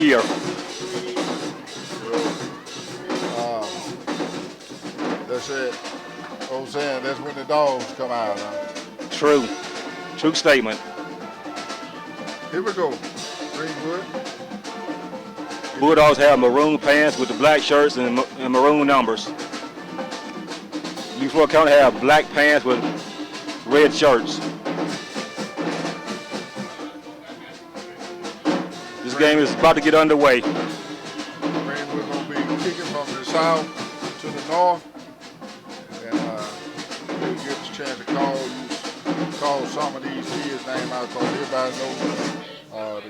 Here. That's it. I'm saying that's when the dogs come out. True. True statement. Here we go. Greenwood. Bulldogs have maroon pants with the black shirts and maroon numbers. Leflore County have black pants with red shirts. This game is about to get underway. Greenwood going to be kicking from the south to the north. And he'll get a chance to call some of these kids' names out because everybody knows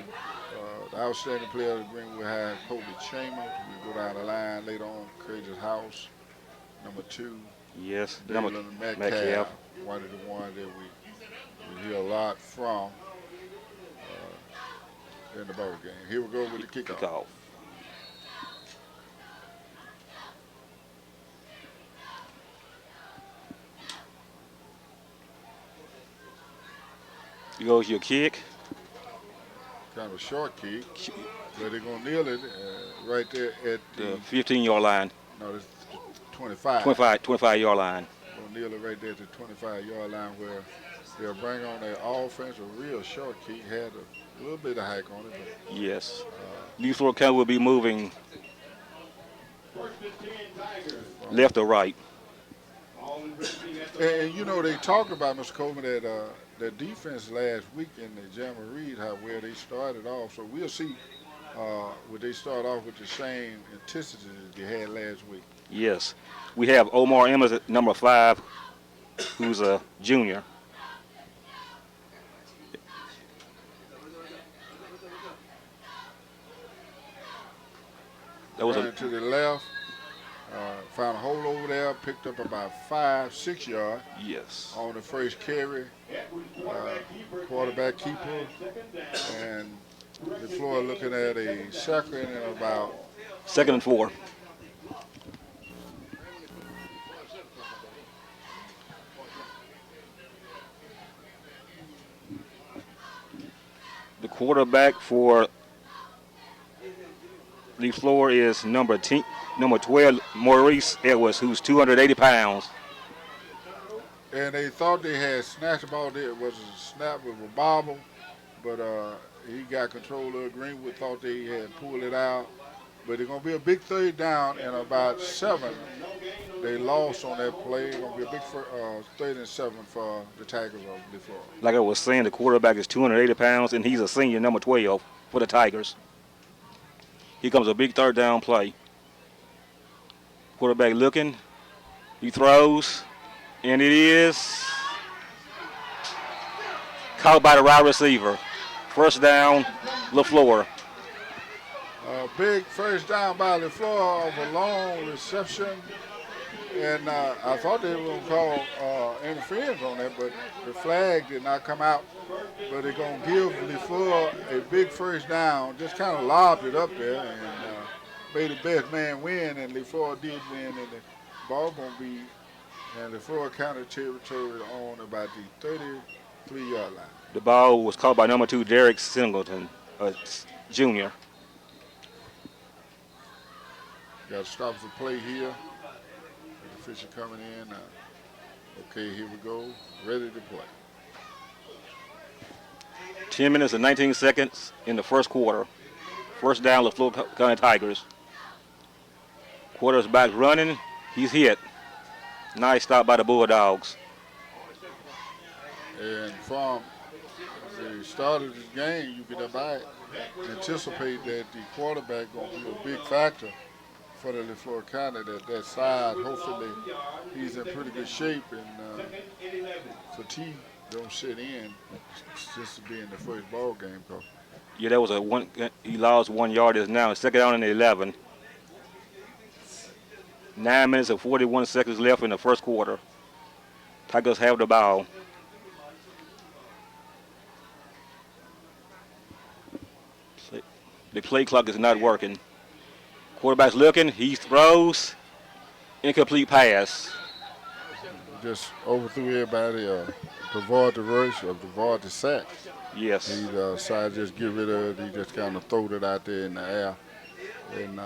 the outstanding player of Greenwood had Kobe Chambers. We go down the line later on. Crazy House, number 2. Yes, number Metcalf, one of the ones that we hear a lot from in the bowl game. Here we go with the kickoff. Here goes your kick. Kind of a short kick, but they're going to kneel it right there at the 15-yard line. No, it's 25. 25-yard line. Going to kneel it right there at the 25-yard line where they'll bring on their offense. A real short kick, had a little bit of hike on it. But, yes. Leflore County will be moving left or right. And you know, they talked about, Mr. Coleman, that their defense last week in the Jamboree, how where they started off. So we'll see would they start off with the same intensity as they had last week. Yes. We have Omar Emmons at number 5, who's a junior. That was to the left. Found a hole over there, picked up about 5-6 yards. Yes. On the first carry. Quarterback keeper. And Leflore looking at a second and about. 2nd and 4. The quarterback for Leflore is number 12, Maurice Edwards, who's 280 pounds. And they thought they had snatched the ball. There was a snap with a bobble, but he got control of it. Greenwood thought they had pulled it out. But it's going to be a big third down and about 7. They lost on that play. It's going to be a big 3rd and 7 for the Tigers of Leflore. Like I was saying, the quarterback is 280 pounds, and he's a senior, number 12 for the Tigers. Here comes a big 3rd down play. Quarterback looking. He throws, and it is caught by the wide receiver. 1st down, Leflore. Big 1st down by Leflore of a long reception. And I thought they were going to call interference on that, but the flag did not come out. But they're going to give Leflore a big 1st down, just kind of lobbed it up there and made the best man win, and Leflore did win, and the ball going to be in Leflore County territory on about the 33-yard line. The ball was caught by number 2, Derek Singleton, junior. Got to stop the play here. The official coming in. Okay, here we go. Ready to play. 10 minutes and 19 seconds in the 1st quarter. 1st down, Leflore County Tigers. Quarterback running. He's hit. Nice stop by the Bulldogs. And from the start of this game, you can anticipate that the quarterback going to be a big factor for the Leflore County. That side, hopefully, he's in pretty good shape, and fatigue don't sit in just to be in the first ball game. Yeah, that was he lost 1 yard. Is now 2nd down and 11. 9 minutes and 41 seconds left in the 1st quarter. Tigers have the ball. The play clock is not working. Quarterback's looking. He throws. Incomplete pass. Just overthrew everybody. To avoid the rush or to avoid the sack. Yes. He decided to just get rid of it. He just kind of throwed it out there in the air. And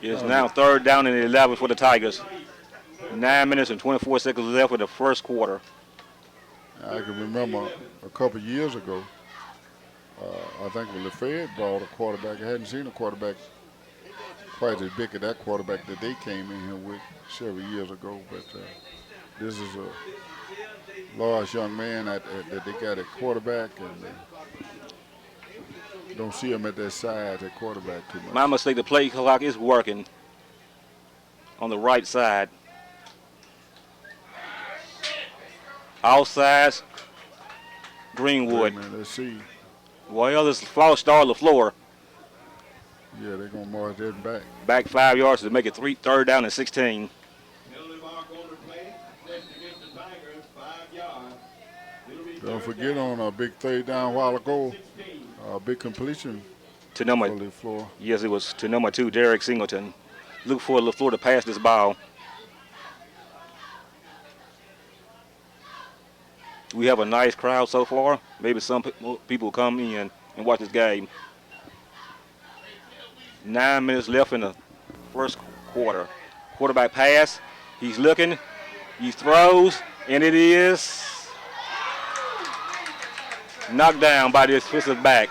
It's now third down and 11 for the Tigers. 9 minutes and 24 seconds left in the first quarter. I can remember a couple years ago, I think when Leflore brought a quarterback, I hadn't seen a quarterback quite as big as that quarterback that they came in here with several years ago. But this is a large young man that they got at quarterback, and don't see him at that size at quarterback too My much. mistake, the play clock is working on the right side. Outsides, Greenwood. Wait a minute, let's see. Well, this false start Leflore. Yeah, they're going to march that back. Back 5 yards to make it third down and 16. Don't forget on a big third down a while ago, a big completion To for number, Leflore. yes, it was to number 2, Derek Singleton. Look for Leflore to pass this ball. We have a nice crowd so far. Maybe some people will come in and watch this game. 9 minutes left in the first quarter. Quarterback pass. He's looking. He throws, and it is knocked down by the defensive back.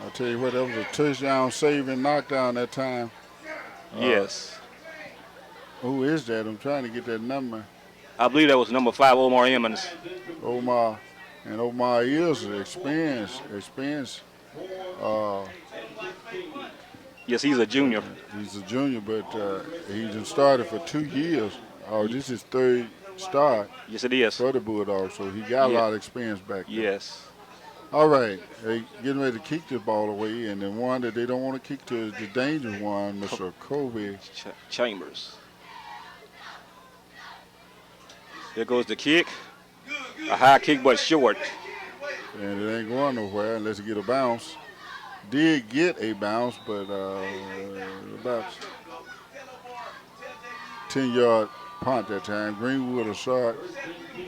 I'll tell you what, that was a touchdown saving knockdown that time. Yes. Who is that? I'm trying to get that number. I believe that was number 5, Omar Emmons. Omar. And Omar is an experienced. Yes, he's a junior. He's a junior, but he's been started for 2 years. Oh, this is his third start Yes, it is. for the Bulldogs, so he got a Yeah. lot of experience back there. Yes. All right, they getting ready to kick this ball away, and the one that they don't want to kick to is the dangerous one, Mr. Kobe. Chambers. There goes the kick. A high kick, but short. And it ain't going nowhere unless it get a bounce. Did get a bounce, but about 10-yard punt that time. Greenwood will start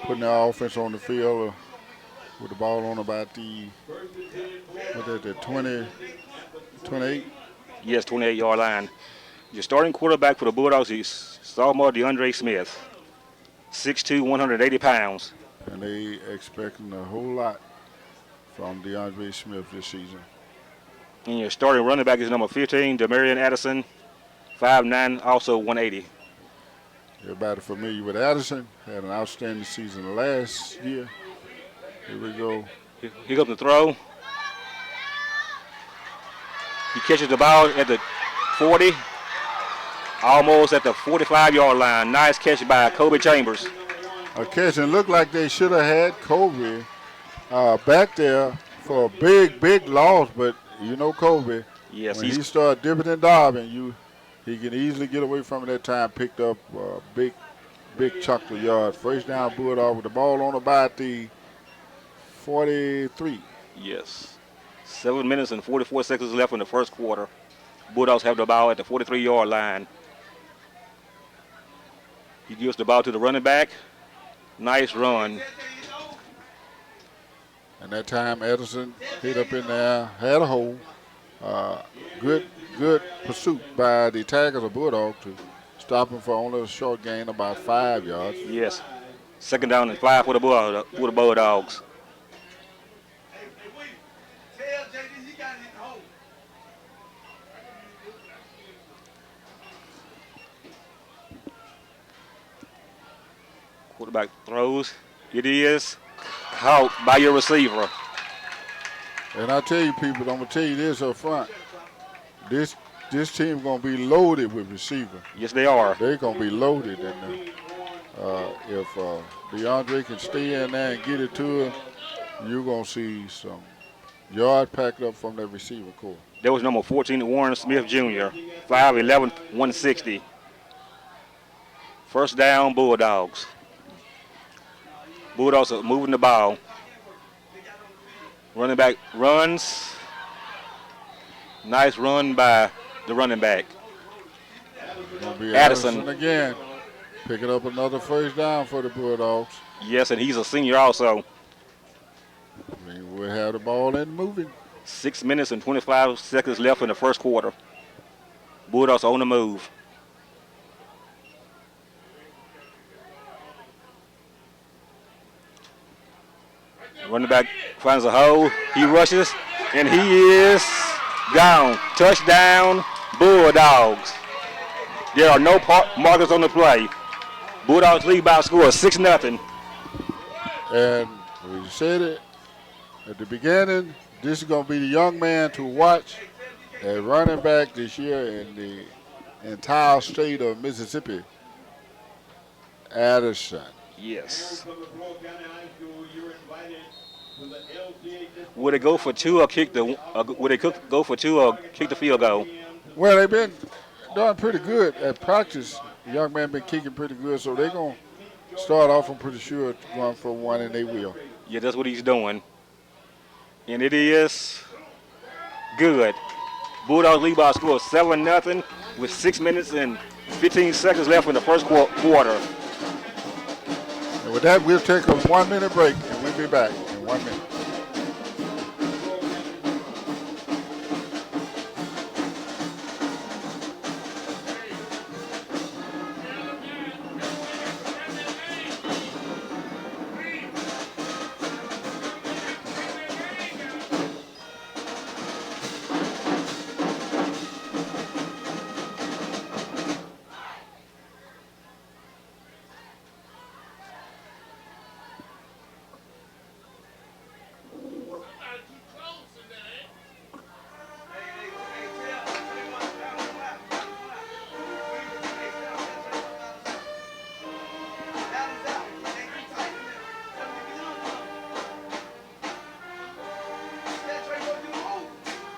putting the offense on the field with the ball on about the 20, 28. Yes, 28-yard line. Your starting quarterback for the Bulldogs is sophomore DeAndre Smith. 6'2", 180 pounds. And they expecting a whole lot from DeAndre Smith this season. And your starting running back is number 15, Demarion Addison. 5'9", also 180. Everybody familiar with Addison. Had an outstanding season last year. Here we go. Here comes the throw. He catches the ball at the 40. Almost at the 45-yard line. Nice catch by Kobe Chambers. A catch, and looked like they should have had Kobe back there for a big loss, but you know Kobe, Yes, when he started dipping and diving, he can easily get away from it that time, picked up a big chunk of yards. First down, Bulldog with the ball on about the 43. Yes. 7 minutes and 44 seconds left in the first quarter. Bulldogs have the ball at the 43-yard line. He gives the ball to the running back. Nice run. And that time, Edison hit up in there, had a hole. Good pursuit by the Tigers of Bulldog to stop him for only a short gain, about 5 yards. Yes. Second down and 5 for the Bulldogs. Quarterback throws. It is caught by your receiver. And I tell you, people, I'm gonna tell you this up front. This team gonna be loaded with receiver. Yes, they are. They're gonna be loaded, and if DeAndre can stay in there and get it to him, you're gonna see some yard packed up from that receiver core. There was number 14, Warren Smith Jr. 5'11", 160. First down, Bulldogs. Bulldogs are moving the ball. Running back runs. Nice run by the running back. Gonna be Addison. Addison again, picking up another first down for the Bulldogs. Yes, and he's a senior also. we have the ball and moving. 6 minutes and 25 seconds left in the first quarter. Bulldogs on the move. Running back finds a hole. He rushes, and he is gone. Touchdown, Bulldogs. There are no markers on the play. Bulldogs lead by a score of 6-0. And we said it at the beginning, this is going to be the young man to watch at running back this year in the entire state of Mississippi, Addison. Yes. Would it go for two or kick the? Would it go for two or kick the field goal? Well, they've been doing pretty good at practice. The young man been kicking pretty good, so they're going to start off, I'm pretty sure, going for one, and they will. Yeah, that's what he's doing. And it is good. Bulldogs lead by a score of 7-0 with 6 minutes and 15 seconds left in the first quarter. And with that, we'll take a 1 minute break, and we'll be back in 1 minute.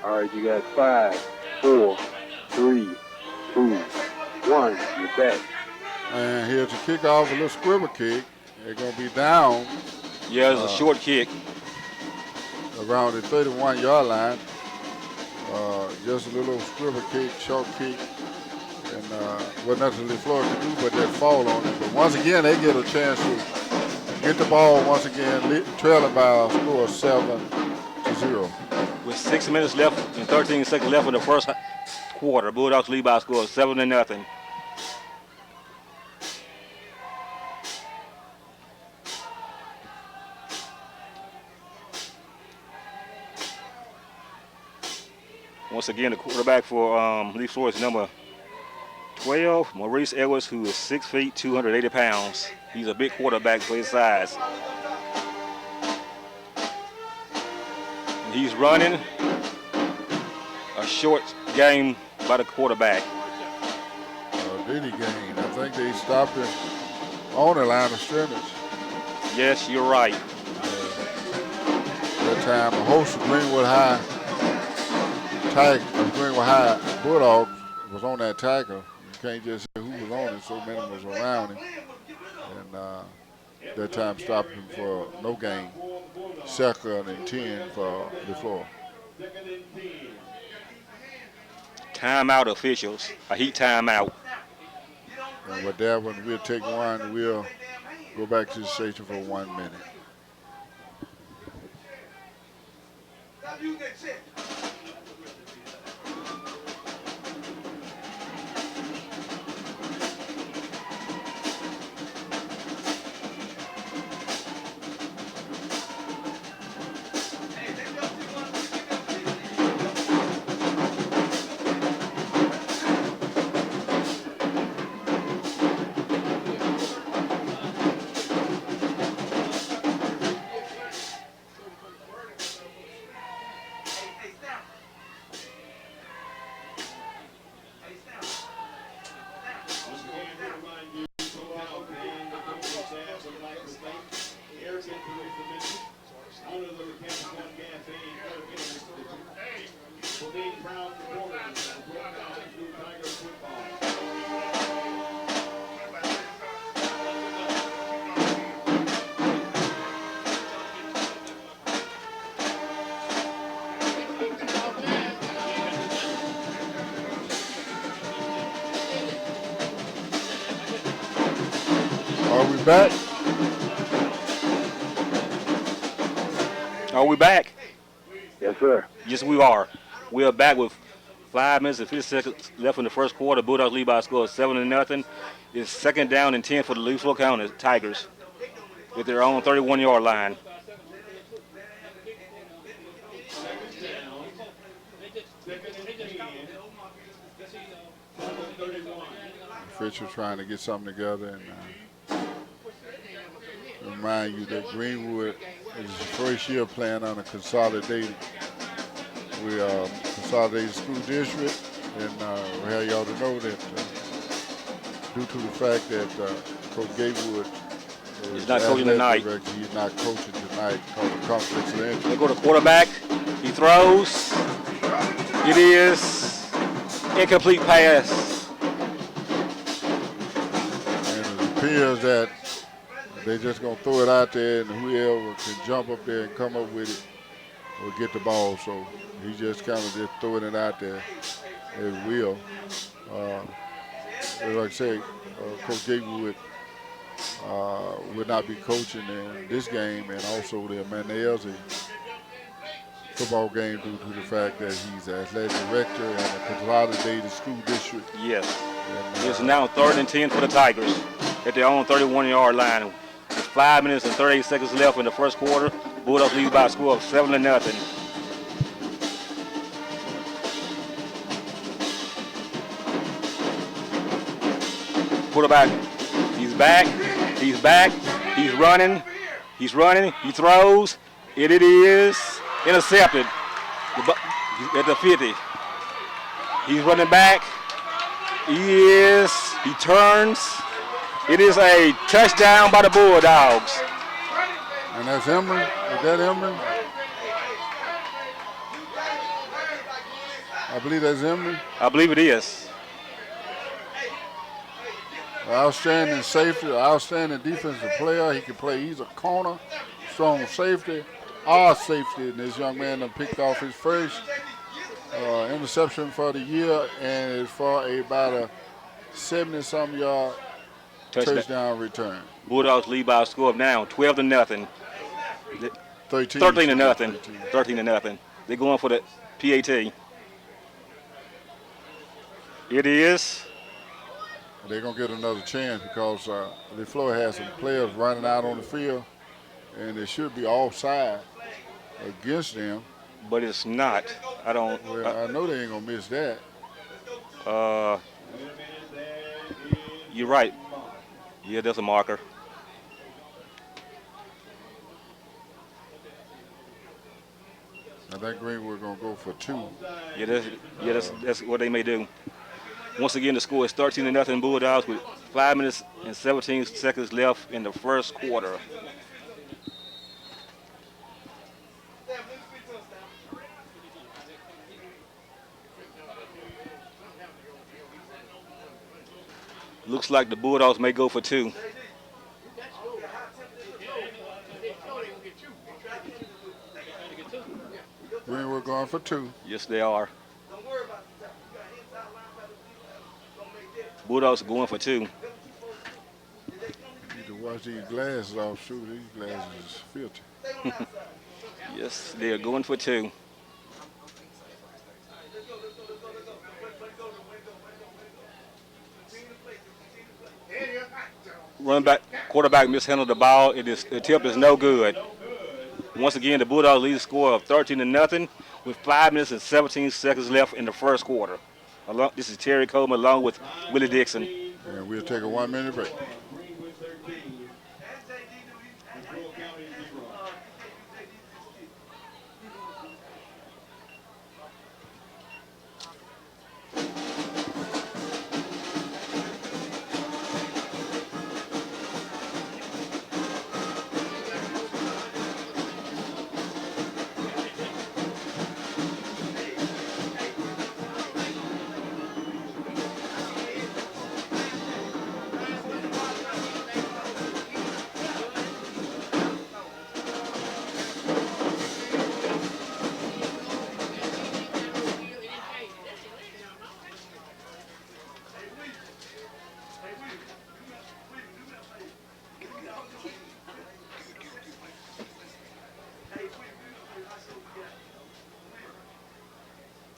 All right, you got 5, 4, 3, 2, 1. You're back. And here's a kickoff, a little scribble kick. They're going to be down. Yeah, it's a short kick. Around the 31-yard line. Just a little scribble kick, short kick. And what nothing Leflore can do but that fall on it. But once again, they get a chance to get the ball once again, trailing by a score of 7-0. With 6 minutes left and 13 seconds left in the first quarter, Bulldogs lead by a score of 7-0. Once again, the quarterback for Leflore is number 12, Maurice Edwards, who is 6 feet, 280 pounds. He's a big quarterback for his size. And he's running a short game by the quarterback. Did he gain? I think they stopped him on the line of scrimmage. Yes, you're right. That time, the host of Greenwood High Bulldogs was on that tackle. You can't just say who was on it, so many was around him. And that time stopped him for no gain. 2nd and 10 for Leflore. Timeout officials. A heat timeout. And with that one, we'll take one. We'll go back to the station for 1 minute. Are we back? Are we back? Yes, sir. Yes, we are. We are back with 5 minutes and 50 seconds left in the first quarter. Bulldogs lead by a score of 7-0. It's second down and 10 for the Leflore County Tigers at their own 31-yard line. Official trying to get something together, and remind you that Greenwood is the first year playing on a consolidated. We consolidated school district, and we have y'all to know that due to the fact that Coach Gatewood He's not coaching tonight. director, he's not coaching tonight because of conflicts of interest. They go to quarterback. He throws. It is incomplete pass. And it appears that they're just going to throw it out there, and whoever can jump up there and come up with it will get the ball. So he just kind of just throwing it out there at will. Like I say, Coach Gatewood will not be coaching in this game, and also the Manelzi football game due to the fact that he's an athletic director in a consolidated school district. Yes. And, It's now 3rd and 10 for the Tigers at their own 31-yard line. With 5 minutes and 38 seconds left in the first quarter. Bulldogs lead by a score of 7-0. Quarterback, he's back, he's running, he throws, it is intercepted at the 50. He's running back, he turns, it is a touchdown by the Bulldogs. And that's Emory. Is that Emory? I believe that's Emory. I believe it is. Outstanding safety, outstanding defensive player. He can play either corner, strong safety, or safety. And this young man done picked off his first interception for the year, and it's for about a 70-something yard touchdown return. Bulldogs lead by a score of now 12-0. 13-0. 13-0. They're going for the PAT. It is. They're going to get another chance because Leflore has some players running out on the field, and it should be offside against them. But it's not. I don't. Well, I know they ain't going to miss that. You're right. Yeah, there's a marker. I think Greenwood going to go for 2. Yeah, that's what they may do. Once again, the score is 13-0 Bulldogs with 5 minutes and 17 seconds left in the first quarter. Looks like the Bulldogs may go for 2. Greenwood going for 2. Yes, they are. Bulldogs are going for 2. You need to wash these glasses off, shoot. These glasses is filthy. Yes, they are going for 2. Quarterback mishandled the ball. The tip is no good. Once again, the Bulldogs lead the score of 13-0 with 5 minutes and 17 seconds left in the first quarter. This is Terry Coleman along with Willie Dixon. And we'll take a 1-minute break.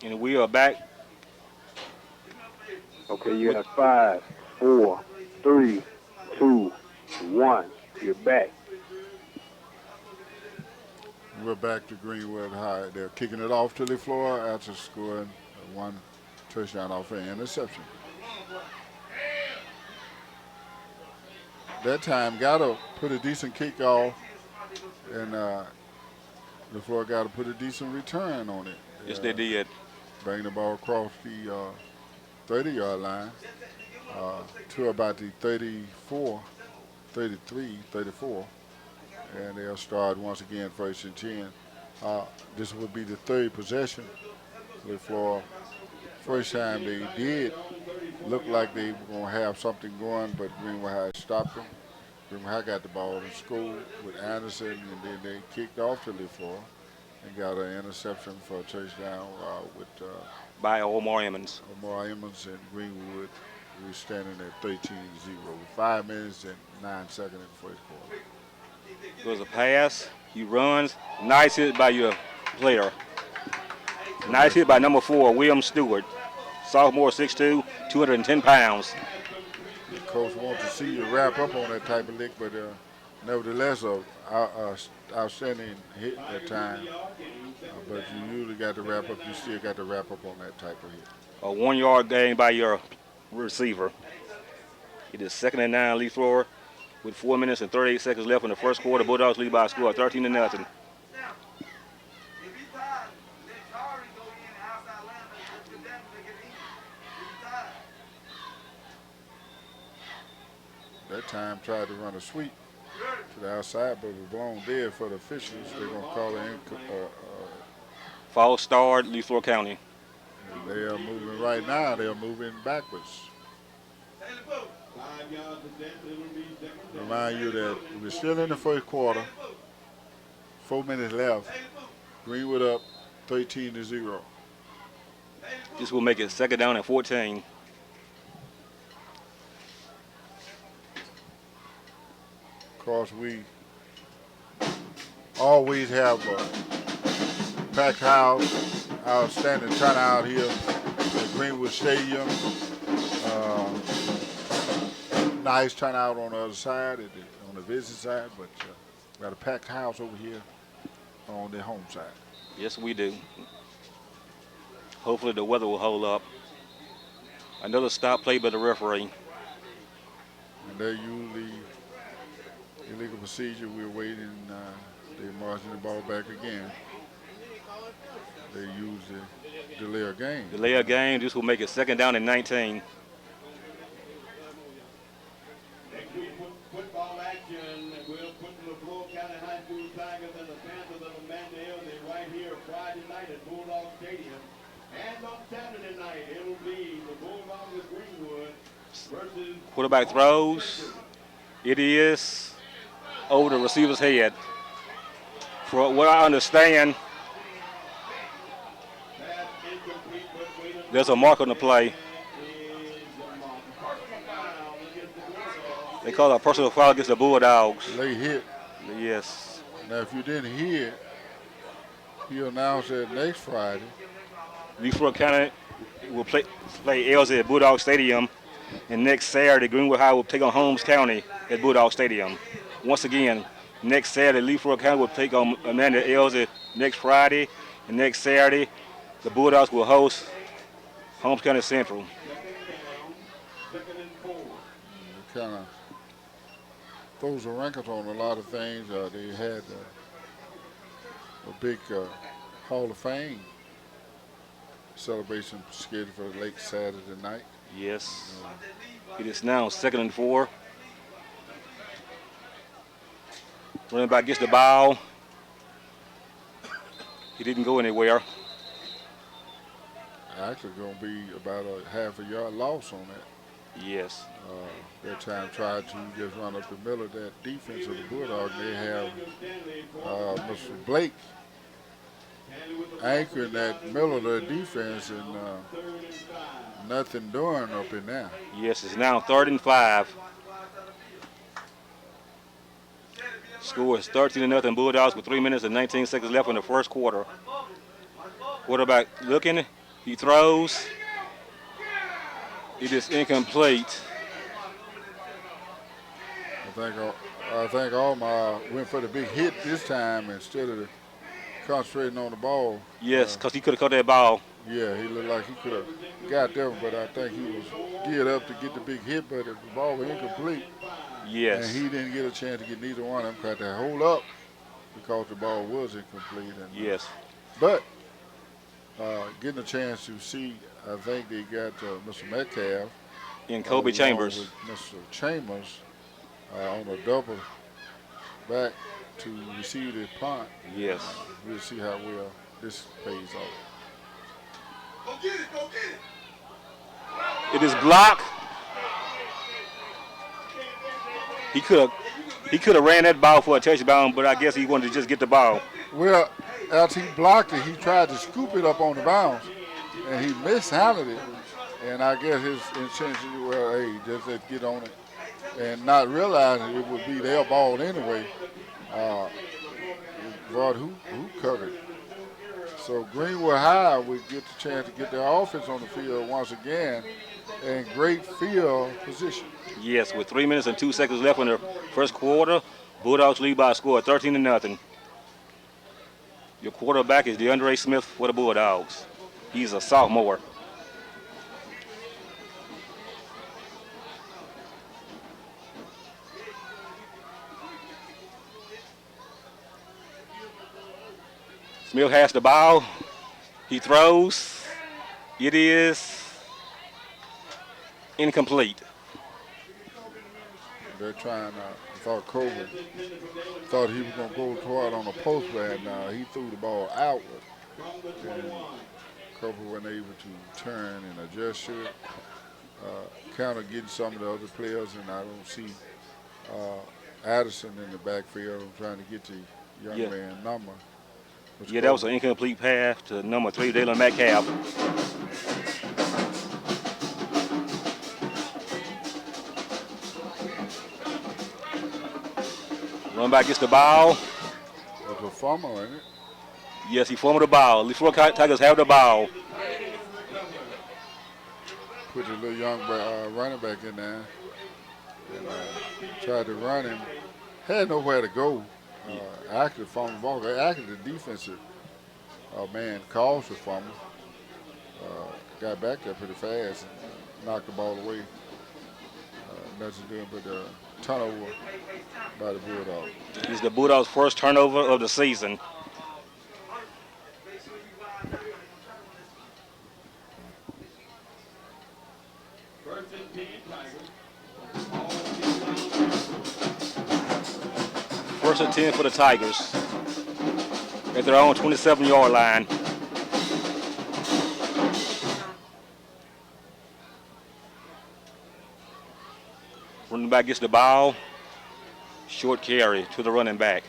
And we are back. Okay, you have 5, 4, 3, 2, 1. You're back. We're back to Greenwood High. They're kicking it off to Leflore after scoring one touchdown off an interception. That time got to put a decent kickoff, and Leflore got to put a decent return on it. Yes, they did. Bring the ball across the 30-yard line to about the 34, 33, 34. And they'll start once again 1st and 10. This would be the third possession. Leflore, first time they did look like they were going to have something going, but Greenwood High stopped them. Greenwood High got the ball and scored with Anderson, and then they kicked off to Leflore and got an interception for a touchdown with By Omar Emmons. Omar Emmons and Greenwood. We're standing at 13-0 with 5 minutes and 9 seconds in the first quarter. It was a pass. He runs. Nice hit by your player. Nice hit by number 4, William Stewart. Sophomore, 6'2", 210 pounds. The coach wants to see you wrap up on that type of lick, but nevertheless, outstanding hit that time. But you usually got to wrap up. You still got to wrap up on that type of hit. A 1-yard gain by your receiver. It is 2nd and 9, Leflore, with 4 minutes and 38 seconds left in the first quarter. Bulldogs lead by a score of 13-0. That time tried to run a sweep to the outside, but was blown dead for the officials. They're going to call it False start, Leflore County. they are moving right now. They are moving backwards. Remind you that we're still in the first quarter. 4 minutes left. Greenwood up 13-0. This will make it 2nd down and 14. Of course, we always have a packed house, outstanding turnout here at Greenwood Stadium. Nice turnout on the other side, on the visit side, but got a packed house over here on the home side. Yes, we do. Hopefully the weather will hold up. Another stop play by the referee. And they're usually illegal procedure. We're waiting. They're marching the ball back again. They use the delay of game. Delay of game. This will make it 2nd down and 19. Football action. We'll put the Leflore County High School Tigers and the Panthers of Amandale. They're right here Friday night at Bulldog Stadium. And on Saturday night, it'll be the Bulldogs of Greenwood versus... Quarterback throws. It is over the receiver's head. For what I understand, there's a mark on the play. They call it a personal foul against the Bulldogs. Late hit. Yes. Now, if you didn't hear it, he'll announce it next Friday. Leflore County will play LZ at Bulldog Stadium, and next Saturday, Greenwood High will take on Holmes County at Bulldog Stadium. Once again, next Saturday, Leflore County will take on Amanda LZ next Friday, and next Saturday, the Bulldogs will host Holmes County Central. Kind of throws a wrinkle on a lot of things. They had a big Hall of Fame celebration scheduled for late Saturday night. Yes. It is now 2nd and 4. Running back gets the ball. He didn't go anywhere. Actually going to be about a half a yard loss on that. Yes. That time tried to just run up the middle of that defense of the Bulldogs. They have Mr. Blake anchoring that middle of their defense, and nothing doing up in there. Yes, it's now 3rd and 5. Score is 13-0 Bulldogs with 3 minutes and 19 seconds left in the first quarter. Quarterback looking, He throws. It is incomplete. I think Alma went for the big hit this time instead of concentrating on the ball. Yes, because he could have caught that ball. Yeah, he looked like he could have got there, but I think he was geared up to get the big hit, but the ball was incomplete. Yes. And he didn't get a chance to get neither one of them because they hold up because the ball was incomplete. And, Yes. But getting a chance to see, I think they got Mr. Metcalf. In Kobe along Chambers. with Mr. Chambers on a double back to receive the punt. Yes. We'll see how well this pays off. Go get it, go get it. It is blocked. He could have ran that ball for a touchdown, but I guess he wanted to just get the ball. Well, after he blocked it, he tried to scoop it up on the bounce, and he mishandled it. And I guess his intention, well, hey, just let's get on it, and not realizing it would be their ball anyway. But who covered? So Greenwood High would get the chance to get their offense on the field once again, in great field position. Yes, with 3 minutes and 2 seconds left in the first quarter, Bulldogs lead by a score of 13-0. Your quarterback is DeAndre Smith for the Bulldogs. He's a sophomore. Smith has the ball. He throws. It is incomplete. They're trying. I thought Kobe thought he was going to go toward on the post, but he threw the ball outward. And Kobe wasn't able to turn and adjust to it. Kind of getting some of the other players, and I don't see Addison in the backfield trying to get the young man number. Yeah, that was an incomplete pass to number 3, Dalen Metcalf. Run back gets the ball. That's a fumble, isn't it? Yes, he fumbled the ball. Leflore Tigers have the ball. Put the little young running back in there and tried to run him. Had nowhere to go. Actually fumbled the ball. Actually, the defensive man caused the fumble. Got back there pretty fast and knocked the ball away. Nothing doing but turnover by the Bulldogs. It's the Bulldogs' first turnover of the season. First and 10 for the Tigers at their own 27-yard line. Running back gets the ball. Short carry to the running back.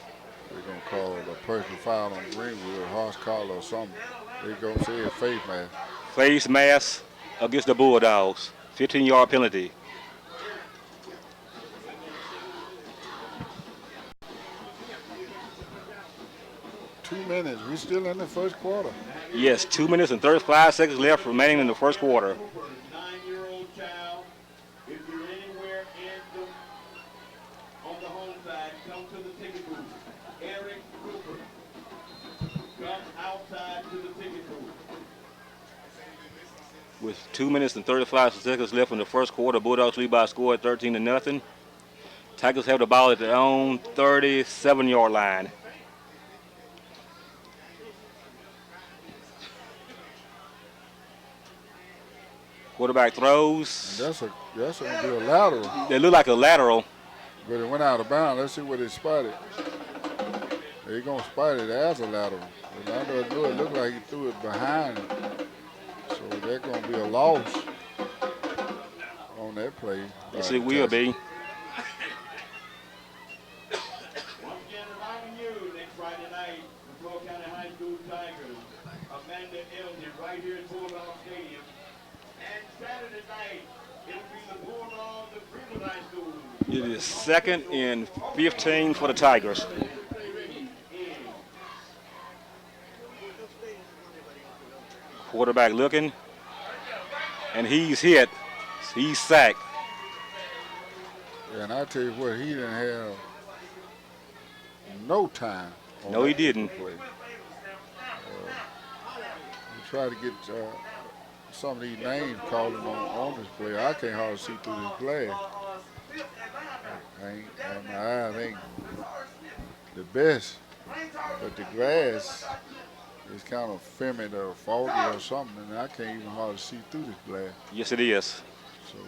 They're going to call a personal foul on Greenwood, horse collar or something. They're going to say it's face mask. Face mask against the Bulldogs. 15-yard penalty. Two minutes. We're still in the first quarter. Yes, 2 minutes and 35 seconds left remaining in the first quarter. 9-year-old child, if you're anywhere in the, on the home side, come to the ticket booth. Eric Cooper, come outside to the ticket booth. With 2 minutes and 35 seconds left in the first quarter, Bulldogs lead by a score of 13-0. Tigers have the ball at their own 37-yard line. Quarterback throws. That's going to be a lateral. They look like a lateral. But it went out of bounds. Let's see what they spotted. They're going to spot it as a lateral. But I know it looked like he threw it behind him. So that's going to be a loss on that play. Yes, it will be. Once again, reminding you, next Friday night, the Floyd County High School Tigers, Amanda Elgin, right here at Bulldog Stadium. And Saturday night, it'll be the Bulldogs of Freeman High School. It is 2nd and 15 for the Tigers. Quarterback looking, and he's hit. He's sacked. And I tell you what, he didn't have no time. No, he didn't. Play. We try to get some of these names calling on this play. I can't hardly see through this glass. My eyes ain't the best, but the glass is kind of filmy or foggy or something, and I can't even hardly see through this glass. Yes, it is. So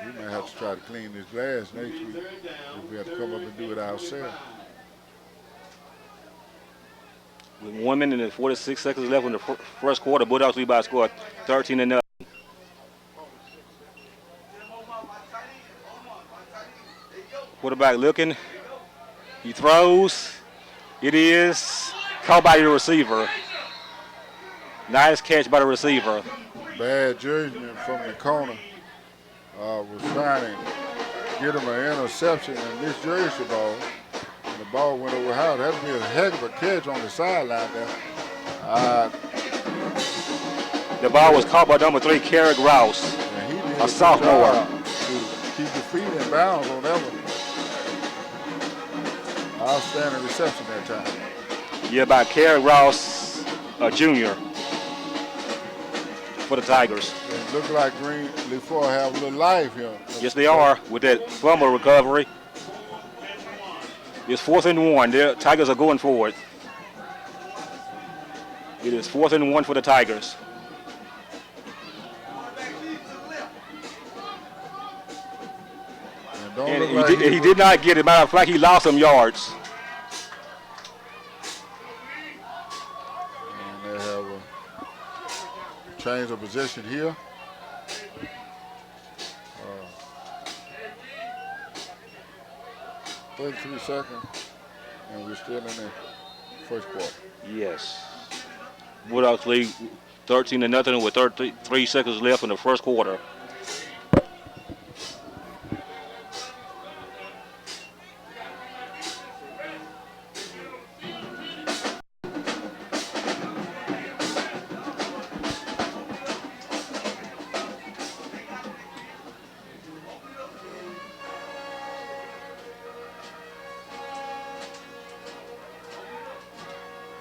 we might have to try to clean this glass next week if we have to come up and do it ourselves. With 1 minute and 46 seconds left in the first quarter, Bulldogs lead by a score of 13-0. Quarterback looking. He throws. It is caught by the receiver. Nice catch by the receiver. Bad judgment from the corner. Was trying to get him an interception and misjudged the ball. And the ball went over high. That'd be a heck of a catch on the sideline there. The ball was caught by number 3, Carrick Rouse, And he did a sophomore. To keep the feet in bounds on that one. Outstanding reception that time. Yeah, by Carrick Rouse, a junior for the Tigers. It looked like Ghs Vs Leflore have a little life here. Yes, they are with that fumble recovery. It's 4th and 1. The Tigers are going for it. It is 4th and 1 for the Tigers. And he did not get it. Matter of fact, he lost some yards. And they have a change of position here. 33 seconds, and we're still in the first quarter. Yes. Bulldogs lead 13-0 with 33 seconds left in the first quarter.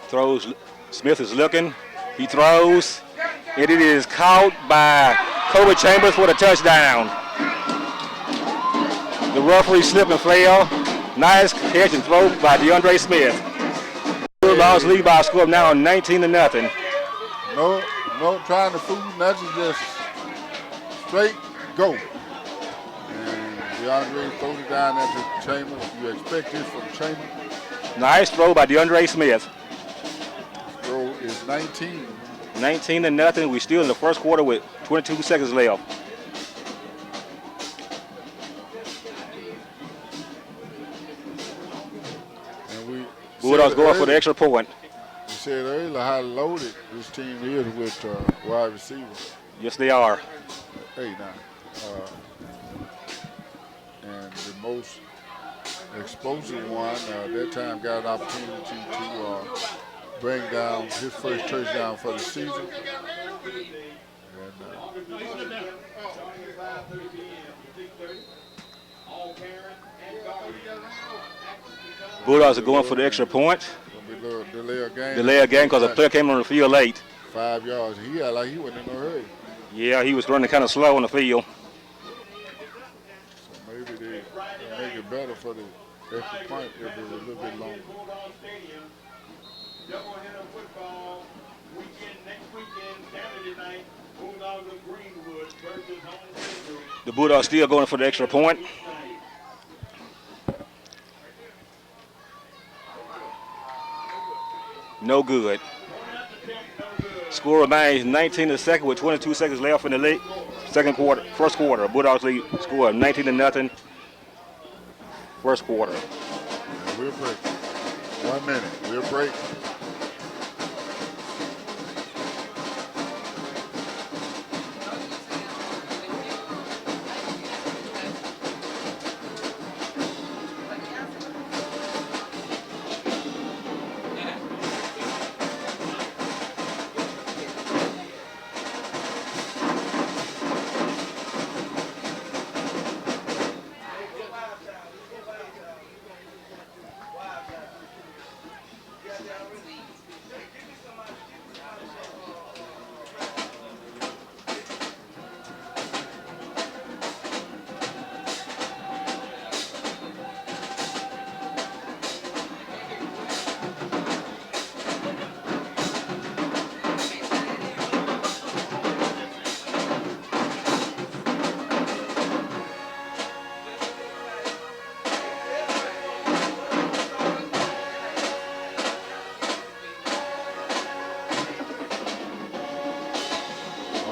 Throws. Smith is looking. He throws. And it is caught by Kobe Chambers for the touchdown. The referee slipped and fell. Nice catch and throw by DeAndre Smith. Bulldogs lead by a score of now 19-0. No trying to fool nothing, just straight go. And DeAndre throws it down there to Chambers. You expect this from Chambers. Nice throw by DeAndre Smith. Throw is 19. 19-0. We're still in the first quarter with 22 seconds left. And Bulldogs going for the extra point. We said earlier how loaded this team is with wide receivers. Yes, they are. Hey, now. And the most explosive one, that time got an opportunity to bring down his first touchdown for the season. Bulldogs are going for the extra point. Delay a game because a player came on the field late. 5 yards. He acted like he wasn't in no hurry. Yeah, he was running kind of slow on the field. So maybe they make it better for the extra point if it was a little bit longer. Doubleheader football weekend next weekend, Saturday night, Bulldogs of Greenwood versus Home Central. The Bulldogs still going for the extra point. No good. Score remains 19-2 with 22 seconds left in the first quarter. Bulldogs lead score 19-0. First quarter. We'll break. 1 minute. We'll break.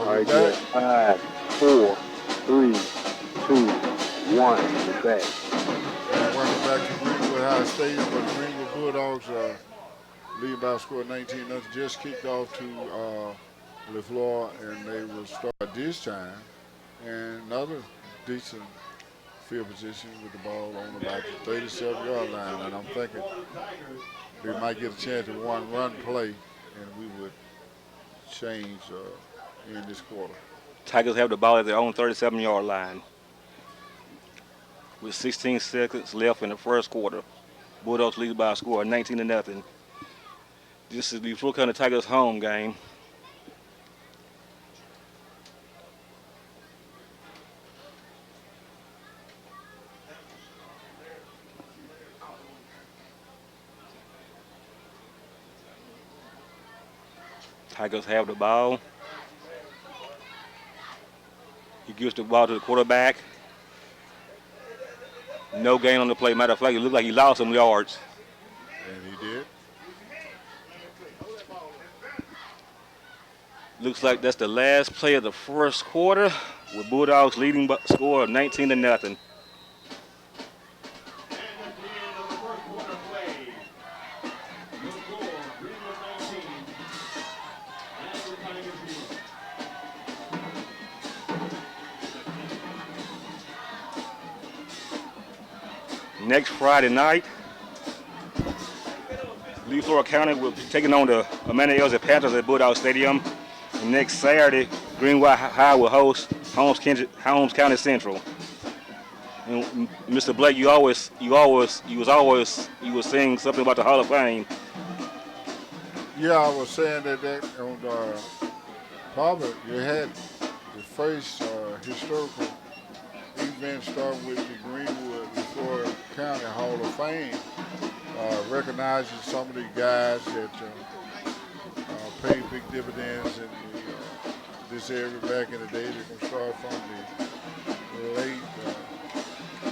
All right, back. good. 5, 4, 3, 2, 1. We're back. And welcome back to Greenwood High Stadium, where the Greenwood Bulldogs lead by a score of 19-0. Just kicked off to Leflore, and they will start this time. And another decent field position with the ball on about the 37-yard line. And I'm thinking they might get a chance at one run play, and we would change in this quarter. Tigers have the ball at their own 37-yard line with 16 seconds left in the first quarter. Bulldogs lead by a score of 19-0. This is the Leflore County Tigers home game. Tigers have the ball. He gives the ball to the quarterback. No gain on the play. Matter of fact, it looked like he lost some yards. And he did. Looks like that's the last play of the first quarter, with Bulldogs leading by a score of 19-0. Next Friday night, Leflore County will be taking on the Amanda Elsie Panthers at Bulldog Stadium. And next Saturday, Greenwood High will host Holmes County Central. And Mr. Blake, you were saying something about the Hall of Fame. Yeah, I was saying that on probably you had the first historical event start with the Greenwood Leflore County Hall of Fame, recognizing some of the guys that paid big dividends in this area back in the day. They're going to start from the late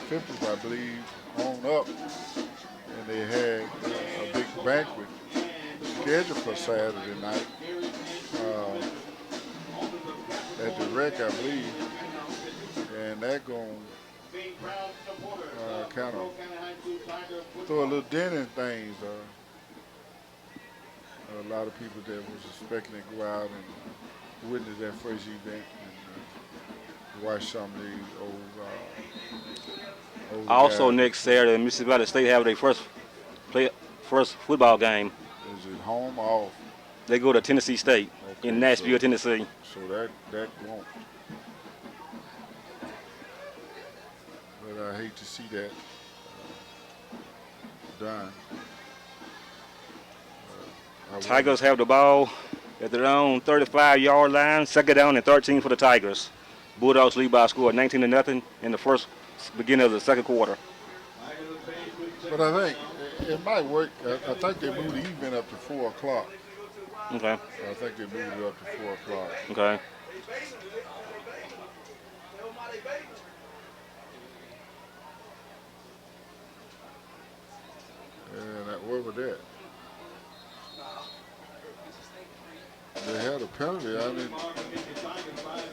50s, I believe, on up. And they had a big banquet scheduled for Saturday night at the Rec, I believe. And they're going to kind of throw a little dent in things. A lot of people that was expecting to go out and witness that first event and watch some of the old Also, guys. next Saturday, Mississippi Valley State have their first football game. Is it home or off? They go to Tennessee State in Nashville, Tennessee. So that won't. But I hate to see that done. Tigers have the ball at their own 35-yard line. Second down and 13 for the Tigers. Bulldogs lead by a score of 19-0 in the beginning of the second quarter. But I think it might work. I think they moved the event up to 4 o'clock. Okay. I think they moved it up to 4 o'clock. Okay. And where was that? They had a penalty. I mean,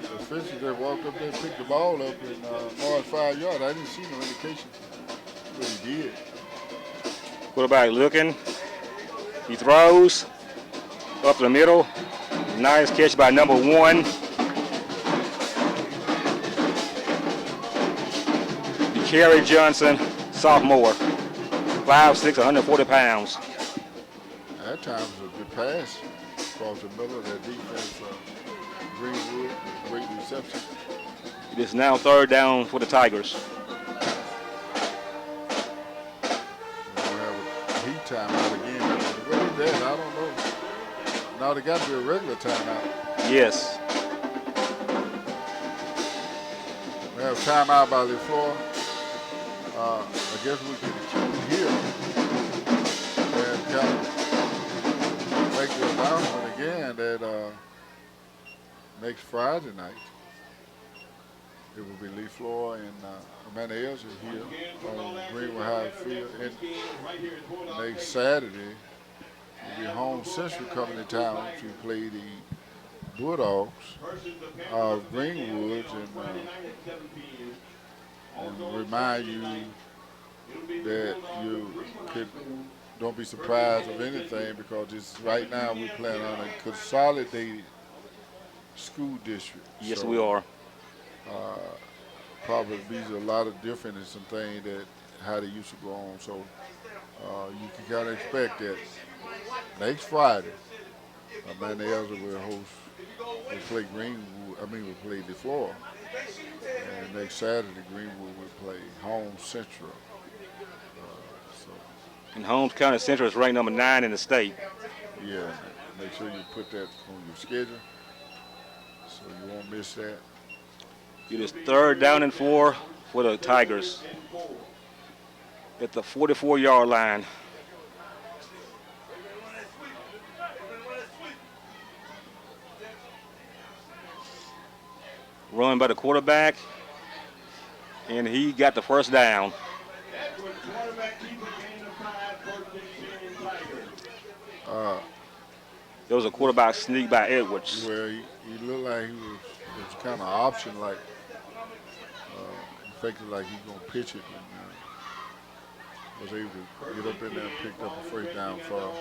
the officials that walked up there and picked the ball up and marked 5 yards. I didn't see no indication what he did. Quarterback looking. He throws up the middle. Nice catch by number 1. Kerry Johnson, sophomore. 5'6", 140 pounds. At times it was a good pass across the middle of that defense. Greenwood, great reception. It is now third down for the Tigers. We're going to have a heat timeout again. What is that? I don't know. Now they got to be a regular timeout. Yes. We have timeout by Leflore. I guess we can cue here and kind of make the announcement again that next Friday night it will be Leflore and Amanda Elsie here on Greenwood High Field. And next Saturday it will be Home Central coming to town to play the Bulldogs versus the Panthers of of Greenwood, on Friday night at 7 p.m. and Also on remind Saturday you night, it'll be the that Bulldogs you of Greenwood High could School don't be versus surprised of Holy City. anything because this right now we're playing on a consolidated school district. Yes, we So are. probably be a lot of different in some things that how they used to go on. So you can kind of expect that next Friday, Amanda Elder will will play Greenwood. I mean, will play DeFlore, and next Saturday Greenwood will play Home Central. So And Holmes County Central is ranked number 9 in the state. yeah, make sure you put that on your schedule so you won't miss that. It is 3rd down and 4 for the Tigers at the 44-yard line. Run by the quarterback, and he got the first down. Edwards, quarterback, keeper, gain of 5, first and 10 Tigers. There was a quarterback sneak by Edwards. Well, he looked like he was it was kind of option like he faked it like he's gonna pitch it and was able to get up in there and picked up a first down for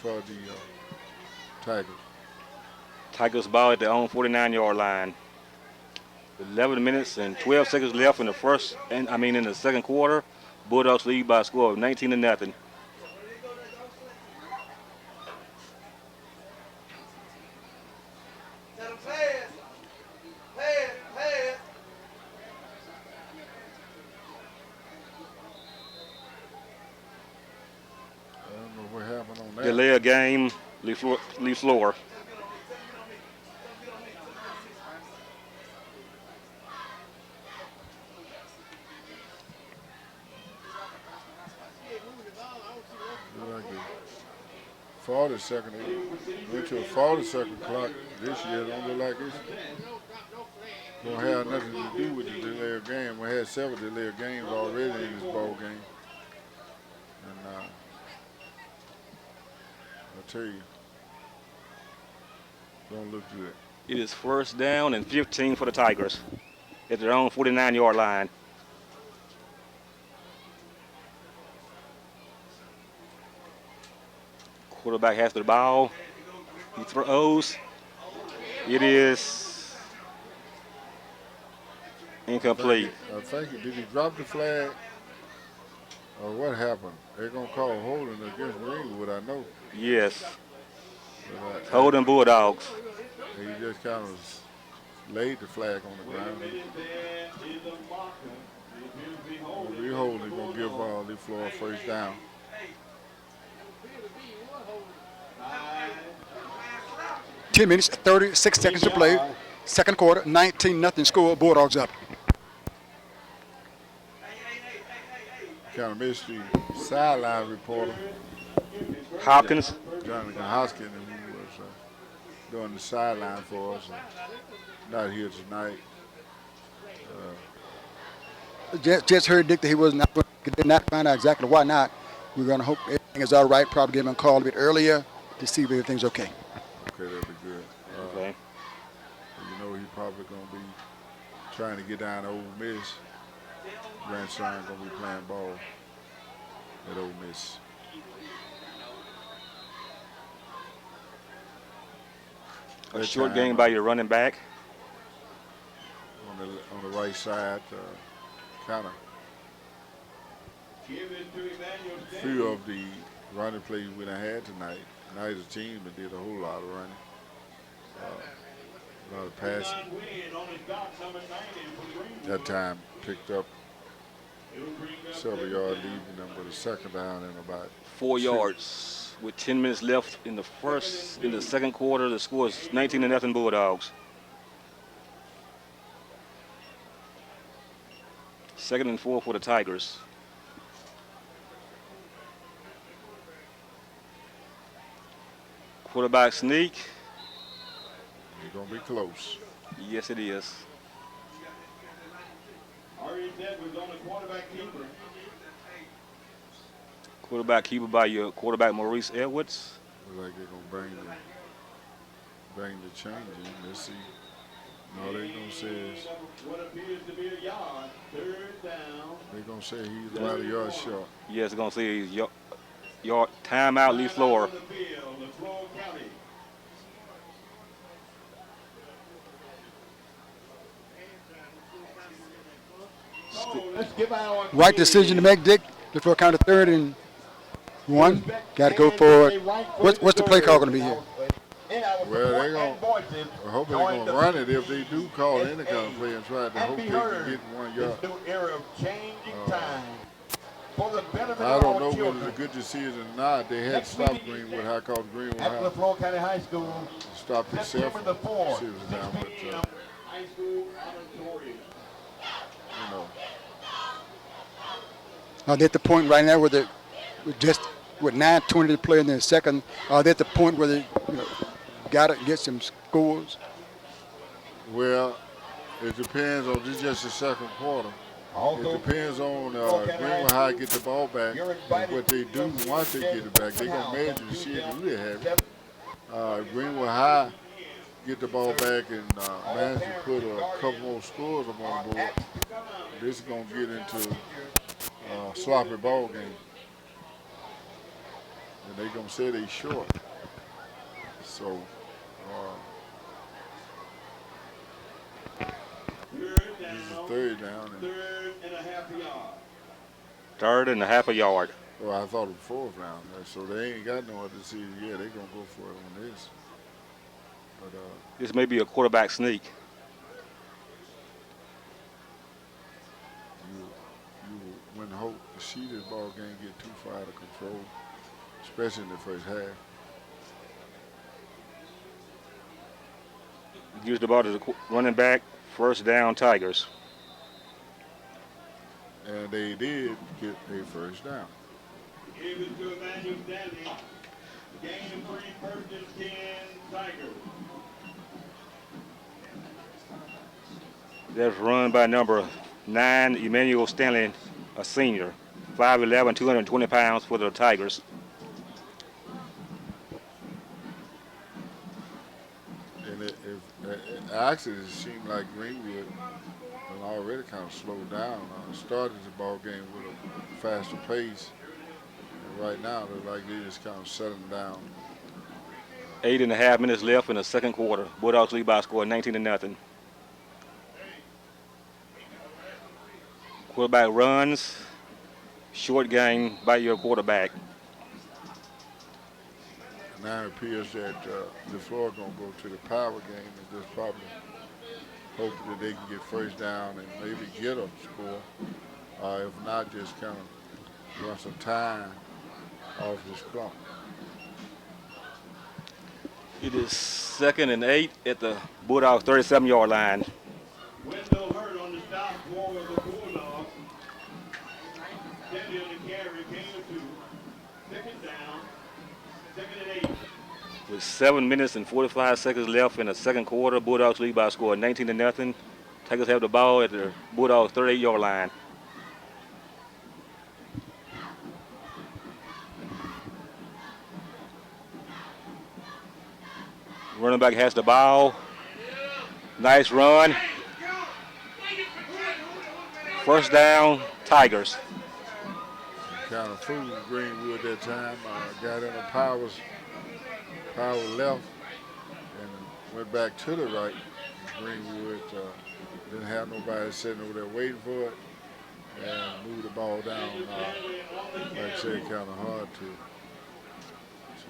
the Tigers. Tigers ball at their own 49-yard line. 11 minutes and 12 seconds left in the second quarter. Bulldogs lead by a score of 19-0. I don't know what happened on that. Delay a game, Leflore. Look like the 40-second. Went to a 40-second clock this year. Don't look like it's gonna have nothing to do with the delay of game. We had several delay of games already in this ball game, and I'll tell you, don't look good. It is 1st down and 15 for the Tigers at their own 49-yard line. Quarterback has the ball. He throws. It is incomplete. I think did he drop the flag or what happened? They're gonna call holding against Greenwood, I know. Yes. But Holding Bulldogs. he just kind of laid the flag on the ground. There is a marker. It appears to be holding. We're holding, gonna give Leflore a first down. 10 minutes, 36 seconds to play. Second quarter, 19-0 score. Bulldogs up. Kind of missed the sideline reporter, Hopkins. Jonathan Hoskins, who was doing the sideline for us. Not here tonight. Just heard Dick that he was not. Did not find out exactly why not. We're going to hope everything is all right. Probably give him a call a bit earlier to see if everything's okay. Okay, that'll be good. Okay. You know he's probably gonna be trying to get down to Ole Miss. Grandson gonna be playing ball at Ole Miss. A short game by your running back. On the right side, kind of Give it to Emmanuel few of the running plays we done had tonight. Neither team that did a whole lot of running. A lot of passing. That time picked up several yards, leaving them with a second down and about 4 6. yards with 10 minutes left in the second quarter. The score is 19-0 Bulldogs. 2nd and 4 for the Tigers. Quarterback sneak. It's gonna be close. Yes, it is. Ari Edwards on the quarterback keeper. Quarterback keeper by your quarterback Maurice Edwards. Looks like they're gonna bring the change in. Let's see. No, they gonna say is What appears to be a yard. Third down. they gonna say he's about a yard short. Yes, going to see your timeout, Leflore. On the field, Leflore County. So let's give our Right decision to make, Dick. Leflore County 3rd and 1. Got to go for it. What's the play call going to be here? Well, they gonna. I hope they're gonna run it if they do call any kind of play and try to hope they can get 1 yard. New era of changing time. For the benefit I of don't all know whether children. it's a good decision or not. They had stopped Greenwood High, called Greenwood At High. Leflore County High School, Stopped himself. September the 4th, See what's 6 down, but p.m. High School Auditorium. you know, Are they at the point right now where they with 9:20 to play in the second? Are they at the point where they got to get some scores? well, it depends on this. Just the second quarter. Also, It depends on Greenwood High get the ball back and what they do once they get it back. They gonna measure to see who they have it. Greenwood High get the ball back and manage to put a couple more scores up on the board. This is gonna get into a sloppy ball game, and they gonna say they short. So. This is third down. And, third and a half a yard. 3rd and a half a yard. well, I thought it was fourth down. So they ain't got no other decision. Yeah, they gonna go for it on this. But This may be a quarterback sneak. you wouldn't hope to see this ball game get too far out of control, especially in the first half. Gives the ball to the running back. 1st down, Tigers. And they did get a first down. Give it to Emmanuel Stanley. Gain of 3, 1st and 10, Tigers. That's run by number 9, Emmanuel Stanley, a senior. 5'11", 220 pounds for the Tigers. And it actually it seemed like Greenwood had already kind of slowed down. Started the ball game with a faster pace. And right now, they're like they just kind of settling down. 8.5 minutes left in the second quarter. Bulldogs lead by a score of 19-0. Quarterback runs. Short game by your quarterback. Now it appears that Leflore going to go to the power game and just probably hope that they can get first down and maybe get a score. If not, just kind of run some time off this clock. It is 2nd and 8 at the Bulldogs 37-yard line. Wendell Hurt on the stop for the Bulldogs. Stanley on the carry, gain of 2. 2nd down, 2nd and 8. With 7 minutes and 45 seconds left in the second quarter, Bulldogs lead by a score of 19-0. Tigers have the ball at the Bulldogs 38-yard line. Running back has the ball. Nice run. 1st down, Tigers. Kind of fooled Greenwood that time. Got in the power left and went back to the right. Greenwood didn't have nobody sitting over there waiting for it and moved the ball down. Like I said, kind of hard to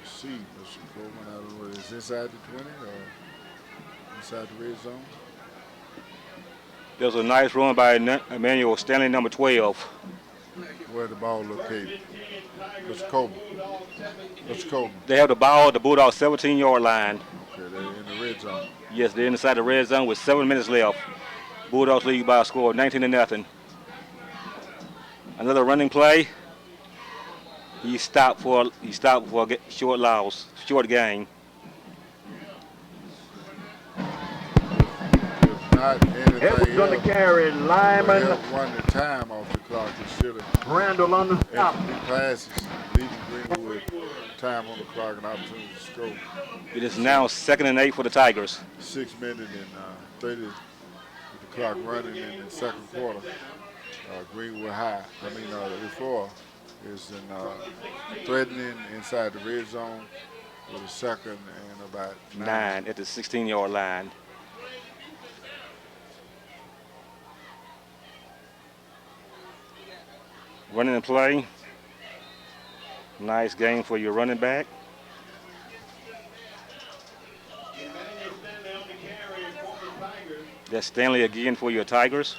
see. Mr. Coleman, I don't know, is inside the 20 or inside the red zone? There's a nice run by Emmanuel Stanley, number 12. Where the ball located? Mr. Coleman. Mr. Coleman. They have the ball at the Bulldogs 17-yard line. Okay, they're in the red zone. Yes, they're inside the red zone with 7 minutes left. Bulldogs lead by a score of 19-0. Another running play. He stopped for a short loss, short gain. If not anything Edwards on the else, carry, Lyman. they help run the time off the clock. They should have Randall on the stop. incomplete passes, leaving Greenwood time on the clock and opportunity to score. It is now 2nd and 8 for the Tigers. 6 minutes and 30 with the clock running in the second quarter. Greenwood High, Leflore is threatening inside the red zone with a second and about 9 at the 16-yard line. Running and play. Nice game for your running back. That's Stanley again for your Tigers.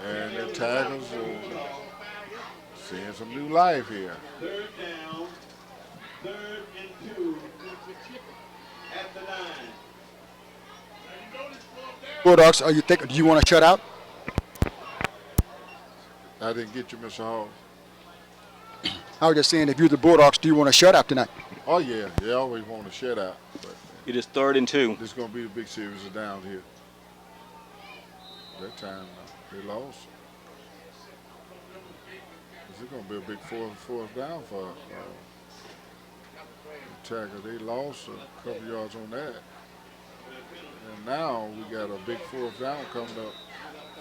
And the Tigers are seeing some new life here. 3rd down, 3rd and 2 at the 9. Bulldogs, do you want to shut out? I didn't get you, Mr. Hall. I was just saying, if you're the Bulldogs, do you want to shut out tonight? Oh, yeah. They always want to shut out. But It is 3rd and 2. this is going to be a big series of down here. That time, they lost. This is going to be a big fourth down for the Tigers. They lost a couple yards on that. And now we got a big 4th down coming up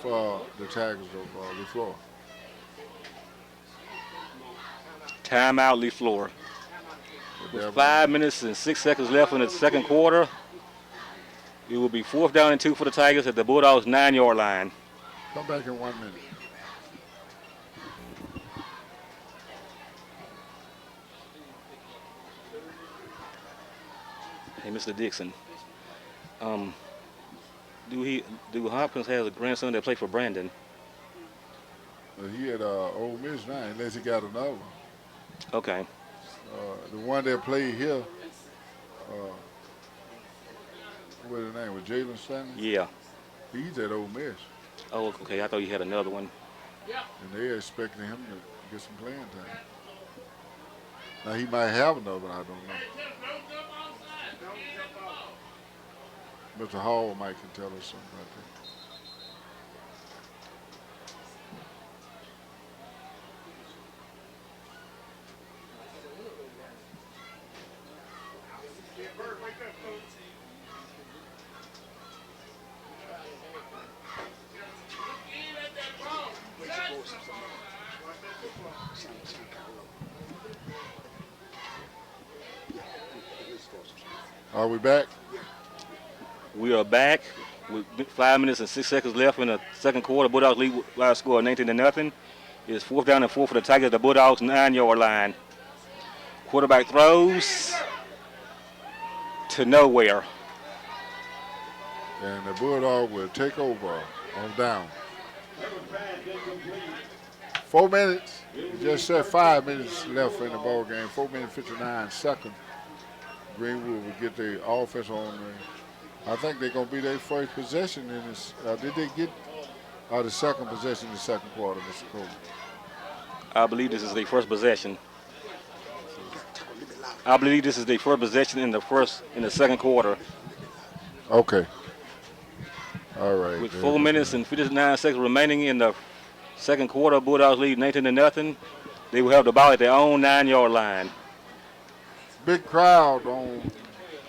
for the Tigers of Leflore. Timeout, Leflore. With 5 minutes and 6 seconds left in the second quarter, it will be 4th down and 2 for the Tigers at the Bulldogs' 9-yard line. Come back in 1 minute. Hey, Mr. Dixon. Do Hopkins have a grandson that played for Brandon? He at Ole Miss now, unless he got another one. Okay. The one that played here, what his name was, Jalen Stanley? Yeah. He's at Ole Miss, Oh, okay. I thought you had another one. and they're expecting him to get some playing time. Now, he might have another one, I don't know. Mr. Hall might can tell us something about that. Are we back? We are back with 5 minutes and 6 seconds left in the second quarter. Bulldogs lead by a score of 19-0. It's 4th down and 4 for the Tigers at the Bulldogs' 9-yard line. Quarterback throws to nowhere. And the Bulldog will take over on down. 4 minutes. You just said 5 minutes left in the ball game. 4 minutes 59 seconds. Greenwood will get the offense on. I think they're going to be their first possession in this. Did they get the second possession in the second quarter, Mr. Cole? I believe this is their first possession. I believe this is their first possession in the second quarter. Okay. All right. With 4 minutes and 59 seconds remaining in the second quarter, Bulldogs lead 19-0. They will have the ball at their own 9-yard line. Big crowd on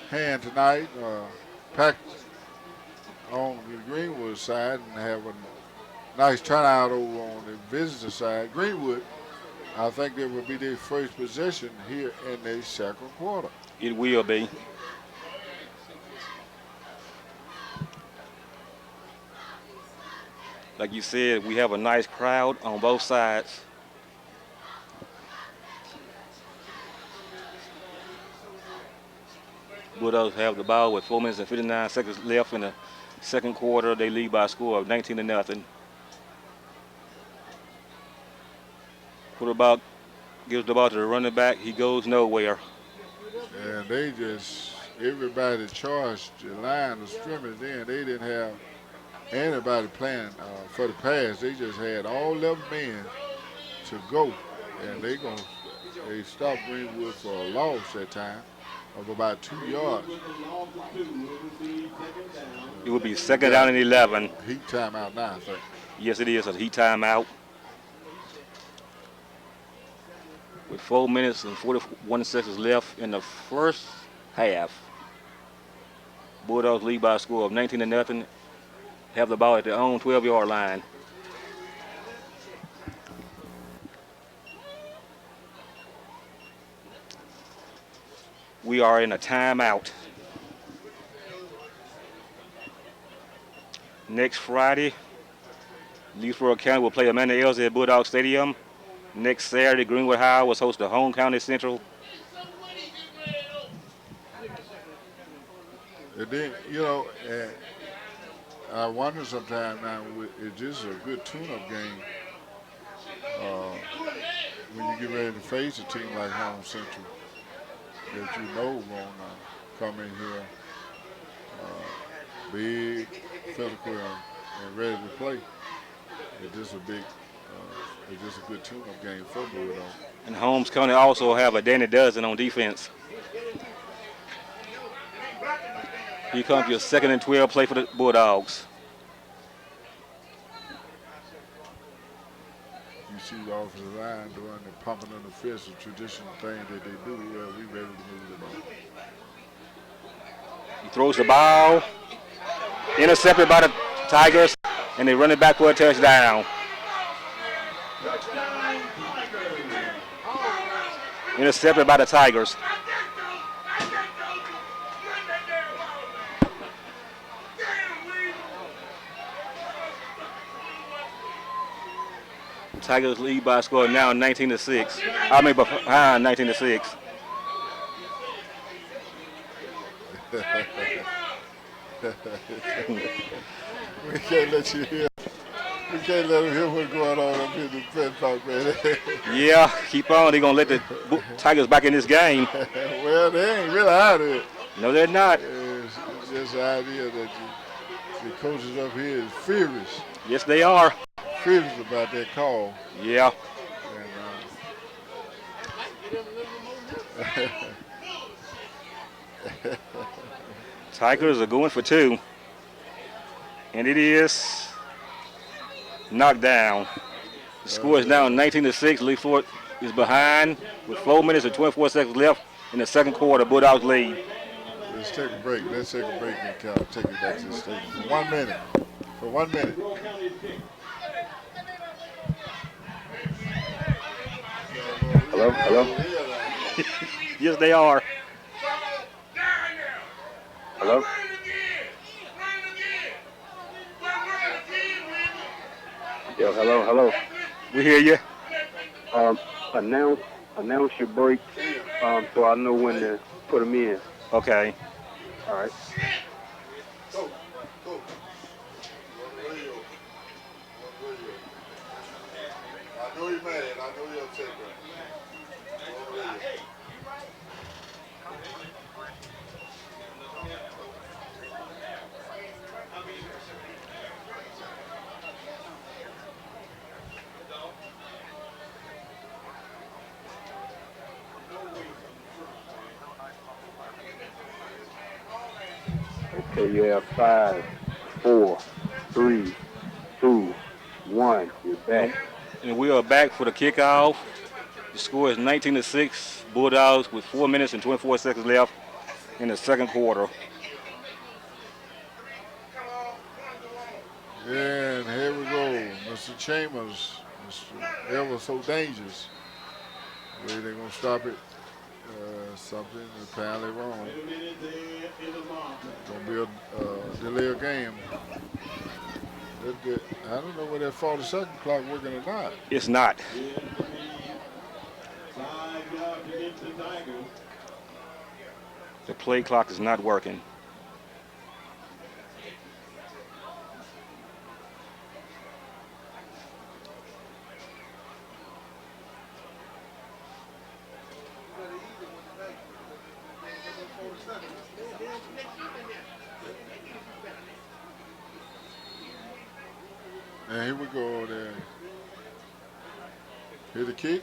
hand tonight. Packed on the Greenwood side and have a nice turnout over on the visitor side. Greenwood, I think that will be their first possession here in the second quarter. It will be. Like you said, we have a nice crowd on both sides. Bulldogs have the ball with 4 minutes and 59 seconds left in the second quarter. They lead by a score of 19-0. Quarterback gives the ball to the running back. He goes nowhere. And they just, everybody charged the line of scrimmage in. They didn't have anybody playing for the pass. They just had all 11 men to go. And they stopped Greenwood for a loss that time of about 2 yards. It will be second down and 11. Heat timeout now, I think. Yes, it is a heat timeout. with 4 minutes and 41 seconds left in the first half. Bulldogs lead by a score of 19-0. Have the ball at their own 12-yard line. We are in a timeout. Next Friday, Leflore County will play Amanda Elsie at Bulldog Stadium. Next Saturday, Greenwood High will host the Home County Central. And then, you know, I wonder sometimes now, is this a good tune-up game when you get ready to face a team like Home Central that you know going to come in here big, physical, and ready to play? Is this a good tune-up game for Bulldog? And Holmes County also have a Danny Dozen on defense. Here comes your 2nd and 12 play for the Bulldogs. You see the offensive line doing the pumping of the fist, a traditional thing that they do. Well, we ready to move the ball. He throws the ball, intercepted by the Tigers, and they run it back for a touchdown. Intercepted by the Tigers. Tigers lead by a score now 19-6. I mean behind 19-6. We can't let you hear. We can't let them hear what's going on up here in the pen park, man. Yeah, keep on. They're going to let the Tigers back in this game. Well, they ain't really out of it. No, they're not. It's just the idea that the coaches up here is furious. Yes, they are. Furious about that call. Yeah. And, Tigers are going for 2. And it is knocked down. The score is now 19-6. Leflore is behind with 4 minutes and 24 seconds left in the second quarter. Bulldogs lead. let's take a break. Let's take a break and kind of take it back to the station for 1 minute. For 1 minute. Hello, hello, Yes, they are. hello. Yo, hello, hello. We hear you. Announce your break, so I know when to put them in. Okay. All right. I know you're mad. I know you're upset, bro. Okay, you have 5, 4, 3, 2, 1. You're back. And we are back for the kickoff. The score is 19-6. Bulldogs with 4 minutes and 24 seconds left in the second quarter. And here we go. Mr. Chambers, Mr. Ever so dangerous. Where they gonna stop it? Something apparently wrong. Gonna be a delay of game. I don't know whether that 40-second clock working or not. It's not. The play clock is not working. And here we go there. Here the kick.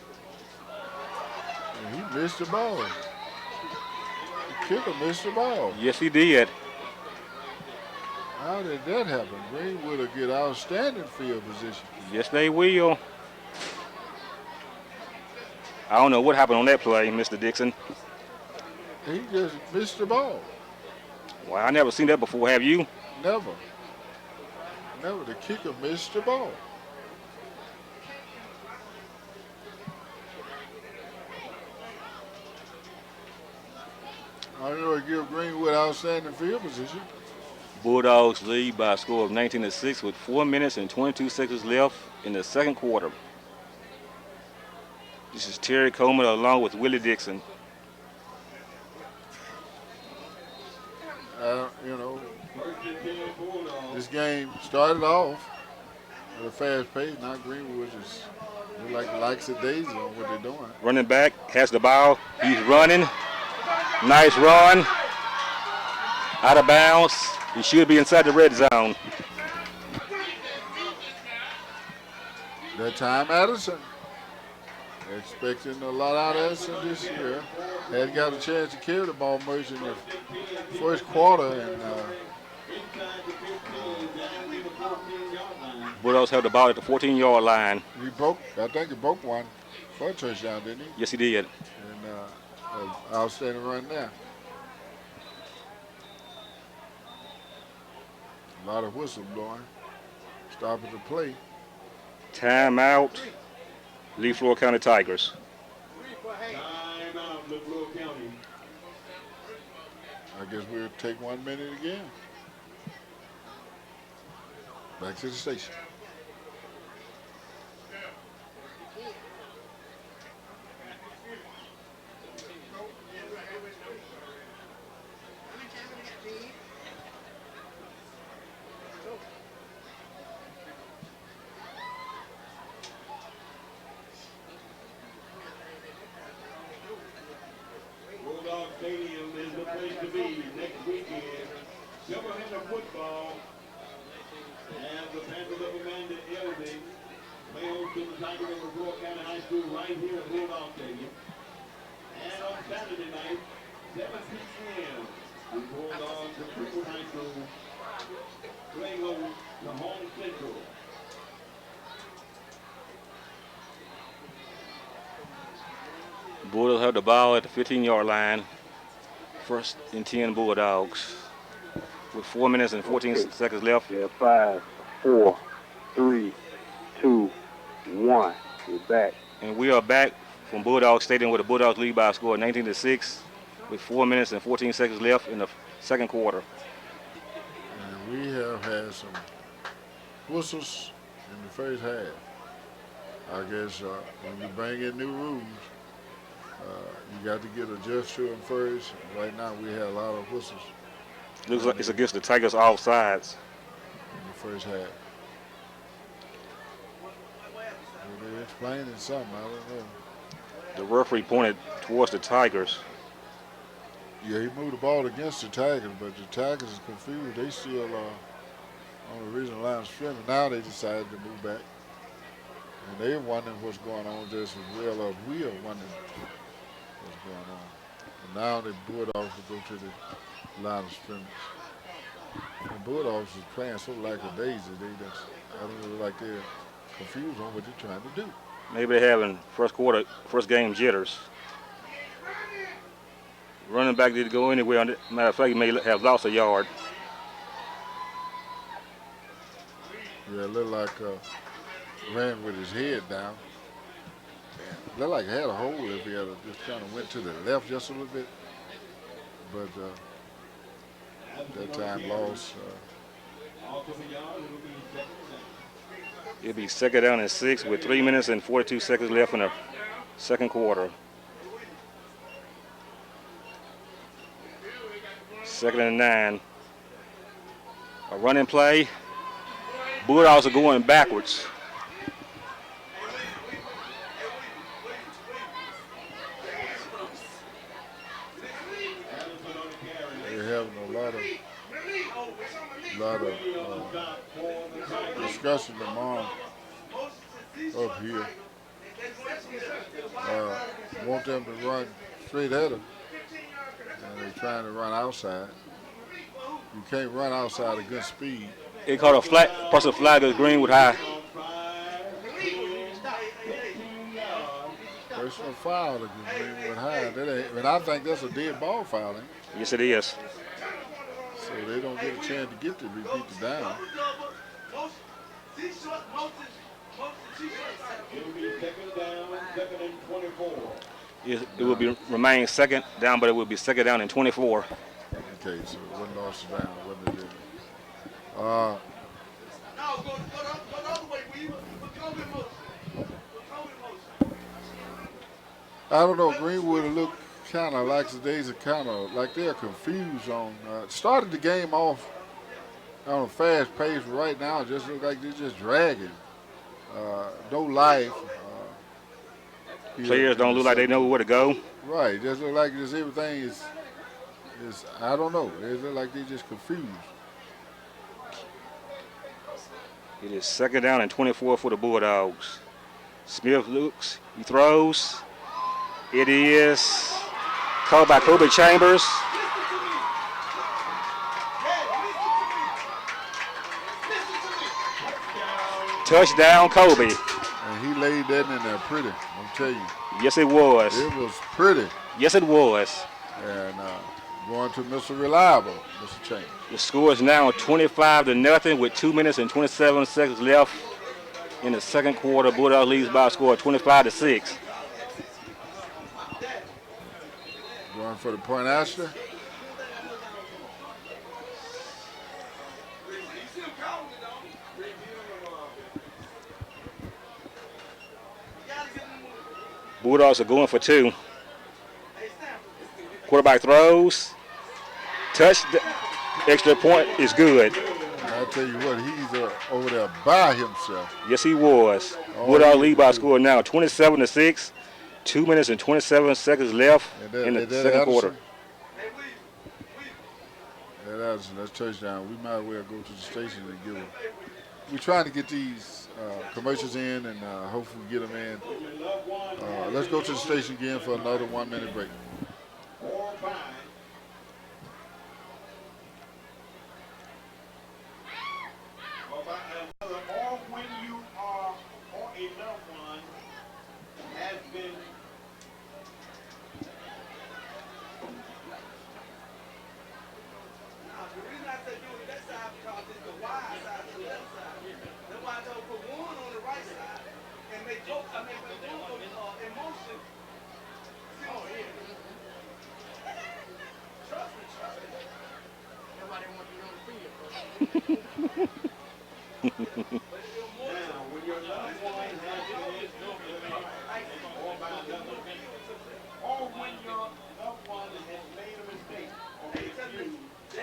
And he missed the ball. The kicker missed the ball. Yes, he did. How did that happen? Greenwood will get outstanding field position. Yes, they will. I don't know what happened on that play, Mr. Dixon. He just missed the ball. Well, I never seen that before. Have you? Never. Never. The kicker missed the ball. I don't know, give Greenwood outstanding field position. Bulldogs lead by a score of 19-6 with 4 minutes and 22 seconds left in the second quarter. This is Terry Coleman along with Willie Dixon. You know, this game started off at a fast pace. Now Greenwood just likes a daisy on what they're doing. Running back has the ball. He's running. Nice run. Out of bounds. He should be inside the red zone. That time Addison. Expecting a lot out of Addison this year. Hadn't got a chance to carry the ball much in the first quarter. And Bulldogs held the ball at the 14-yard line. I think he broke one for a touchdown, didn't he? Yes, he did. And outstanding run there. A lot of whistle blowing. Stopping the play. Timeout. Leflore County Tigers. Timeout, Leflore County. I guess we'll take 1 minute again. Back to the station. Bulldog Stadium is the place to be next weekend. Silverhead football. And the Panthers of Amanda Elding play host to the Tigers of Leflore County High School right here at Bulldog Stadium. And on Saturday night, 7 p.m., the Bulldogs of Freewood High School playing host to Home Central. Bulldogs held the ball at the 15-yard line. First and 10 Bulldogs. With 4 minutes and 14 seconds left. Yeah, 5, 4, 3, 2, 1. You're back. And we are back from Bulldog Stadium where the Bulldogs lead by a score of 19-6 with 4 minutes and 14 seconds left in the second quarter. And we have had some whistles in the first half. I guess when you bring in new rules, you got to get adjusted to them first. Right now we have a lot of whistles Looks like it's against the Tigers offsides. in the first half. They're explaining something, I don't know. The referee pointed towards the Tigers. Yeah, he moved the ball against the Tigers, but the Tigers is confused. They still on the original line of scrimmage. Now they decided to move back. And they're wondering what's going on just as well as we are wondering what's going on. And now the Bulldogs will go to the line of scrimmage. The Bulldogs is playing so lackadaisy, I don't know, like they're confused on what they're trying to do. Maybe they're having first game jitters. Running back didn't go anywhere. Matter of fact, he may have lost a yard. Yeah, it looked like ran with his head down. Looked like he had a hole if he had just kind of went to the left just a little bit. But that time lost. It'll be second down and 6 with 3 minutes and 42 seconds left in the second quarter. Second and 9. A running play. Bulldogs are going backwards. They're having a lot of discussion among up here. Want them to run straight at them, and they're trying to run outside. You can't run outside at good speed. It caught a flag, personal flag of Greenwood High. personal foul against Greenwood High. But I think that's a dead ball foul, ain't it? Yes, it is. So they don't get a chance to get to repeat the down. It'll be second down, second and 24. It will be remain second down, but it will be second down and 24. Okay, so it wasn't lost down, wasn't it? I don't know. Greenwood looked kind of like today's kind of like they're confused on. Started the game off on a fast pace, but right now it just looks like they're just dragging. No life. Players don't look like they know where to go. Right, just look like just everything is I don't know. They look like they're just confused. It is second down and 24 for the Bulldogs. Smith looks, he throws. It is called by Kobe Chambers. Touchdown, Kobe. And he laid that in there pretty, I'll tell you. Yes, it was. It was pretty. Yes, it was. And going to Mr. Reliable, Mr. Chambers. The score is now 25-0 with 2 minutes and 27 seconds left in the second quarter. Bulldogs leads by a score of 25-6. Going for the point after. Bulldogs are going for two. Quarterback throws. Touch. Extra point is good. And I'll tell you what, he's over there by himself. Yes, he was. Bulldogs lead by a score now 27-6. 2 minutes and 27 seconds left in the second quarter. That's touchdown. We might as well go to the station and give them. We're trying to get these commercials in and hopefully get them in. Let's go to the station again for another 1 minute break. Or five. Or when you are or a loved one has been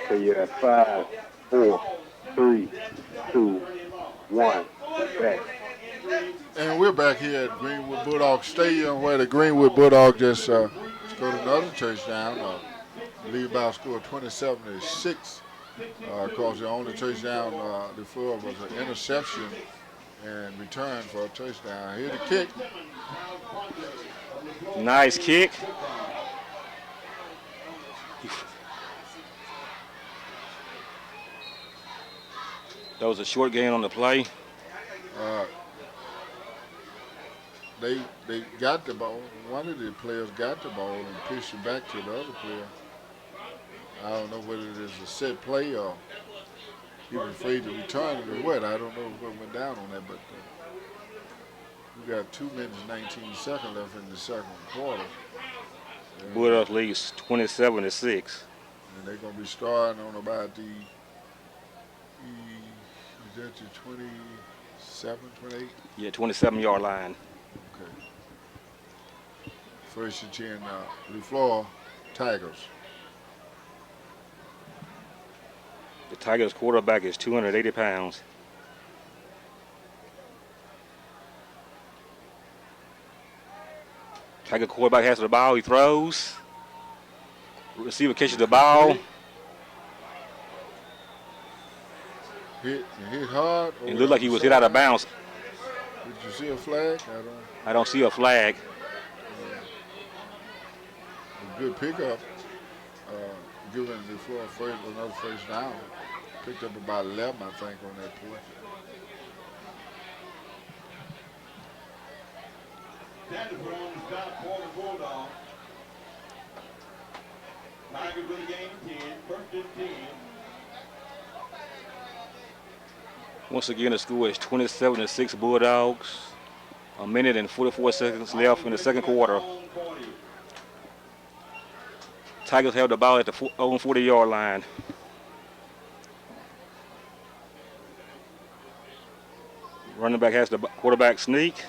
So you're at 5, 4, 3, 2, 1. Back. And we're back here at Greenwood Bulldog Stadium where the Greenwood Bulldog just scored another touchdown. Lead by a score of 27-6. Of course, the only touchdown before was an interception and return for a touchdown. Here the kick. Nice kick. That was a short gain on the play. They got the ball. One of the players got the ball and pushed it back to the other player. I don't know whether it is a set play or he was afraid to return it or what. I don't know what went down on that, but we got 2 minutes and 19 seconds left in the second quarter. Bulldogs leads 27-6. And they're going to be starting on about the, is that the 27, 28? Yeah, 27-yard line. Okay. First and 10, Leflore Tigers. The Tigers quarterback is 280 pounds. Tiger quarterback has the ball, he throws. Receiver catches the ball. Hit hard. It looked like he was hit out of bounds. Did you see a flag? I don't see a flag. A good pickup. Giving Leflore another first down. Picked up about 11, I think, on that play. Standard for on the stop for the Bulldogs. Tigers with the game 10, first and 10. Once again, the score is 27-6 Bulldogs. A minute and 44 seconds left in the second quarter. Tigers have the ball at the own 40-yard line. Running back has the quarterback sneak.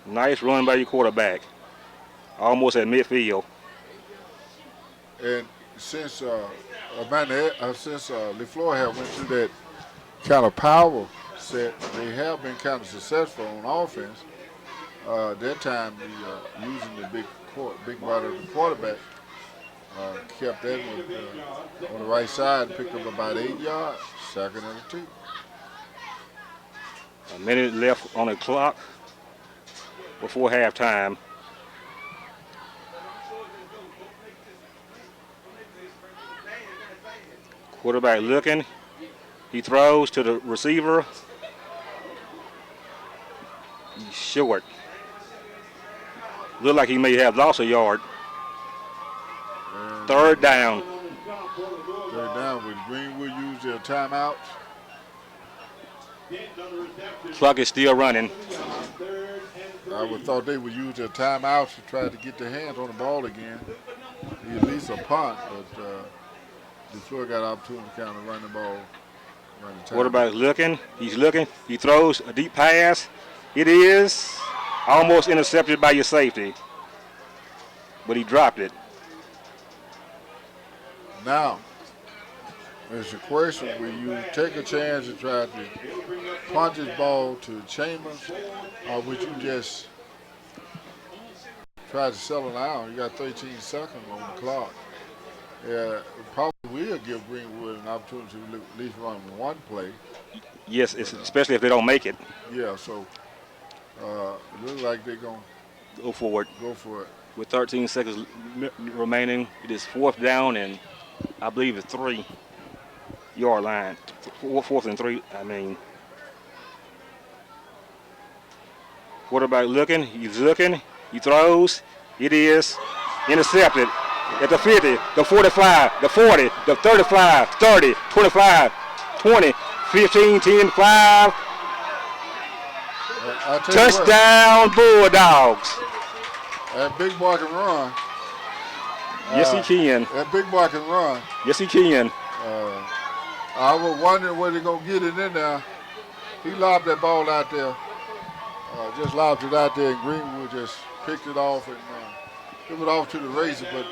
Nice run by your quarterback. Almost at midfield. And since Leflore have went through that kind of power set, they have been kind of successful on offense. That time, using the big body of the quarterback, kept that one on the right side, picked up about 8 yards, second and 2. A minute left on the clock before halftime. Quarterback looking. He throws to the receiver. He's short. Look like he may have lost a yard. Third down. Third down. Would Greenwood use their timeout? Clock is still running. I would thought they would use their timeout to try to get their hands on the ball again. At least a punt, but Detroit got an opportunity to kind of run the ball. Quarterback looking. He's looking. He throws a deep pass. It is almost intercepted by your safety, but he dropped it. Now, it's a question where you take a chance and try to punch this ball to Chambers, or would you just try to settle down? You got 13 seconds on the clock. Yeah, probably will give Greenwood an opportunity to at least run one play. Yes, especially if they don't make it. Yeah, so it looks like they're going to go for it. Go for it. With 13 seconds remaining, it is fourth down and I believe it's 3-yard line. Fourth and 3, I mean. Quarterback looking, he's looking, he throws, it is intercepted at the 50, the 45, the 40, the 35, 30, 25, 20, 15, 10, 5. Touchdown Bulldogs. That big boy can run. Yes, he can. That big boy can run. Yes, he can. I was wondering where they're going to get it in there. He lobbed that ball out there. Just lobbed it out there, and Greenwood just picked it off and took it off to the racer. But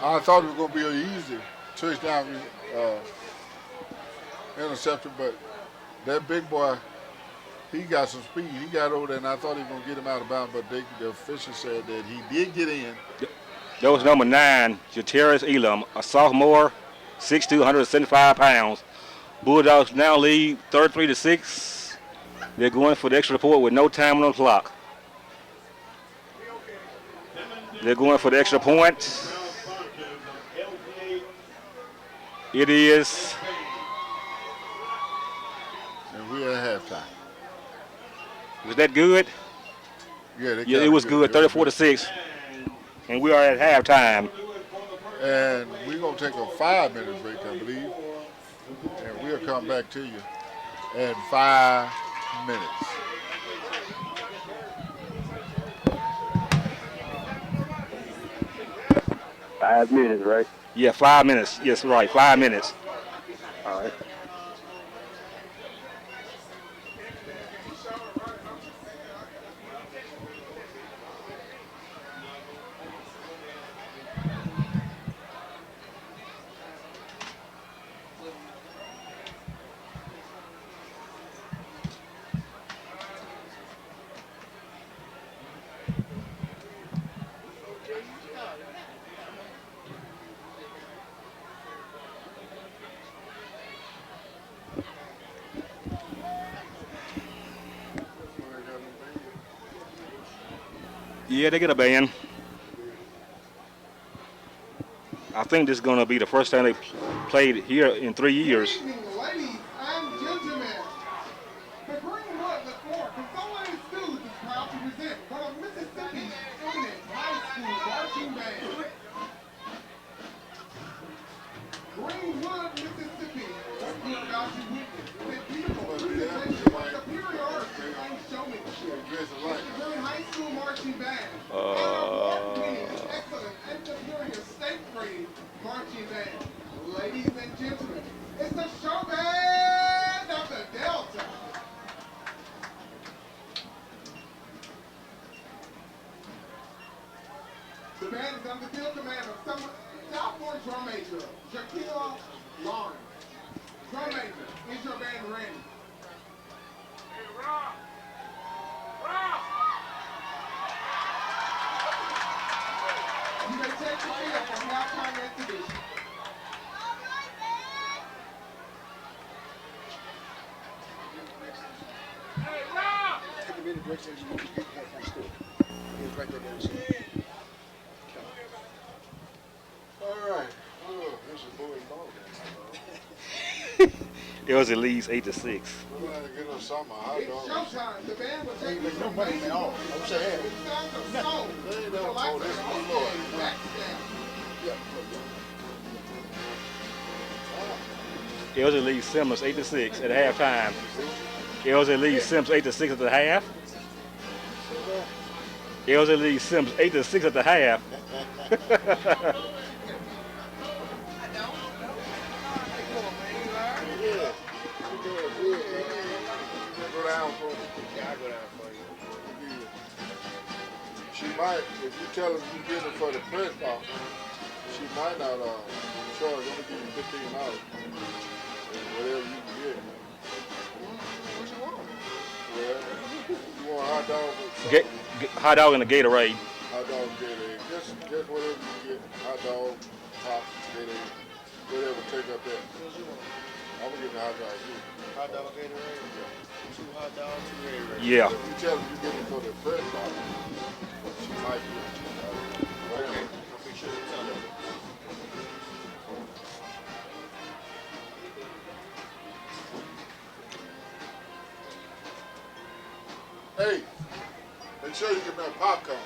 I thought it was going to be an easy touchdown interception, but that big boy, he got some speed. He got over there, and I thought he was going to get him out of bounds, but the official said that he did get in. That was number 9, Jataris Elam, a sophomore, 6'2", 175 pounds. Bulldogs now lead 33-6. They're going for the extra point with no time on the clock. They're going for the extra point. It is. And we're at halftime. Was that good? Yeah, it was good, 34-6. And we are at halftime. And we're going to take a 5-minute break, I believe. And we'll come back to you in 5 minutes. Five minutes, right? Yeah, 5 minutes. Yes, right, 5 minutes. All right. Yeah, they get a band. I think this is going to be the first time they played here in 3 years. Good evening, ladies and gentlemen. The Ghs Vs Leflore Consolidated Schools is proud to present one of Mississippi's Must be that much like they dress alike. High School Marching Band. Excellent and superior state-grade marching band. Ladies and gentlemen, it's the show band of the Delta. The band is under the field command of sophomore drum major, Shaquille Lawrence. Drum major, is your band ready? You may take the field for halftime exhibition. Take a minute break so you can get halftime score. It's right there down the All right. Oh, this is boys ball game. It was at least 8-6. We're going to get us something. I It's don't. showtime. The band will take There's no money at all. I'm saying. It sounds of soul. They don't The know lights this are before. okay. Backstab. It was at least Simmons 8-6 at halftime. It was at least Sims 8-6 at the half. It was at least Sims 8-6 at the half. Go down for me. I go down for you. She might, if you tell her you get it for the press box, she might not charge. Only give you $15. Whatever you can get. What you want? Well, you want a hot dog or something? Hot dog and a Gatorade. Hot dog, Gatorade. Just whatever you get. Hot dog, top, Gatorade, whatever. Take up that. I'm gonna get the hot dog. Hot dog Gatorade? 2 hot dogs, 2 Gatorade. Yeah. If you tell her you get it for the press box, she might get it. Whatever. I'll be sure to tell them. Hey, make sure you get that popcorn.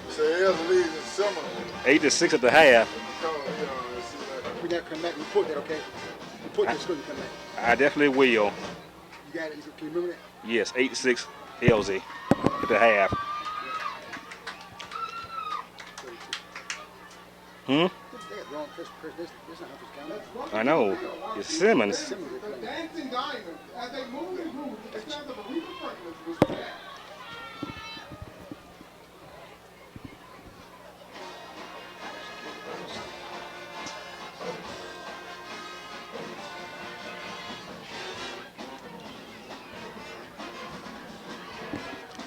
Say Elder Lee's in summer. 8-6 at the half. We gotta come back and report that, okay? Report that school and come back. I definitely will. You got it? Can you remember that? Yes, 8-6 LZ at the half. That's wrong. That's not Humphreys County. I know. It's Simmons. Simmons, they're The playing. dancing diamonds, as they move and groove, the sounds of Aretha Franklin was back.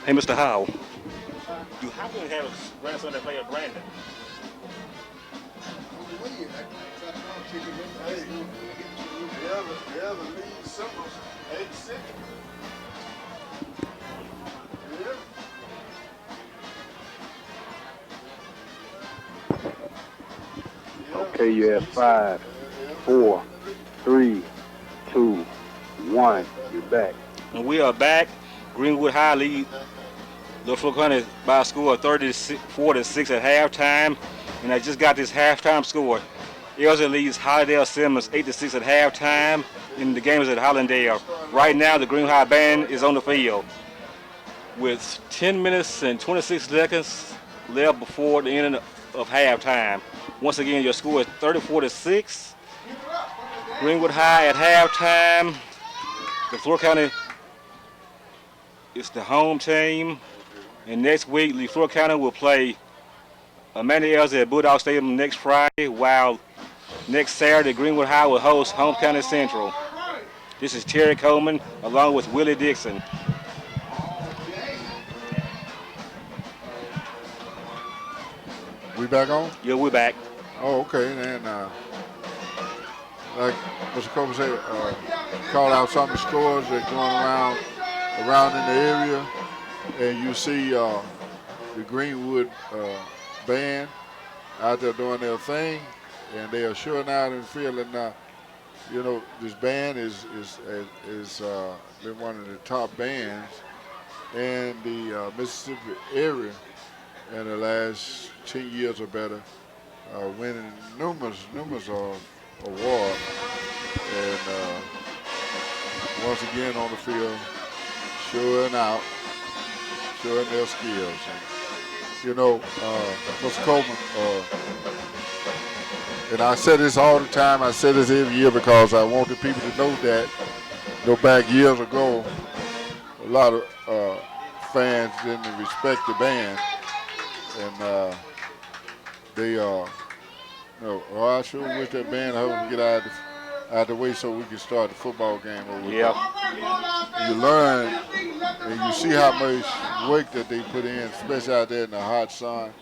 Hey, Mr. Howell. Do Hopkins have a grandson that played at Brandon? The other lead symbols, 86. Yeah. Okay, you have 5, 4, 3, 2, 1. You're back. And we are back. Greenwood High lead Leflore County by a score of 34-6 at halftime. And I just got this halftime score. Elsa leads Hollydale Simmons 8-6 at halftime. And the game is at Hollandale. Right now, the Greenwood High band is on the field with 10 minutes and 26 seconds left before the end of halftime. Once again, your score is 34-6. Greenwood High at halftime. Leflore County is the home team. And next week, Leflore County will play Amanda Elsa at Bulldog Stadium next Friday, while next Saturday, Greenwood High will host Holmes County Central. This is Terry Coleman along with Willie Dixon. We back on? Yeah, we're back. Oh, okay. And like Mr. Coleman said, call out some of the scores that are going around in the area, and you see the Greenwood band out there doing their thing, and they are sure out in the field. And you know, this band is been one of the top bands in the Mississippi area in the last 10 years or better, winning numerous awards, and once again on the field, showing out, showing their skills. And, you know, Mr. Coleman, and I say this all the time, I say this every year because I want the people to know that, go back years ago, a lot of fans didn't respect the band, and they, oh, I sure wish that band hoped to get out the way so we can start the football game over. Yeah. You learn and you see how much work that they put in, especially out there in the hot sun,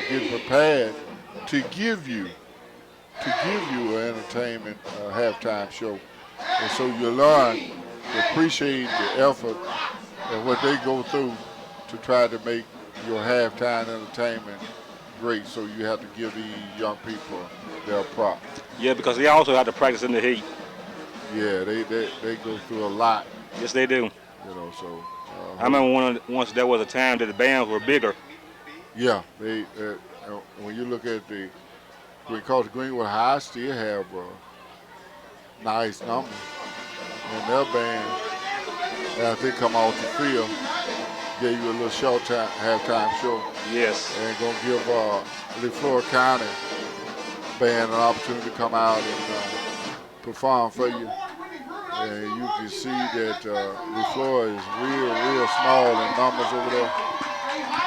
getting prepared to give you an entertainment halftime show. And so you learn to appreciate the effort and what they go through to try to make your halftime entertainment great. So you have to give these young people their props. Yeah, because they also have to practice in the heat. Yeah, they go through a lot, Yes, they do. you know. So I remember once there was a time that the bands were bigger. yeah, they when you look at because Greenwood High still have nice numbers, and their band after they come off the field, gave you a little short time halftime show, Yes. and gonna give Leflore County band an opportunity to come out and perform for you. And you can see that Leflore is real small in numbers over there.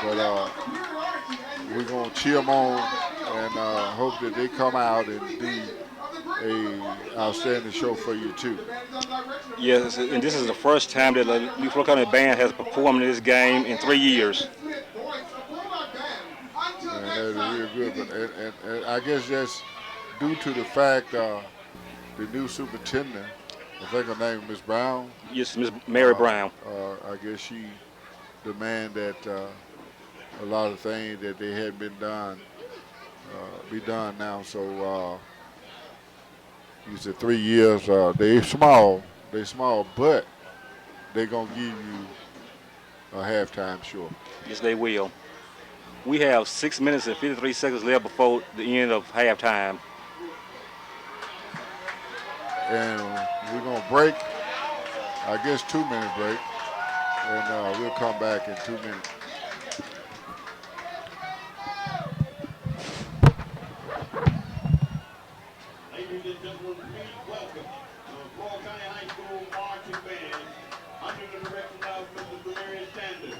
But we're going to cheer them on and hope that they come out and do a outstanding show for you, too. Yes, and this is the first time that the Leflore County Band has performed in this game in 3 years. And that is real good. But and I guess that's due to the fact the new superintendent, I think her name is Miss Brown. Yes, Miss Mary Brown. I guess she demand that a lot of things that they hadn't been done be done now. So you said 3 years. They small, but they gonna give you a halftime show. Yes, they will. We have 6 minutes and 53 seconds left before the end of halftime. And we're gonna break. I guess 2-minute break, and we'll come back in 2 minutes. Ladies and gentlemen, please welcome the Florida County High School Marching Band under the direction of Mr. Demarius Sanders.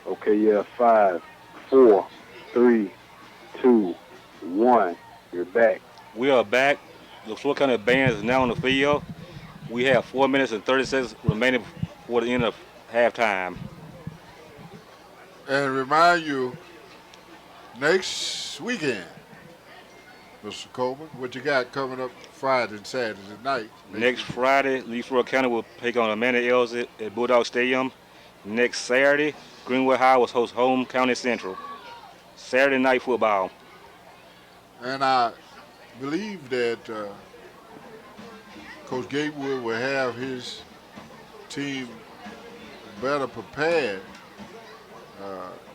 Okay, yeah, 5, 4, 3, 2, 1. You're back. We are back. Leflore County band is now on the field. We have 4 minutes and 30 seconds remaining before the end of halftime. And remind you, next weekend, Mr. Coleman, what you got coming up Friday and Saturday night? Next Friday, Leflore County will take on Amanda Ells at Bulldog Stadium. Next Saturday, Greenwood High will host Home County Central. Saturday night football. And I believe that Coach Gatewood will have his team better prepared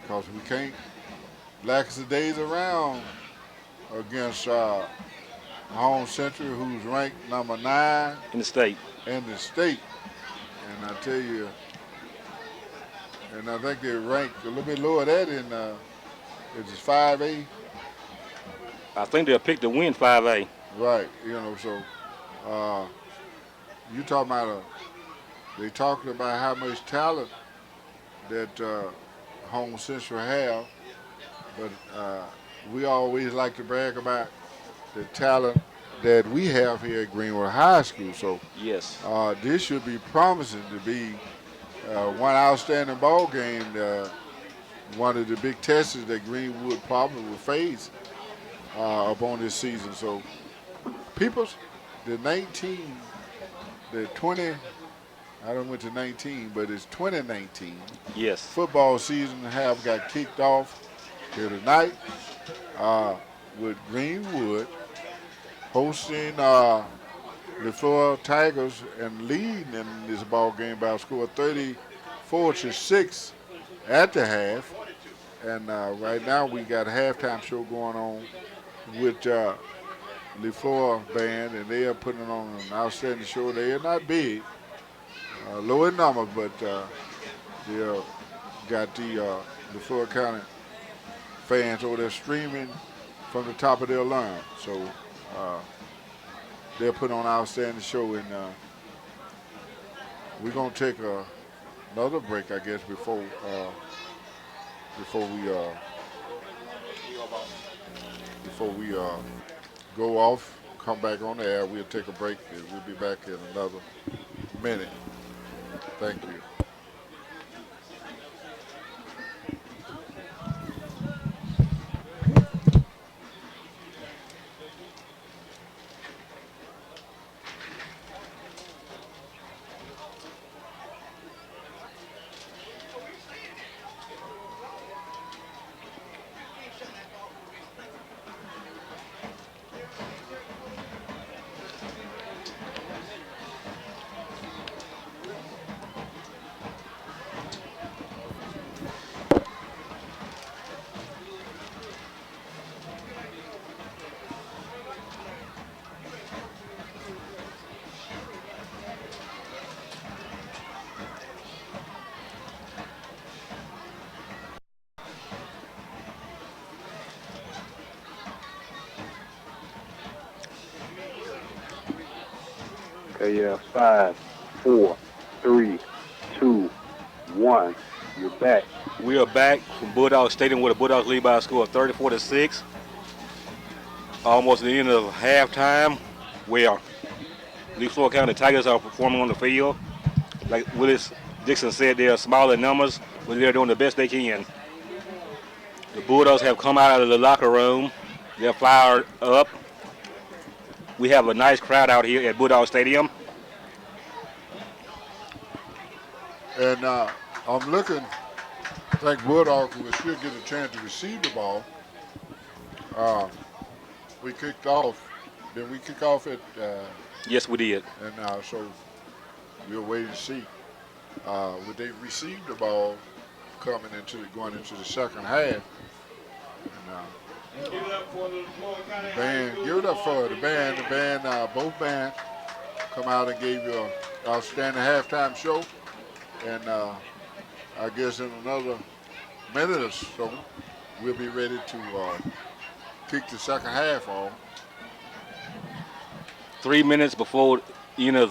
because we can't lackadays around against Home Central, who's ranked number 9 In the state. in the state. And I tell you, and I think they're ranked a little bit lower than that in it's 5A. I think they'll pick to win 5A. Right, so you talking about they talking about how much talent that Home Central have, but we always like to brag about the talent that we have here at Greenwood High School. So Yes. this should be promising to be one outstanding ball game. One of the big tests that Greenwood probably will face upon this season. So, peoples, the 20, I don't went to 19, but it's 2019 Yes. football season have got kicked off here tonight with Greenwood hosting Leflore Tigers and leading in this ball game by a score of 34-6 at the half. And right now we got a halftime show going on with Leflore band, and they are putting on an outstanding show. They are not big, low in numbers, but they got the Leflore County fans over there streaming from the top of their line. So they're putting on an outstanding show, and we're gonna take another break, I guess, before we go off, come back on the air. We'll take a break, and we'll be back in another minute. Thank you. Okay, yeah, 5, 4, 3, 2, 1. You're back. We are back from Bulldog Stadium with a Bulldogs lead by a score of 34-6. Almost at the end of halftime, where Leflore County Tigers are performing on the field. Like Willis Dixon said, they are smaller in numbers, but they're doing the best they can. The Bulldogs have come out of the locker room. They're fired up. We have a nice crowd out here at Bulldog Stadium. And I'm looking. I think Bulldog will still get a chance to receive the ball. We kicked off. Did we kick off at? Yes, we did. And so we'll wait and see. Would they receive the ball going into the second half? And, Give it up for the Leflore County band, give it up for the band. The band, both bands come out and gave you an outstanding halftime show. And I guess in another minute or so, we'll be ready to kick the second half off. 3 minutes before the end of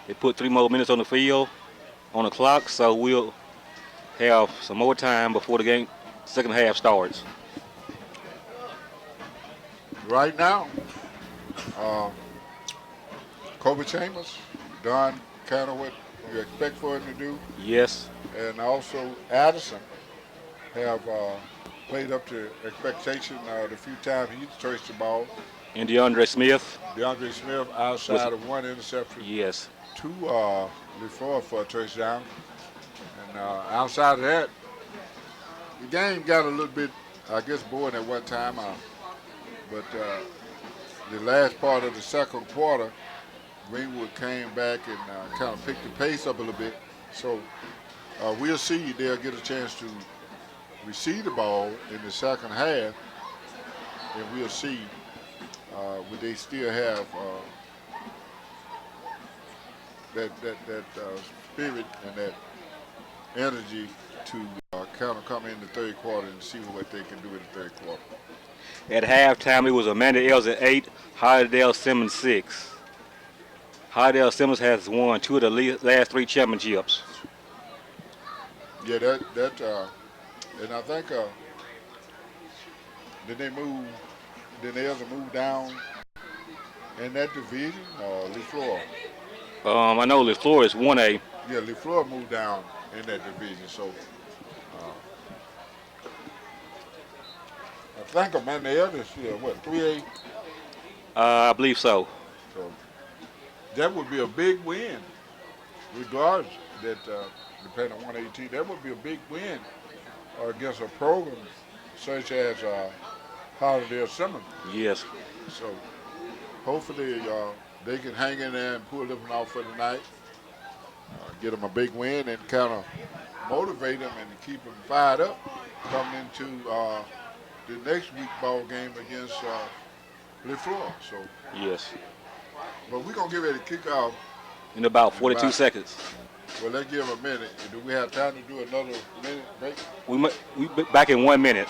they put 3 more minutes on the field, on the clock, so we'll have some more time before the game, second half starts. Right now, Kobe Chambers done kind of what you expect for him to do, Yes. and also Addison have played up to expectation the few times he's touched the ball. And DeAndre Smith DeAndre Smith was, outside of one interception, yes. two Leflore for a touchdown, and outside of that, the game got a little bit, I guess, boring at one time. But the last part of the second quarter, Greenwood came back and kind of picked the pace up a little bit. So we'll see. They'll get a chance to receive the ball in the second half, and we'll see would they still have that spirit and that energy to kind of come in the third quarter and see what they can do in the third quarter. At halftime, it was Amanda Ells at 8, Hardale Simmons 6. Hardale Simmons has won 2 of the last 3 championships. Yeah, and I think then they ever move down in that division, Leflore. I know Leflore is 1A. Yeah, Leflore moved down in that division, so I think Amanda Ellis is what, 3A? I believe so. So that would be a big win, regardless that depending on 118, that would be a big win against a program such as Holiday Simmons. Yes. So hopefully they can hang in there and pull this one off for the night, get them a big win and kind of motivate them and keep them fired up coming into the next week ball game against Leflore. So Yes. but we're gonna get ready to kick off In about 42 seconds. Well, let's give them a minute. Do we have time to do another minute break? We back in 1 minute.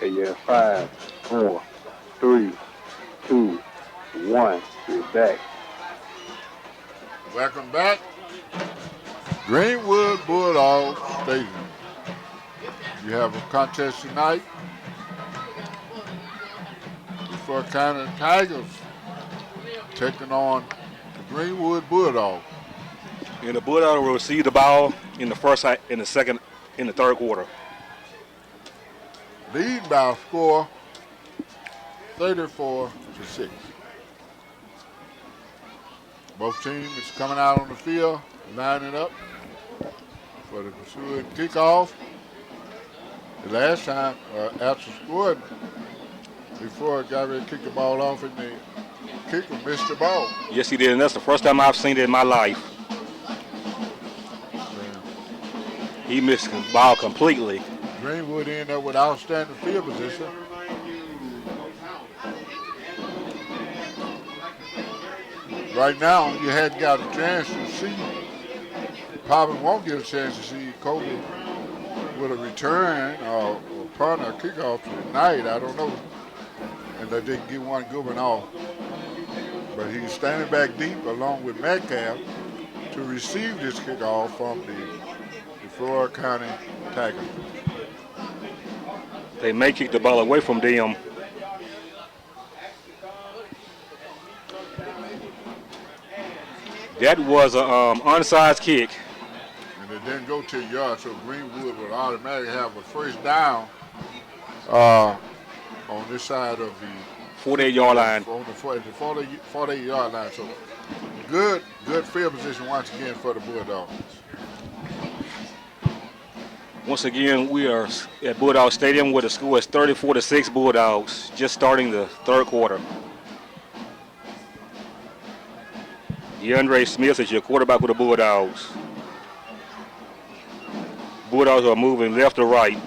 Okay, yeah, 5, 4, 3, 2, 1. We're back. Welcome back. Greenwood Bulldog Stadium. You have a contest tonight. Before County Tigers taking on the Greenwood Bulldog. And the Bulldogs will receive the ball in the first, in the second, in the third quarter. Lead by a score 34-6. Both teams is coming out on the field, lining up for the pursuing kickoff. The last time, after scoring, before it got ready to kick the ball off, and the kicker missed the ball. Yes, he did, and that's the first time I've seen it in my life. He missed the ball completely. Greenwood ended up with outstanding field position. Right now, you hadn't got a chance to see, probably won't get a chance to see Kobe with a return or punt or kickoff tonight. I don't know. And they didn't get one good one off. But he's standing back deep along with Metcalf to receive this kickoff from the Florida County Tigers. They may kick the ball away from them. That was an onside kick. And it didn't go to a yard, so Greenwood would automatically have a first down on this side of the 48-yard line. On the 48-yard line. So good field position once again for the Bulldogs. Once again, we are at Bulldog Stadium where the score is 34-6 Bulldogs, just starting the third quarter. DeAndre Smith is your quarterback for the Bulldogs. Bulldogs are moving left to right.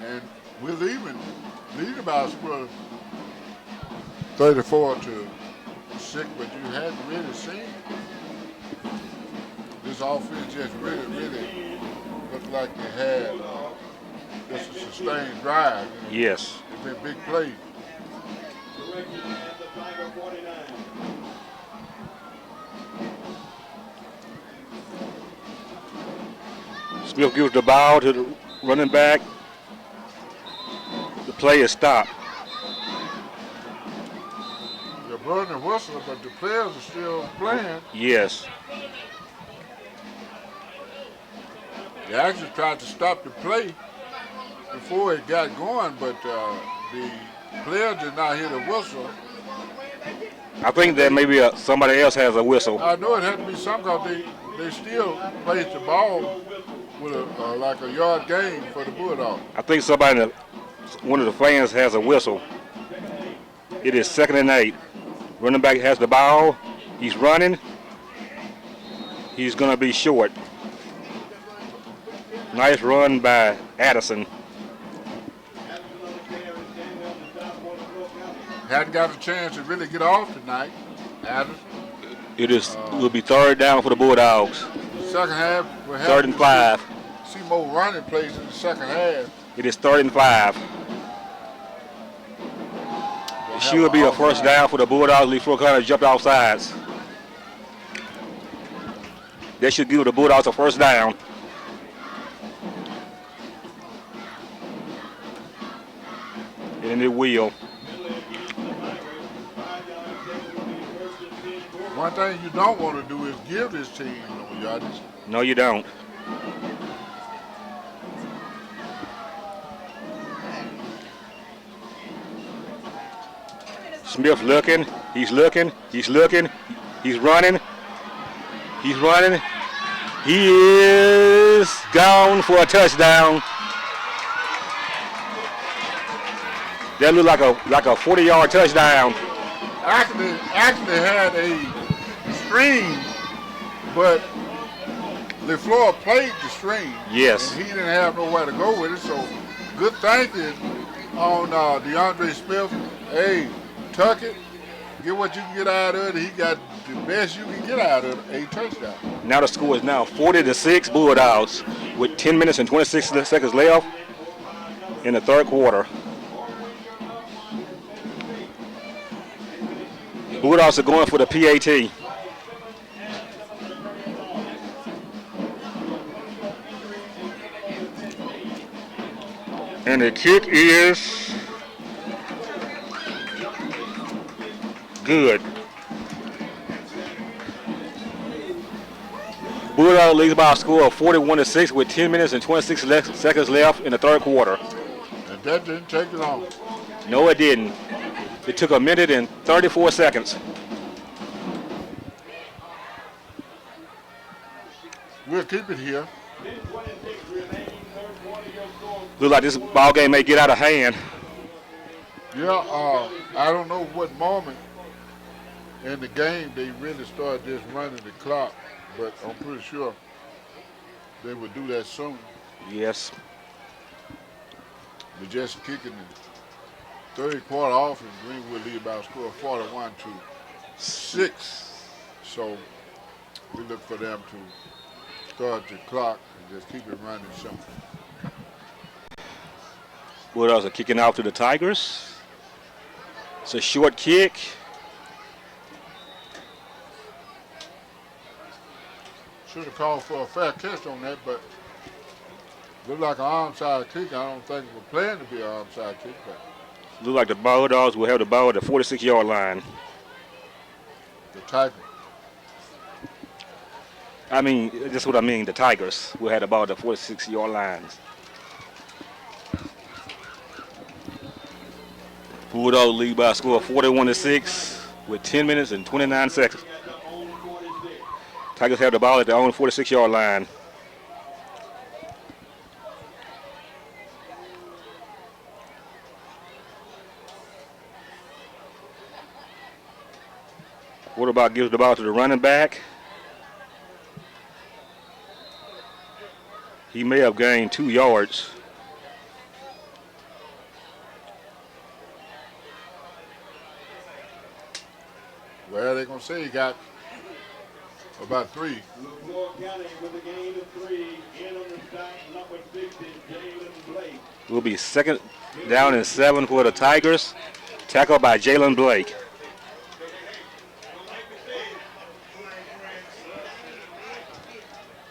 And we're leading by a score of 34-6, but you hadn't really seen this offense just really looked like it had just a sustained drive. Yes. It's been big plays. Smith gives the ball to the running back. The play is stopped. They're blowing the whistle, but the players are still playing. Yes. They actually tried to stop the play before it got going, but the players did not hear the whistle. I think that maybe somebody else has a whistle. I know it had to be some because they still placed the ball with like a yard gain for the Bulldogs. I think one of the fans has a whistle. It is 2nd and 8. Running back has the ball. He's running. He's going to be short. Nice run by Addison. Hadn't got a chance to really get off tonight, Addison. It will be 3rd down for the Bulldogs. Second half, we'll have 3rd and 5. See more running plays in the second half. It is 3rd and 5. It should be a first down for the Bulldogs. Leflore kind of jumped off sides. They should give the Bulldogs a first down. And it will. One thing you don't want to do is give this team no yardage. No, you don't. Smith looking. He's looking. He's looking. He's running. He's running. He is gone for a touchdown. That looked like a 40-yard touchdown. Actually had a screen, but Leflore played the screen. Yes. And he didn't have nowhere to go with it, so good thinking on DeAndre Smith. Hey, tuck it, get what you can get out of it. He got the best you can get out of it, a touchdown. Now the score is now 40-6 Bulldogs with 10 minutes and 26 seconds left in the third quarter. Bulldogs are going for the PAT. And the kick is good. Bulldog leads by a score of 41-6 with 10 minutes and 26 seconds left in the third quarter. And that didn't take long. No, it didn't. It took 1 minute and 34 seconds. We'll keep it here. Look like this ball game may get out of hand. Yeah, I don't know what moment in the game they really started just running the clock, but I'm pretty sure they would do that soon. Yes. They're just kicking the third quarter off, and Greenwood lead by a score of 41-6. So we look for them to start the clock and just keep it running soon. Bulldogs are kicking out to the Tigers. It's a short kick. Should have called for a fair catch on that, but looked like an onside kick. I don't think it was planned to be an onside kick, but Look like the Bulldogs will have the ball at the 46-yard line. the Tigers. I mean, that's what I mean. The Tigers will have the ball at the 46-yard lines. Bulldogs lead by a score of 41-6 with 10 minutes and 29 seconds. Tigers have the ball at their own 46-yard line. Quarterback gives the ball to the running back. He may have gained 2 yards. Well, they're going to say he got about 3. Leflore County with a gain of 3. In on the stop, number 60, Jalen Blake. It will be 2nd down and 7 for the Tigers. Tackled by Jalen Blake.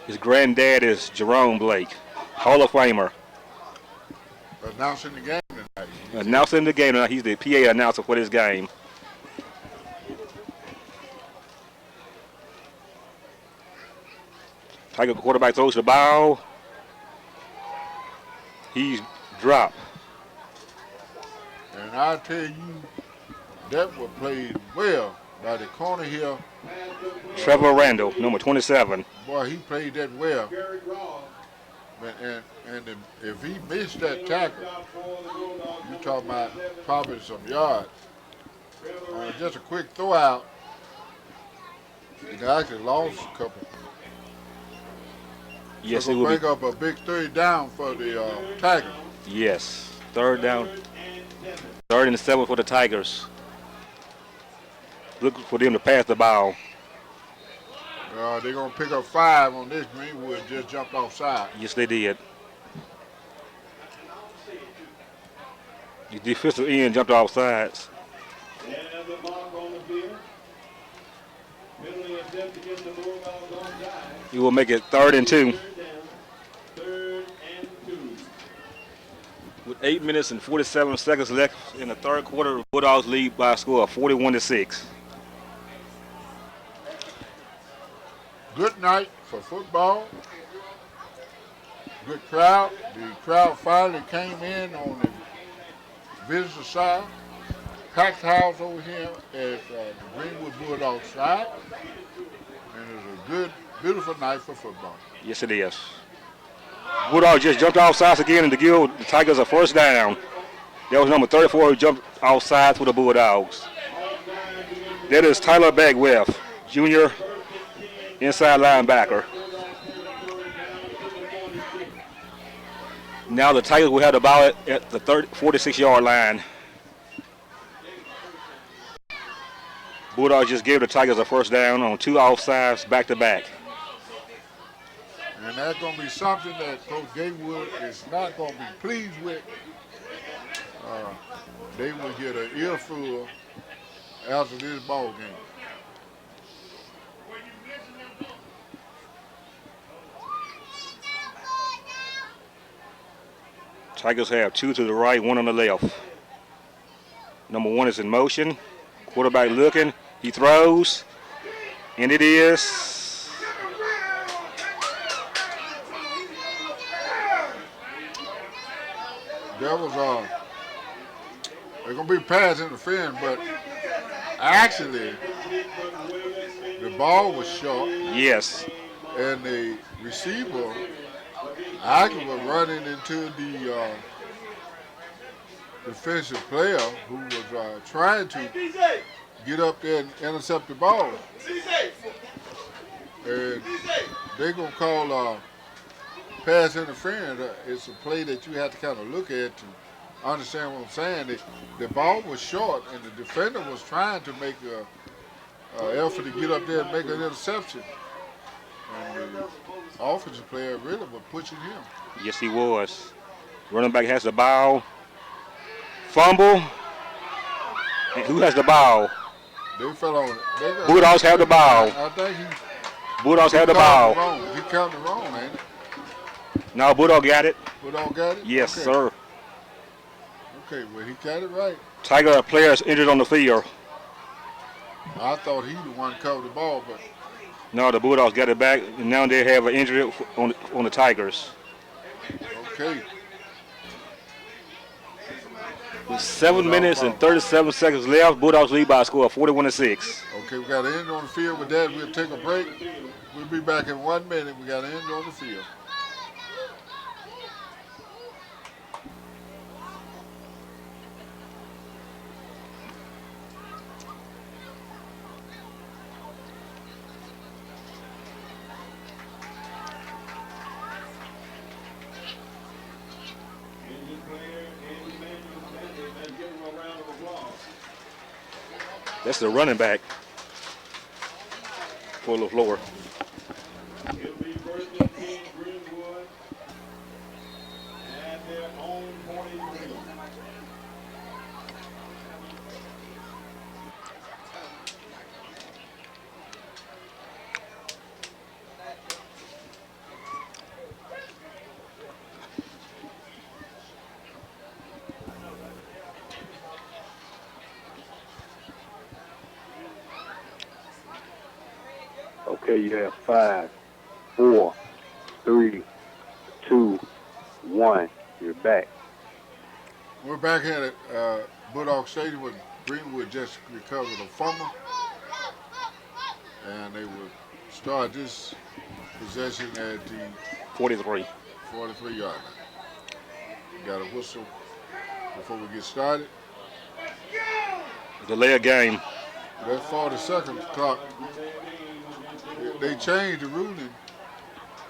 His granddad is Jerome Blake, Hall of Famer. Announcing the game tonight. Announcing the game tonight. He's the PA announcer for this game. Tiger quarterback throws the ball. He's dropped. And I tell you, that was played well by the corner here. Trevor Randall, number 27. Boy, he played that well. And if he missed that tackle, you talking about probably some yards. Just a quick throw out. He actually lost a couple. Yes, so it will bring be. up a big 3rd down for the Tigers. Yes, 3rd down. 3rd and 7 for the Tigers. Look for them to pass the ball. They're going to pick up 5 on this. Greenwood just jumped offside. Yes, they did. The defensive end jumped off sides. And the mark on the field. Penalty attempt against the Bulldogs onside. He will make it 3rd and 2. 3rd and 2. With 8 minutes and 47 seconds left in the 3rd quarter, the Bulldogs lead by a score of 41-6. Good night for football. Good crowd. The crowd finally came in on the visitor side. Packed house over here at the Greenwood Bulldogs side. And it was a good, beautiful night for football. Yes, it is. Bulldogs just jumped off sides again and to give the Tigers a 1st down. That was number 34 who jumped off sides for the Bulldogs. That is Tyler Bagwell, junior inside linebacker. Now the Tigers will have the ball at the 46-yard line. Bulldogs just gave the Tigers a 1st down on 2 offsides back-to-back. And that's going to be something that Coach Gatewood is not going to be pleased with. They will get an earful after this ball game. Tigers have 2 to the right, 1 on the left. Number 1 is in motion. Quarterback looking. He throws. And it is That was they're gonna be pass interference, but actually the ball was short yes. and the receiver actually was running into the defensive player who was trying to get up there and intercept the ball. And they're gonna call pass interference. It's a play that you have to kind of look at to understand what I'm saying. The ball was short, and the defender was trying to make an effort to get up there and make an interception. And the offensive player really was pushing him. Yes, he was. Running back has the ball. Fumble. And who has the ball? They fell on it. Bulldogs have the ball. I think Bulldogs have the ball. He counted wrong, ain't it? No, Bulldog got it. Bulldog got it? Yes, okay. sir. Okay, well, he got it right. Tiger players injured on the field. I thought he the one covered the ball, but No, the Bulldogs got it back, and now they have an injury on the Tigers. okay. With 7 minutes and 37 seconds left, Bulldogs lead by a score of 41-6. Okay, we got an end on the field. With that, we'll take a break. We'll be back in 1 minute. We got an end on the field. That's the running back for Leflore. It'll be first and 10 Greenwood at their own 43. Okay, you have 5, 4, 3, 2, 1. You're back. We're back here at Bulldog Stadium with Greenwood just recovered a fumble. And they will start this possession at the 43. 43-yard line. Got a whistle before we get started. Delay of game. That 40-second clock, they changed the ruling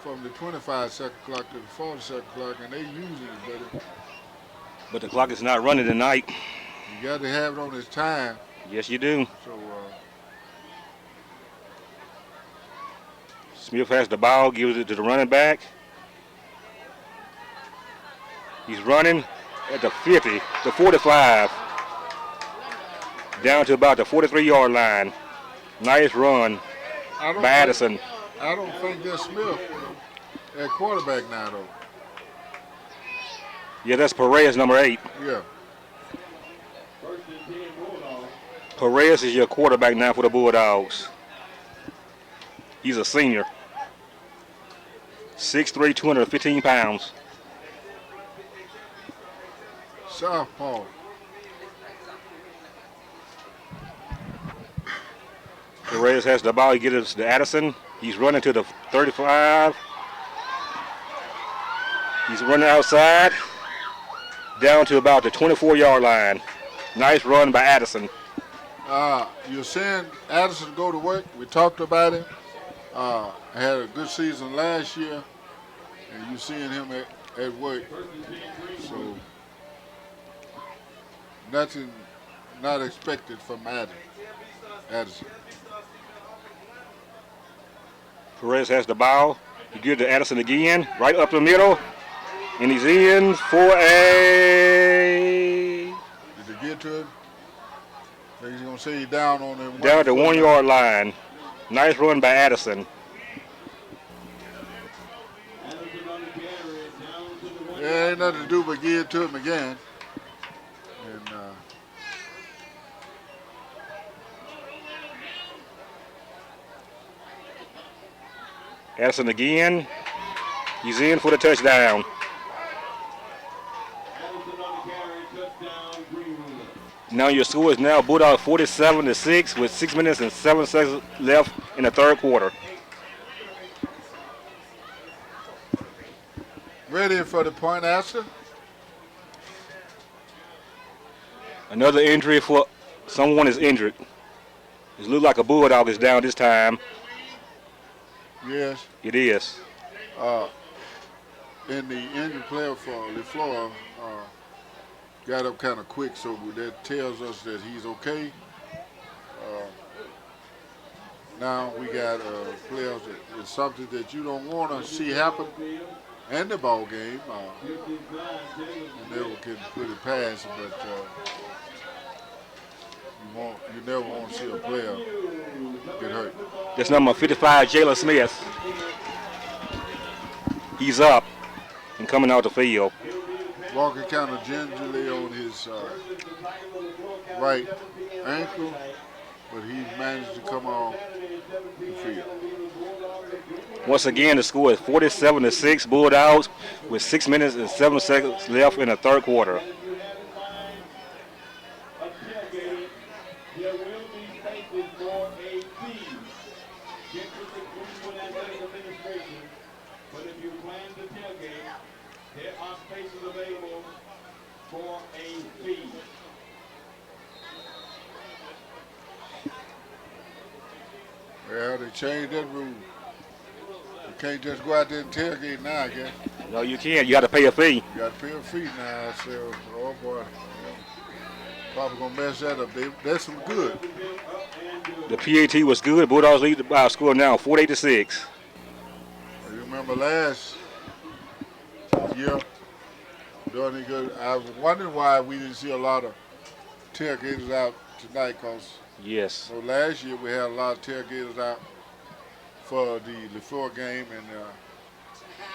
from the 25-second clock to the 40-second clock, and they use it better. But the clock is not running tonight. You got to have it on its time. Yes, you do. So Smith has the ball, gives it to the running back. He's running at the 50, the 45, down to about the 43-yard line. Nice run by Addison. I don't think that's Smith at quarterback now, though. Yeah, that's Perez, number 8. Yeah. First and 10 Bulldogs. Perez is your quarterback now for the Bulldogs. He's a senior. 6'3", 215 pounds. Southpaw. Perez has the ball. He gives it to Addison. He's running to the 35. He's running outside down to about the 24-yard line. Nice run by Addison. You're saying Addison go to work. We talked about him. Had a good season last year, and you're seeing him at work. So nothing not expected from Addison. Perez has the ball. He gives it to Addison again, right up the middle, and he's in for a... Did they get to him? He's going to say he's down on him. Down at the 1-yard line. Nice run by Addison. Yeah, ain't nothing to do but give it to him again. And Addison again. He's in for the touchdown. Now your score is now Bulldog 47-6 with 6 minutes and 7 seconds left in the third quarter. ready for the point after. Another injury for someone is injured. It looks like a Bulldog is down this time. Yes. It is. And the injured player for Leflore got up kind of quick, so that tells us that he's okay. Now we got players that it's something that you don't want to see happen in the ball game. You never can put it past, but you never want to see a player get hurt. That's number 55, Jalen Smith. He's up and coming out the field. Walking kind of gingerly on his right ankle, but he managed to come off the field. Once again, the score is 47-6 Bulldogs with 6 minutes and 7 seconds left in the third quarter. There are spaces available for a fee. Well, they changed that rule. You can't just go out there and tailgate now, I guess. No, you can't. You got to pay a fee. You got to pay a fee now. So, oh boy, probably gonna mess that up. That's some good. The PAT was good. Bulldogs lead by a score now, 48-6. You remember last year during the good, I was wondering why we didn't see a lot of tailgaters out tonight, because Yes. last year we had a lot of tailgaters out for the Leflore game, and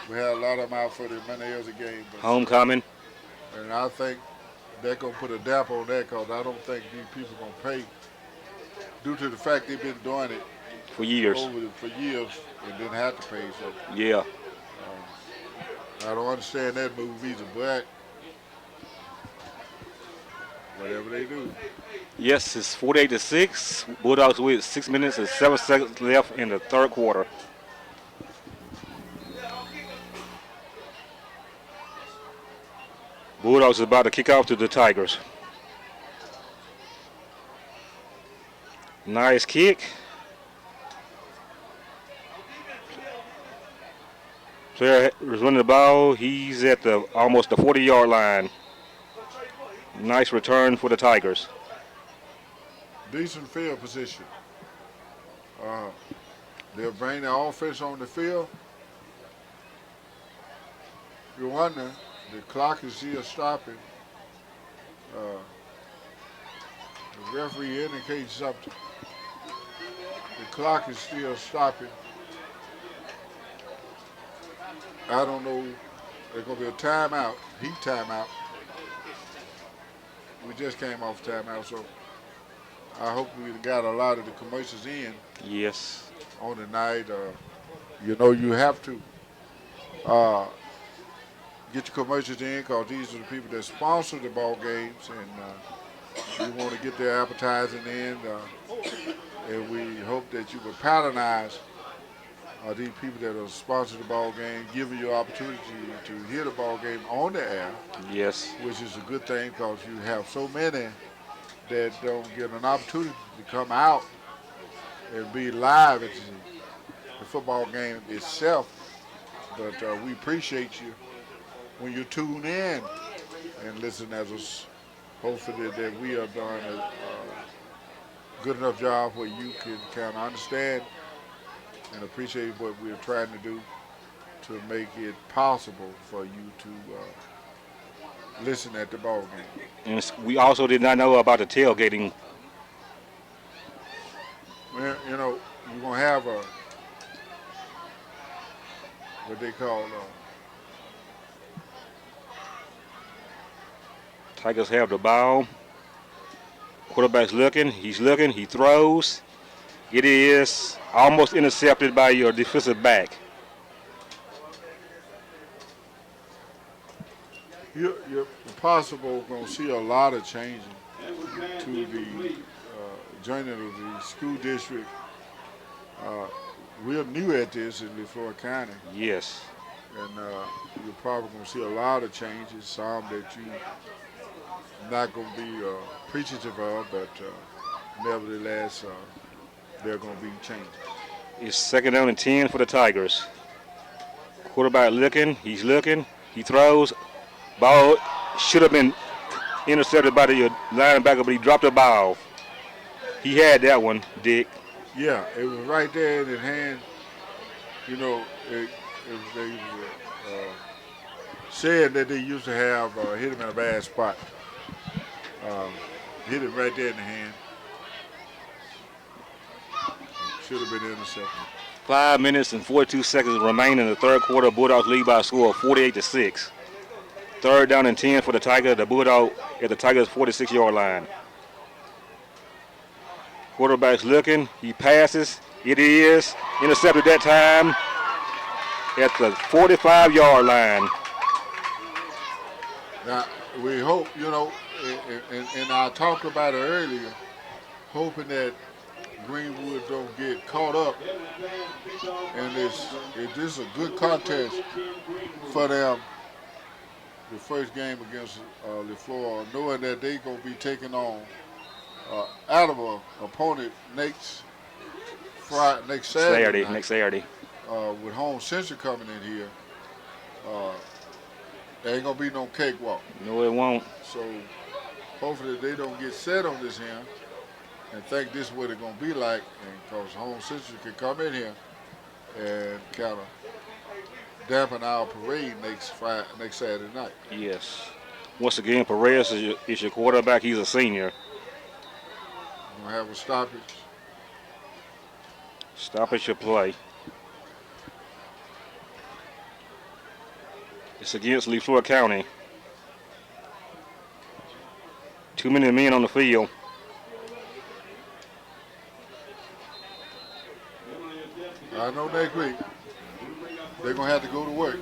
we had a lot of them out for the Manelza game. But, Homecoming. and I think they're going to put a damper on that, because I don't think these people going to pay due to the fact they've been doing it For years. for years and didn't have to pay. So Yeah. I don't understand that move either, but whatever they do. Yes, it's 48-6. Bulldogs with 6 minutes and 7 seconds left in the third quarter. Bulldogs is about to kick off to the Tigers. Nice kick. Player is running the ball. He's at almost the 40-yard line. Nice return for the Tigers. Decent field position. They'll bring the offense on the field. You're wondering, the clock is still stopping. The referee indicates something. The clock is still stopping. I don't know. There's going to be a timeout, heat timeout. We just came off timeout, so I hope we got a lot of the commercials in Yes. on the night. You know, you have to get your commercials in, because these are the people that sponsor the ball games, and we want to get their advertising in. And we hope that you will patronize these people that are sponsoring the ball game, giving you opportunity to hear the ball game on the air, Yes. which is a good thing, because you have so many that don't get an opportunity to come out and be live at the football game itself. But we appreciate you when you tune in and listen as us. Hopefully that we are doing a good enough job where you can kind of understand and appreciate what we're trying to do to make it possible for you to listen at the ball game. And we also did not know about the tailgating. Well, you know, you're going to have what they call Tigers have the ball. Quarterback's looking. He's looking. He throws. It is almost intercepted by your defensive back. you're possible going to see a lot of changing to the joining of the school district. We're new at this in Leflore County, Yes. and you're probably going to see a lot of changes, some that you're not going to be appreciative of, but nevertheless, they're going to be changes. It's second down and 10 for the Tigers. Quarterback looking. He's looking. He throws. Ball should have been intercepted by the linebacker, but he dropped the ball. He had that one, Dick. Yeah, it was right there in his hand. You know, they said that they used to have hit him in a bad spot. Hit him right there in the hand. Should have been intercepted. 5 minutes and 42 seconds remain in the third quarter. Bulldogs lead by a score of 48-6. Third down and 10 for the Tigers. The Bulldog at the Tigers' 46-yard line. Quarterback's looking. He passes. It is intercepted that time at the 45-yard line. Now, we hope, you know, and I talked about it earlier, hoping that Greenwood don't get caught up. And it's just a good contest for them the first game against Leflore, knowing that they're going to be taking on out of a opponent next Saturday night, Next Saturday. with home century coming in here. There ain't going to be no cakewalk. No, it won't. So hopefully they don't get set on this here and think this is what it's going to be like, and because home century can come in here and kind of dampen our parade next Saturday night. Yes. Once again, Perez is your quarterback. He's a senior. We're going to have a stoppage. Stoppage your play. It's against Leflore County. Too many men on the field. I know next week they're going to have to go to work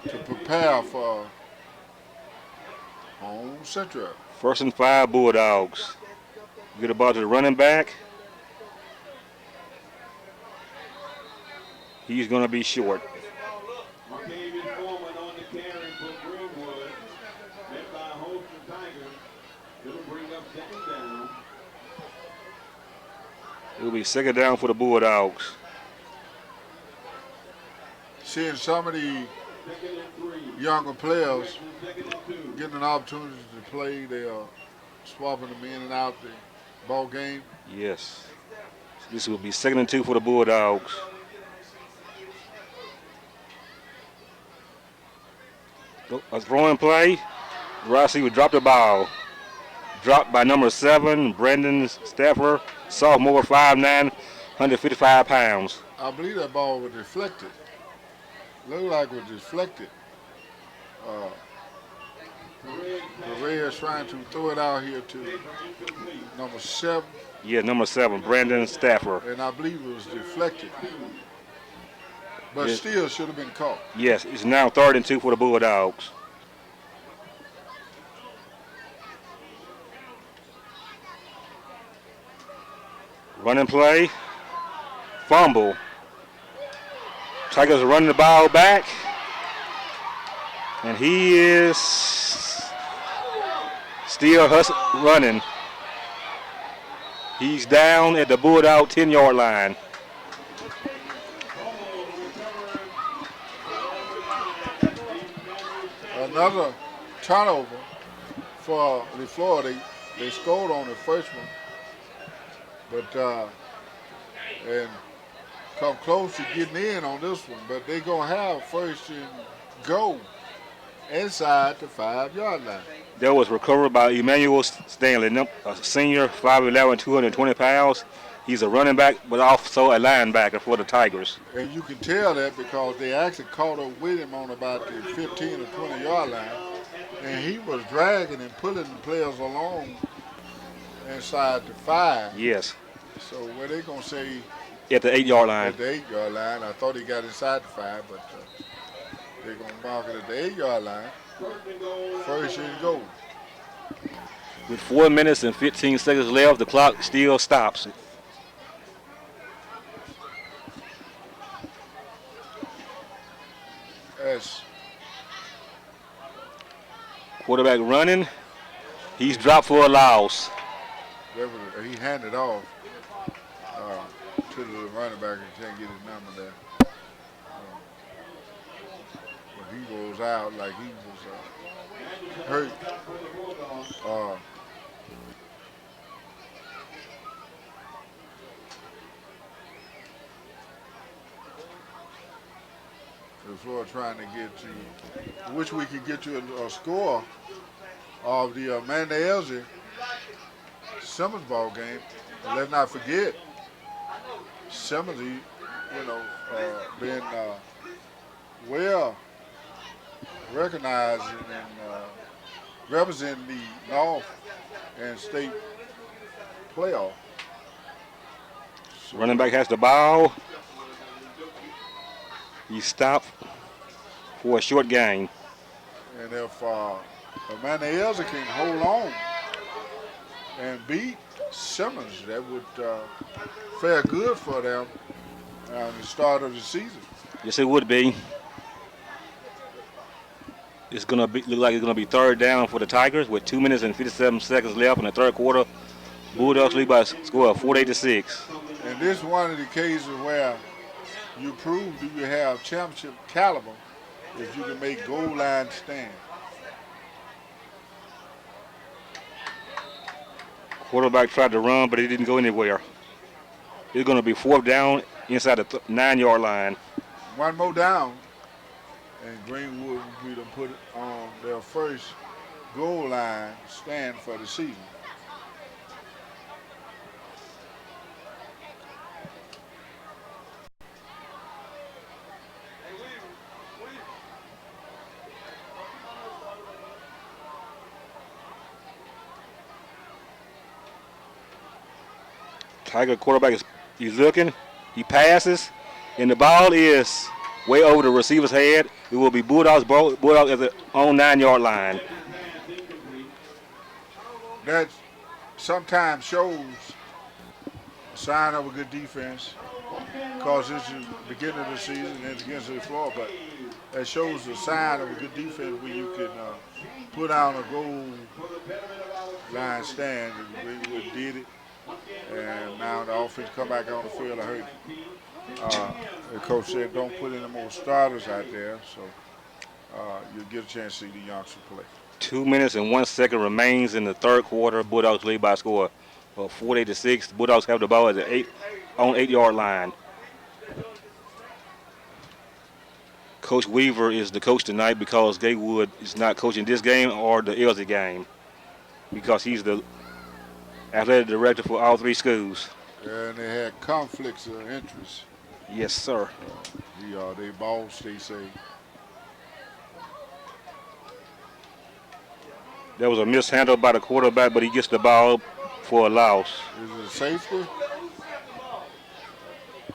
to prepare for home central. 1st and 5 Bulldogs. Get the ball to the running back. He's going to be short. It'll be 2nd down for the Bulldogs. Seeing some of the younger players getting an opportunity to play, they are swapping them in and out the ball game. Yes. This will be 2nd and 2 for the Bulldogs. A throwing play. The receiver dropped the ball. Dropped by number 7, Brandon Stafford, sophomore, 5'9", 155 pounds. I believe that ball was deflected. Looked like it was deflected. Perez trying to throw it out here to number 7. Yeah, number 7, Brandon Stafford. And I believe it was deflected. But still should have been caught. Yes, it's now 3rd and 2 for the Bulldogs. Running play. Fumble. Tigers are running the ball back. And he is still running. He's down at the Bulldog 10-yard line. Another turnover for Leflore. They scored on the first one. But and come close to getting in on this one, but they're going to have 1st and go inside the 5-yard line. That was recovered by Emmanuel Stanley, a senior, 5'11", 220 pounds. He's a running back, but also a linebacker for the Tigers. And you can tell that because they actually caught up with him on about the 15 or 20-yard line, and he was dragging and pulling the players along inside the 5. Yes. So what they going to say? At the 8-yard line. At the 8-yard line. I thought he got inside the 5, but they're going to mark it at the 8-yard line. 1st and go. With 4 minutes and 15 seconds left, the clock still stops. Yes. Quarterback running. He's dropped for a loss. He handed off to the running back and can't get his number there. But he goes out like he was hurt. Before trying to get you, I wish we could get you a score of the Amanda Elsie Simmons ball game. And let's not forget, Simmons, been well recognized and representing the North and state playoff. Running back has the ball. He stopped for a short gain. And if Amanda Elsie can hold on and beat Simmons, that would fare good for them at the start of the season. Yes, it would be. It's gonna be look like it's gonna be third down for the Tigers with 2 minutes and 57 seconds left in the third quarter. Bulldogs lead by a score of 48-6. And this is one of the cases where you prove do you have championship caliber if you can make goal line stand. Quarterback tried to run, but he didn't go anywhere. It's gonna be fourth down inside the 9-yard line. One more down, and Greenwood will be to put on their first goal line stand for the season. Tiger quarterback he's looking, he passes, and the ball is way over the receiver's head. It will be Bulldogs at the on 9-yard line. That sometimes shows a sign of a good defense because it's the beginning of the season and it's against the floor, but that shows a sign of a good defense when you can put on a goal line stand, and Greenwood did it. And now the offense come back on the field. I heard the coach said don't put any more starters out there, so you'll get a chance to see the youngsters play. 2 minutes and 1 second remains in the third quarter. Bulldogs lead by a score of 48-6. Bulldogs have the ball at the 8-yard line. Coach Weaver is the coach tonight because Gatewood is not coaching this game or the Elsie game because he's the athletic director for all three schools. And they had conflicts of interest. Yes, sir. They boss, they say. There was a mishandle by the quarterback, but he gets the ball for a loss. Is it safety?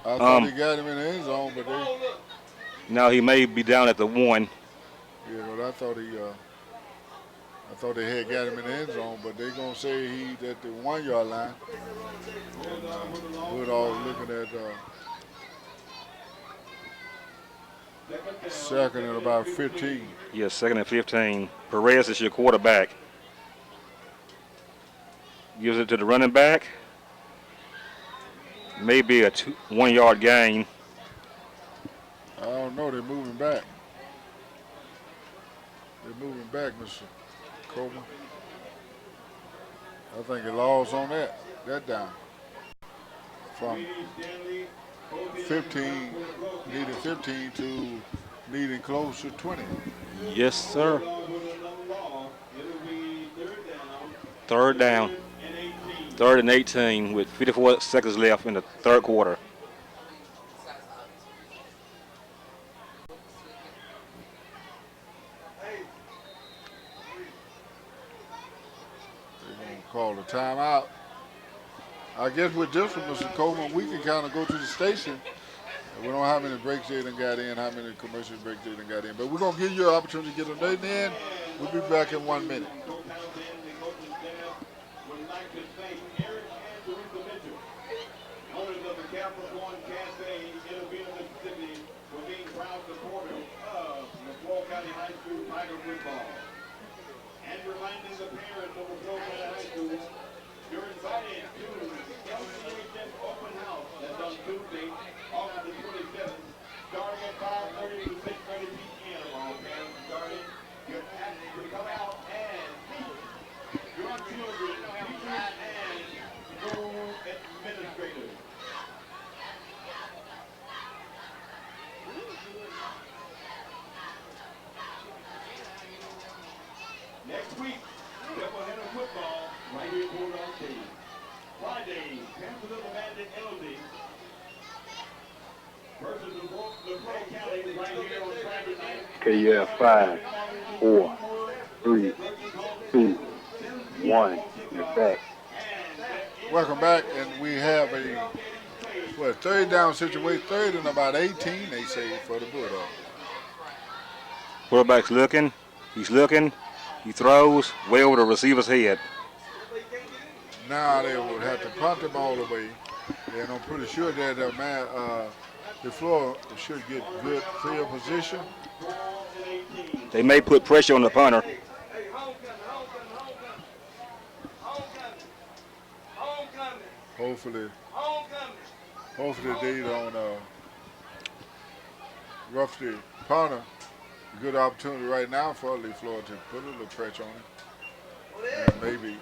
I thought he got him in the end zone, but they. Now he may be down at the 1. Yeah, but I thought they had got him in the end zone, but they gonna say he's at the 1-yard line. And Woodall looking at second and about 15. Yes, second and 15. Perez is your quarterback. Gives it to the running back. Maybe a 1-yard gain. I don't know. They're moving back. Mr. Coleman. I think he lost on that down. From 15, needing 15 to needing close to 20. Yes, sir. Third down. Third and 18 with 54 seconds left in the third quarter. Call the timeout. I guess with this one, Mr. Coleman, we can kind of go to the station. We don't know how many breaks they done got in, how many commercial breaks they done got in. But we're going to give you an opportunity to get a note in. We'll be back in 1 minute. And reminding the parents of Leflore High School, you're invited to the LCHS Open House that's on Tuesday, August the 27th, starting at 5:30 to 6:30 p.m. All parents starting. You're asked to come out and meet your children, teachers, and school administrators. Next week, doubleheader football right here at Bulldog Stadium. Friday, Pantherville Abandoned LD versus Leflore County right here on Friday night. Okay, you have 5, 4, 3, 2, 1. You're back. Welcome back, and we have a third down situation, third and about 18, they say, for the Bulldogs. Quarterback's looking. He's looking. He throws way over the receiver's head. Now they would have to punt the ball away. And I'm pretty sure that Leflore should get good field position. They may put pressure on the punter. Hey, homecoming, homecoming, homecoming, homecoming, Hopefully, homecoming. hopefully they don't rough the punter. Good opportunity right now for Leflore to put a little pressure on him and maybe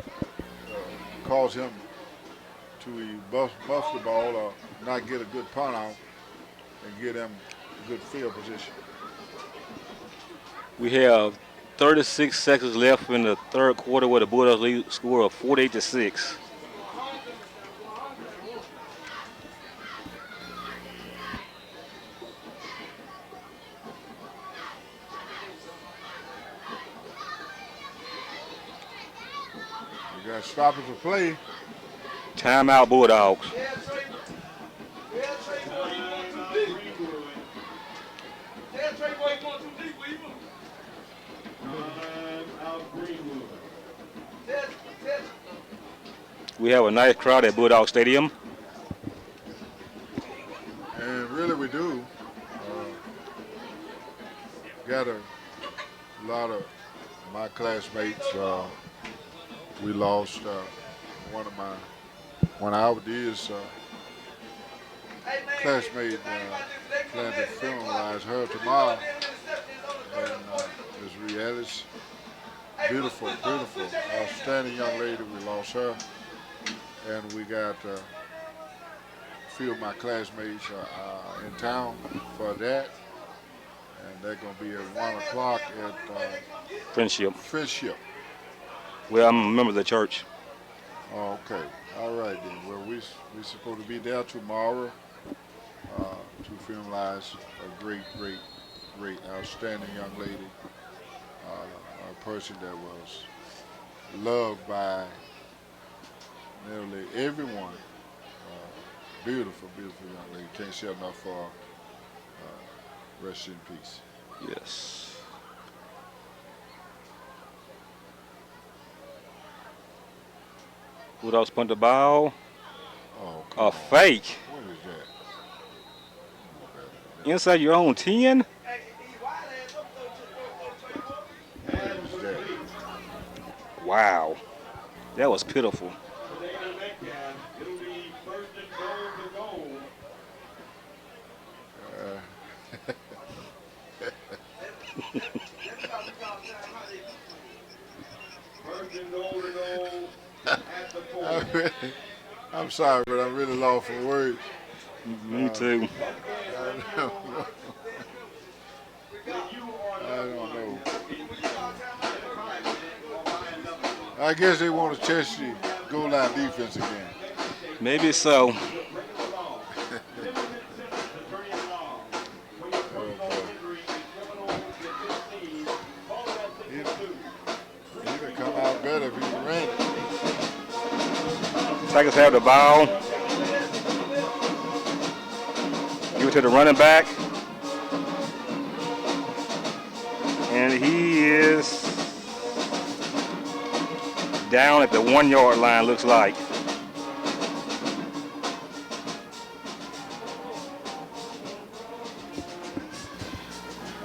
cause him to buff the ball or not get a good punt out and get him a good field position. We have 36 seconds left in the third quarter where the Bulldogs lead score of 48-6. You got stoppage for play. Timeout Bulldogs. We have a nice crowd at Bulldog Stadium. And really we do. Got a lot of my classmates. We lost one of our dearest classmate planned to funeralize her tomorrow. And it's reality. Beautiful, beautiful, outstanding young lady. We lost her. And we got a few of my classmates in town for that. And they're going to be at 1 o'clock at Friendship. Friendship. Well, I'm a member of the church. Oh, okay. All right then. Well, we supposed to be there tomorrow to funeralize a great, outstanding young lady, a person that was loved by nearly everyone. Beautiful, beautiful young lady. Can't say enough for her. Rest in peace. Yes. Bulldogs punt the ball. Oh, A come on. fake. What is that? Inside your own 10. What is that? Wow. That was pitiful. It'll be first and goal to goal. First and goal to goal at the 4. I'm sorry, but I'm really lost for words. Me too. I don't know. I guess they want to test the goal line defense again. Maybe so. He could come out better if he ran it. Tigers have the ball. Give it to the running back. And he is down at the 1 yard line, looks like.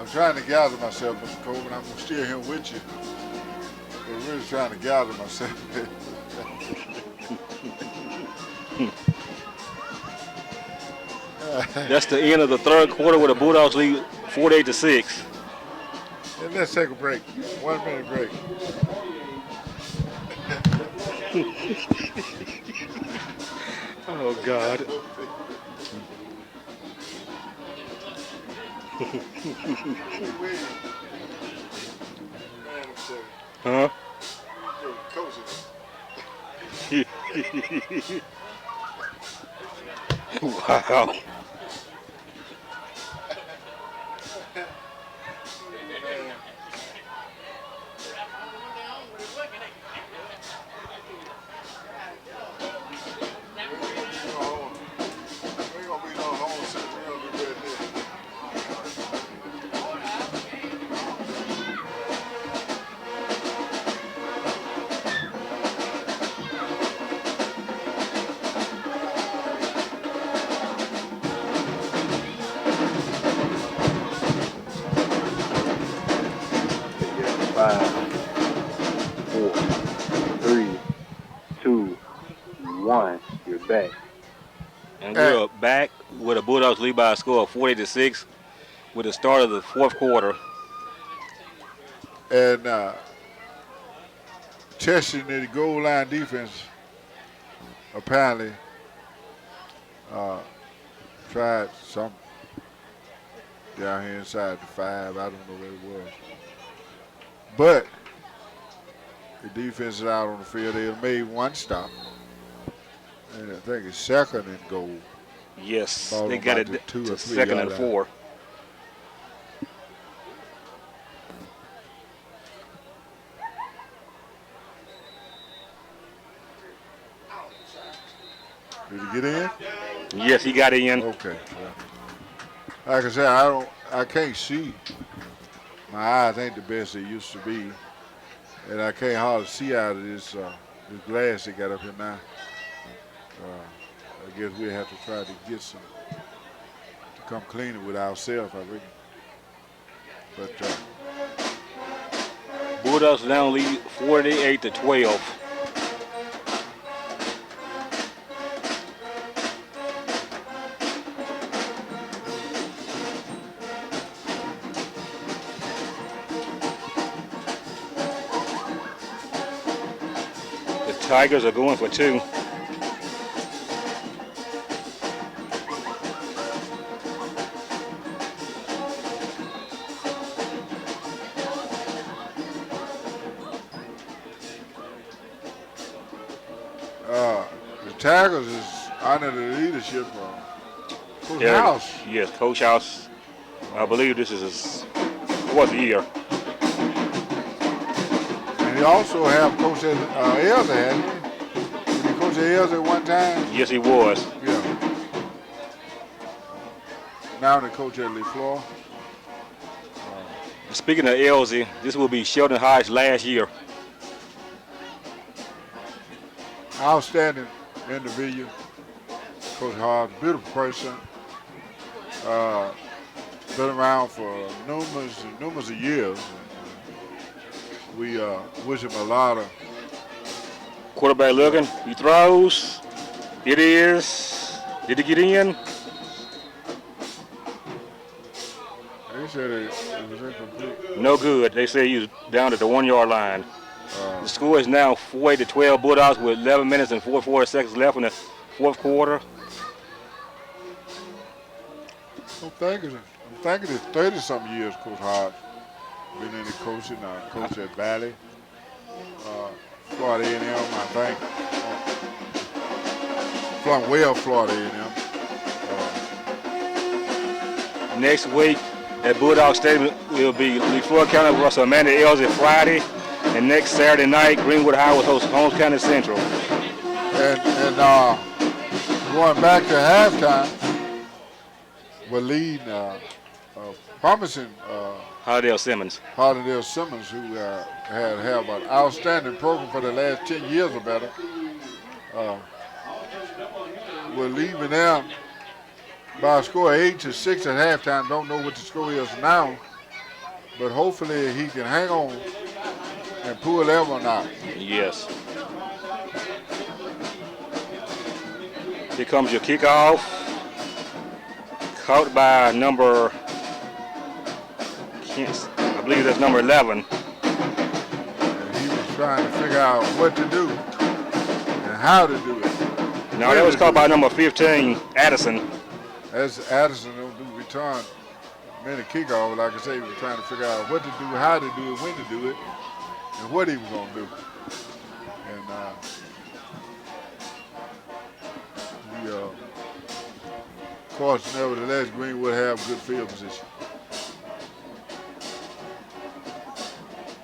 I'm trying to gather myself, Mr. Coleman. I'm still here with you. I'm really trying to gather myself. That's the end of the third quarter where the Bulldogs lead 48-6. And let's take a break. 1 minute break. Oh, God. Huh? Wow. 5, 4, 3, 2, 1. You're back. And we're back with the Bulldogs lead by a score of 40-6 with the start of the fourth quarter. And testing the goal line defense apparently tried some down here inside the 5. I don't know what it was. But the defense is out on the field. They made one stop. And I think it's second and goal. Yes, Ball they on got about it the 2 or to 3 second yard and line. 4. Did he get in? Yes, he got it in. Okay. Yeah. Like I said, I can't see. My eyes ain't the best they used to be. And I can't hardly see out of this glass they got up here now. I guess we have to try to get some to come cleaner with ourselves, I reckon. But Bulldogs now lead 48-12. The Tigers are going for 2. the Tigers is under the leadership of Coach House. Yes, Coach House. I believe this is his 4th year. And he also have Coach Elder, hasn't he? Was he Coach Elder at one time? Yes, he was. Yeah. Now the coach at Leflore. Speaking of Elsie, this will be Sheldon Hyde's last year. Outstanding individual. Coach Hart, beautiful person. Been around for numerous of years. We wish him a lot of. Quarterback looking, he throws. It is. Did he get in? They said it was incomplete. No good. They say he was down at the 1-yard line. The score is now 40-12 Bulldogs with 11 minutes and 44 seconds left in the fourth quarter. I'm thinking it's 30-something years, Coach Hart. Been in the coaching, coach at Valley, Florida A&M, I think. Flung well, Florida A&M. Next week at Bulldog Stadium will be Leflore County versus Amanda Elsie Friday. And next Saturday night, Greenwood High will host Holmes County Central. And going back to halftime, we're leading promising Hardell Simmons. Hardell Simmons, who have an outstanding program for the last 10 years or better. We're leaving them by a score of 8-6 at halftime. Don't know what the score is now, but hopefully he can hang on and pull that one out. Yes. Here comes your kickoff. Caught by number, I believe that's number 11. And he was trying to figure out what to do and how to do it. No, that was caught by number 15, Addison. As Addison don't do return many kickoff, like I say, he was trying to figure out what to do, how to do it, when to do it, and what he was going to do. And of course, nevertheless, Greenwood have good field position.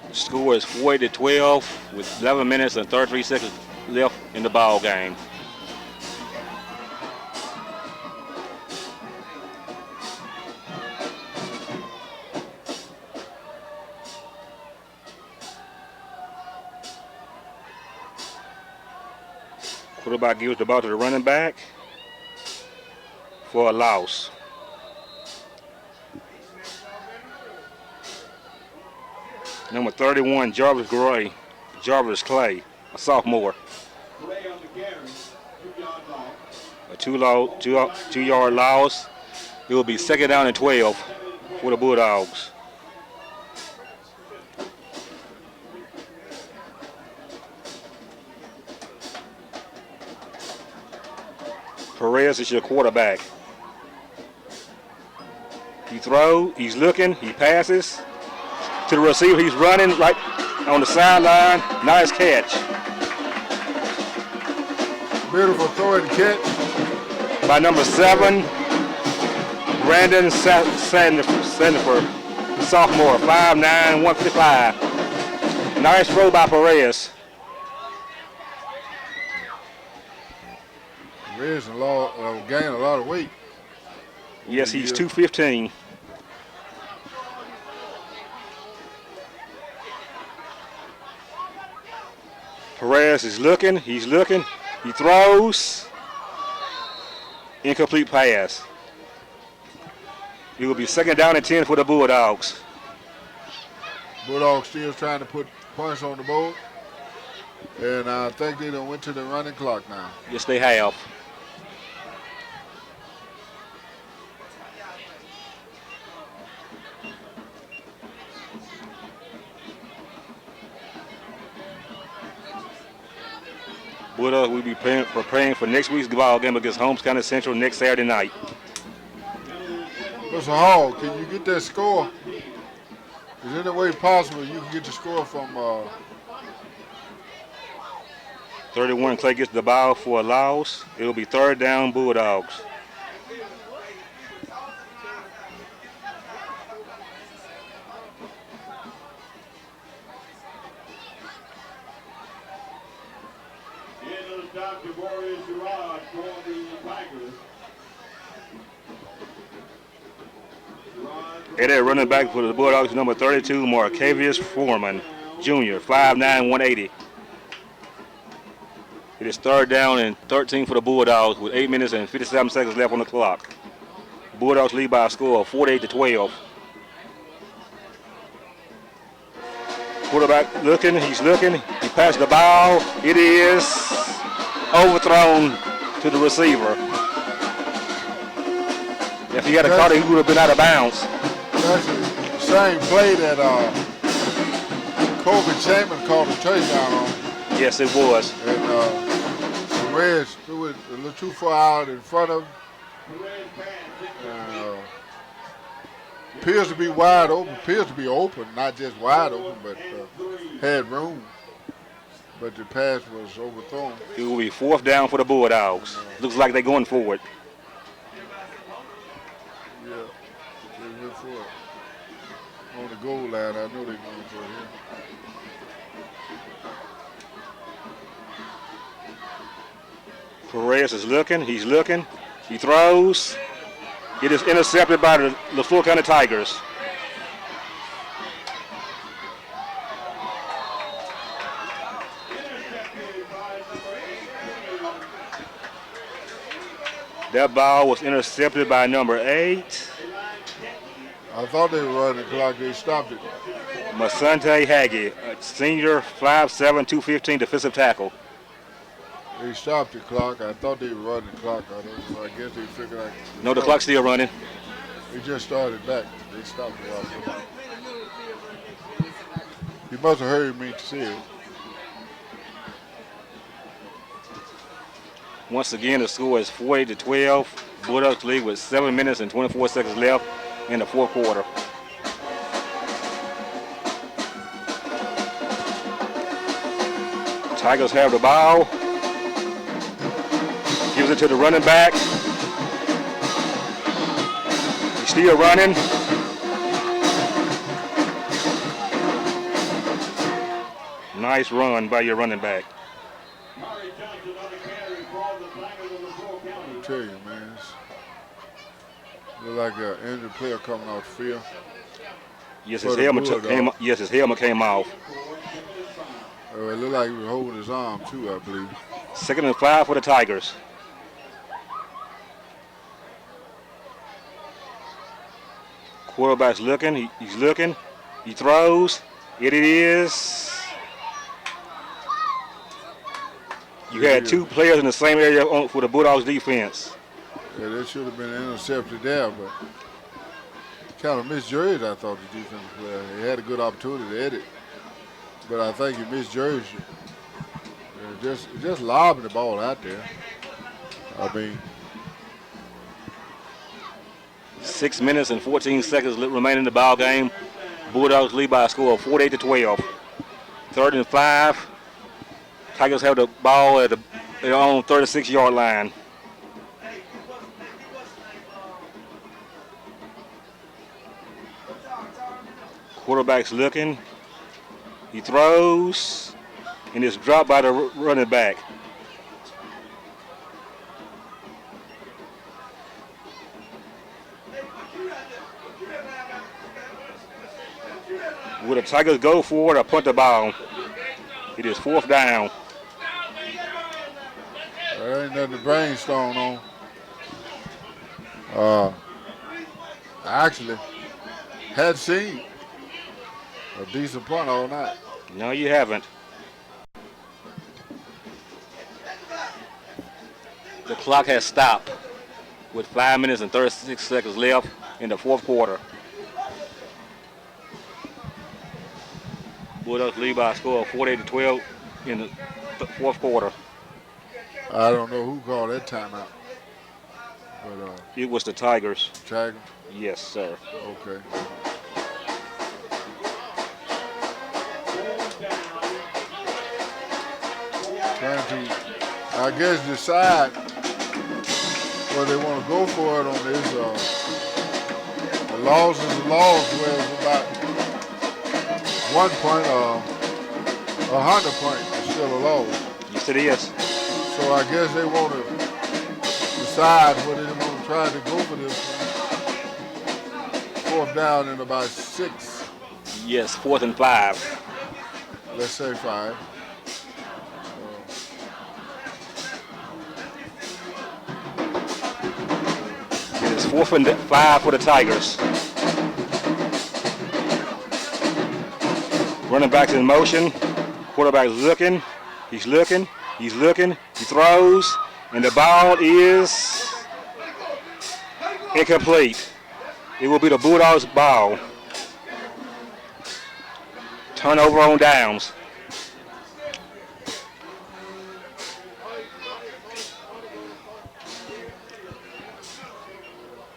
The score is 40-12 with 11 minutes and 33 seconds left in the ball game. Quarterback gives the ball to the running back for a loss. Number 31, Jarvis Clay, a sophomore. Play on the carry. 2-yard loss. A two-yard loss. It will be second down and 12 for the Bulldogs. Perez is your quarterback. He throws, he's looking, he passes to the receiver. He's running right on the sideline. Nice catch. Beautiful throw and catch. By number 7, Brandon Sandiford, sophomore, 5'9", 155. Nice throw by Perez. Perez gained a lot of weight. Yes, he's 215. Perez is looking, he's looking, he throws. Incomplete pass. It will be second down and 10 for the Bulldogs. Bulldogs still trying to put points on the board. And I think they done went to the running clock now. Yes, they have. Bulldogs will be preparing for next week's ball game against Holmes County Central next Saturday night. Mr. Hall, can you get that score? Is there any way possible you can get the score from 31, Clay gets the ball for a loss. It will be third down, Bulldogs. And they're running back for the Bulldogs, number 32, Marcavius Foreman, Jr., 5'9", 180. It is third down and 13 for the Bulldogs with 8 minutes and 57 seconds left on the clock. Bulldogs lead by a score of 48-12. Quarterback looking, he's looking, he passed the ball. It is overthrown to the receiver. If he had caught it, he would have been out of bounds. That's the same play that Kobe Chapman called a touchdown on. Yes, it was. And Reds threw it a little too far out in front of him. Appears to be wide open. Appears to be open, not just wide open, but had room. But the pass was overthrown. It will be fourth down for the Bulldogs. Looks like they're going forward. Yeah, they went for it. On the goal line, I know they're going for it here. Perez is looking, he's looking, he throws. It is intercepted by the Leflore County Tigers. That ball was intercepted by number 8. I thought they were running the clock. They stopped it. Masante Hagee, senior, 5'7", 215, defensive tackle. They stopped the clock. I thought they were running the clock. I don't know. I guess they figured out. No, the clock's still running. They just started back. They stopped the clock. You must have heard me to see it. Once again, the score is 40-12. Bulldogs lead with 7 minutes and 24 seconds left in the fourth quarter. Tigers have the ball. Gives it to the running back. He's still running. Nice run by your running back. I tell you, man, look like an injured player coming off the field. Yes, his helmet came off. It looked like he was holding his arm too, I believe. 2nd and 5 for the Tigers. Quarterback's looking, he's looking, he throws. It is. You had two players in the same area for the Bulldogs defense. Yeah, that should have been intercepted there, but kind of misjudged, I thought, the defensive player. He had a good opportunity to edit, but I think he misjudged it. Just lobbing the ball out there. I mean, 6 minutes and 14 seconds remaining in the ball game. Bulldogs lead by a score of 48-12. 3rd and 5. Tigers have the ball at their own 36-yard line. Quarterback's looking. He throws, and it's dropped by the running back. Will the Tigers go for it or punt the ball? It is 4th down. there ain't nothing to brainstorm on. I actually had seen a decent punt all night. No, you haven't. The clock has stopped with 5 minutes and 36 seconds left in the 4th quarter. Bulldogs lead by a score of 48-12 in the 4th quarter. I don't know who called that timeout, but It was the Tigers. Tiger. Yes, sir. Okay. Trying to, I guess, decide whether they want to go for it on this. The loss is a loss, where it's about 1 point or 100 points is still a loss. Yes, it is. So I guess they want to decide whether they want to try to go for this one. 4th down in about 6. Yes, 4th and 5. Let's say 5. It is 4th and 5 for the Tigers. Running back's in motion. Quarterback's looking. He's looking. He's looking. He throws. And the ball is incomplete. It will be the Bulldogs' ball. Turnover on downs.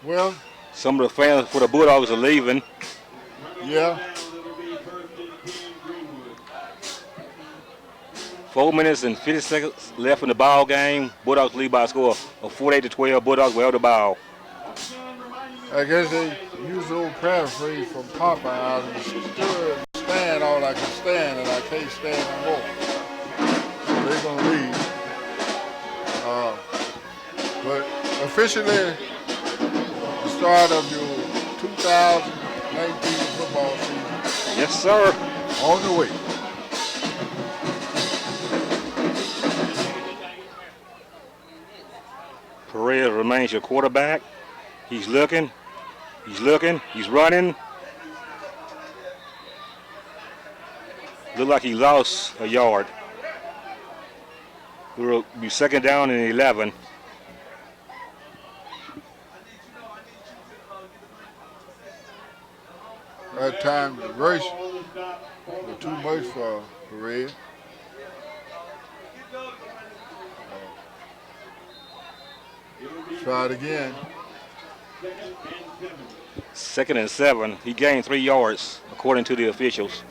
Well, some of the fans for the Bulldogs are leaving. Yeah. 4 minutes and 50 seconds left in the ball game. Bulldogs lead by a score of 48-12. Bulldogs will have the ball. I guess they use the old paraphrase from Popeye. I stood and stand all I can stand, and I can't stand no more. So they're going to leave. But officially, the start of your 2019 football season. Yes, sir. On the way. Perez remains your quarterback. He's looking. He's looking. He's running. Look like he lost a yard. It will be 2nd down and 11. That time the rush was too much for Perez. Try it again. 2nd and 7. He gained 3 yards, according to the officials.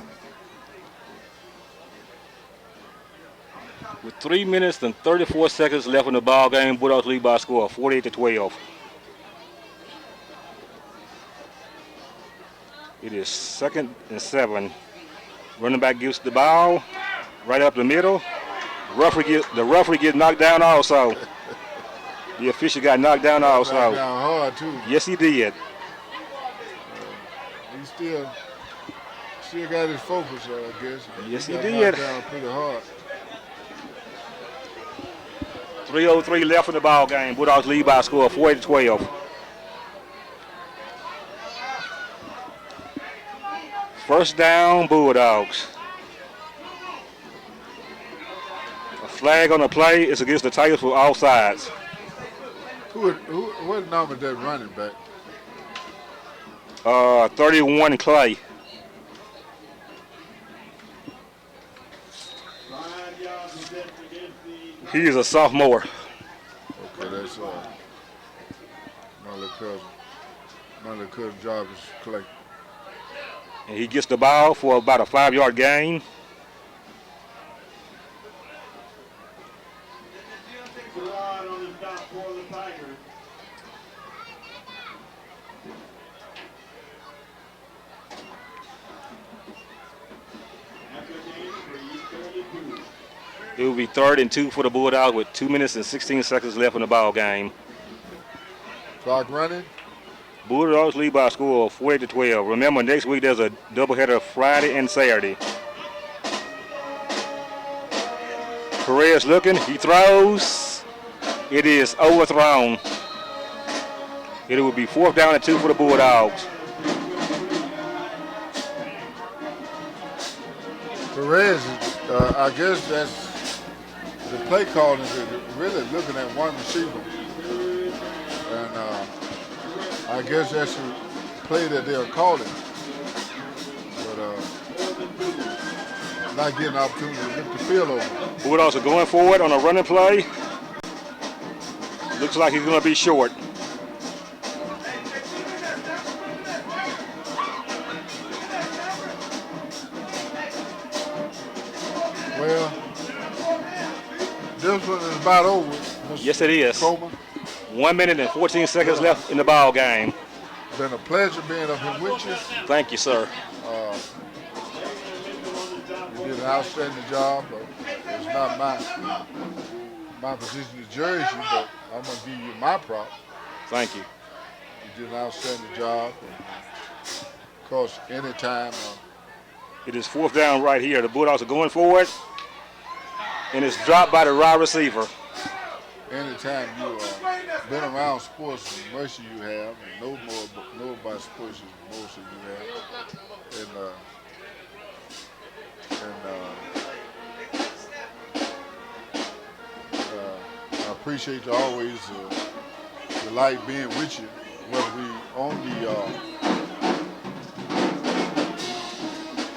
With 3 minutes and 34 seconds left in the ball game, Bulldogs lead by a score of 48-12. It is 2nd and 7. Running back gives the ball right up the middle. The referee gets knocked down also. The official got knocked down also. Knocked down hard too. Yes, he did. He still got his focus, I guess. Yes, he got did. knocked down pretty hard. 3:03 left in the ball game. Bulldogs lead by a score of 40-12. First down, Bulldogs. A flag on the play is against the Tigers for all sides. What number is that running back? 31 Clay. 5 yards possession against the He is a sophomore. Okay, that's my little cousin. My little cousin Jarvis Clay. And he gets the ball for about a 5-yard gain. Gerard on the stop for the Tigers. After gain, 32. It will be 3rd and 2 for the Bulldogs with 2 minutes and 16 seconds left in the ball game. Clock running. Bulldogs lead by a score of 40-12. Remember, next week there's a doubleheader Friday and Saturday. Perez looking. He throws. It is overthrown. It will be 4th down and 2 for the Bulldogs. Perez, I guess that's the play calling is really looking at one receiver. And I guess that's the play that they're calling. But not getting an opportunity to lift the field over. Bulldogs are going for it on a running play. Looks like he's going to be short. Well, this one is about over. Mr. Yes, it is. Coleman. 1 minute and 14 seconds left in the ball game. It's been a pleasure being up here with you. Thank you, sir. You did an outstanding job. It's not my position to judge you, but I'm going to give you my prop. Thank you. You did an outstanding job. Of course, anytime. It is 4th down right here. The Bulldogs are going for it. And it's dropped by the wide receiver. Anytime you been around sports as much as you have, and know about sports as most of you have, I appreciate you always like being with you, whether we on the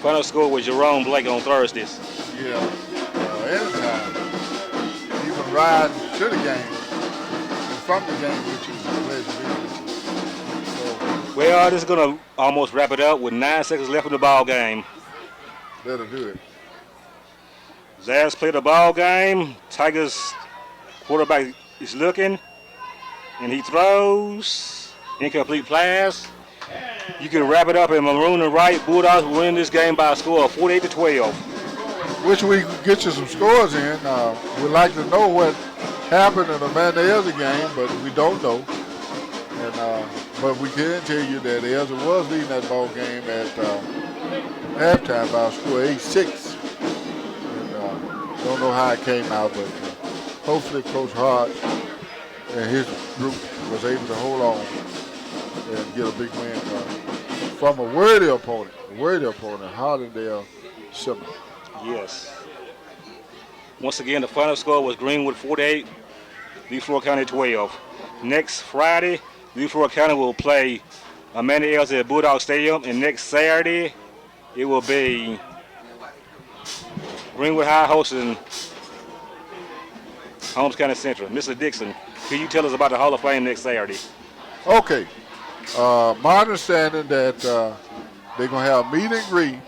Final score was Jerome Blake on Thursdays. anytime, even riding to the game and from the game, which is a pleasure being with you. So, Well, this is going to almost wrap it up with 9 seconds left in the ball game. that'll do it. Zaz played the ball game. Tigers quarterback is looking, and he throws. Incomplete pass. You can wrap it up in maroon and white. Bulldogs will win this game by a score of 48-12. Wish we could get you some scores in. We'd like to know what happened in the Manelza game, but we don't know. And but we can tell you that Elza was leading that ball game at halftime by a score of 8-6. And don't know how it came out, but hopefully Coach Hart and his group was able to hold on and get a big win from a worthy opponent, Hardendale Simon. Yes. Once again, the final score was Greenwood 48, Leflore County 12. Next Friday, Leflore County will play Amanda Elza at Bulldog Stadium, and next Saturday, it will be Greenwood High hosting Holmes County Central. Mr. Dixon, can you tell us about the Hall of Fame next Saturday? Okay. My understanding that they're going to have a meet and greet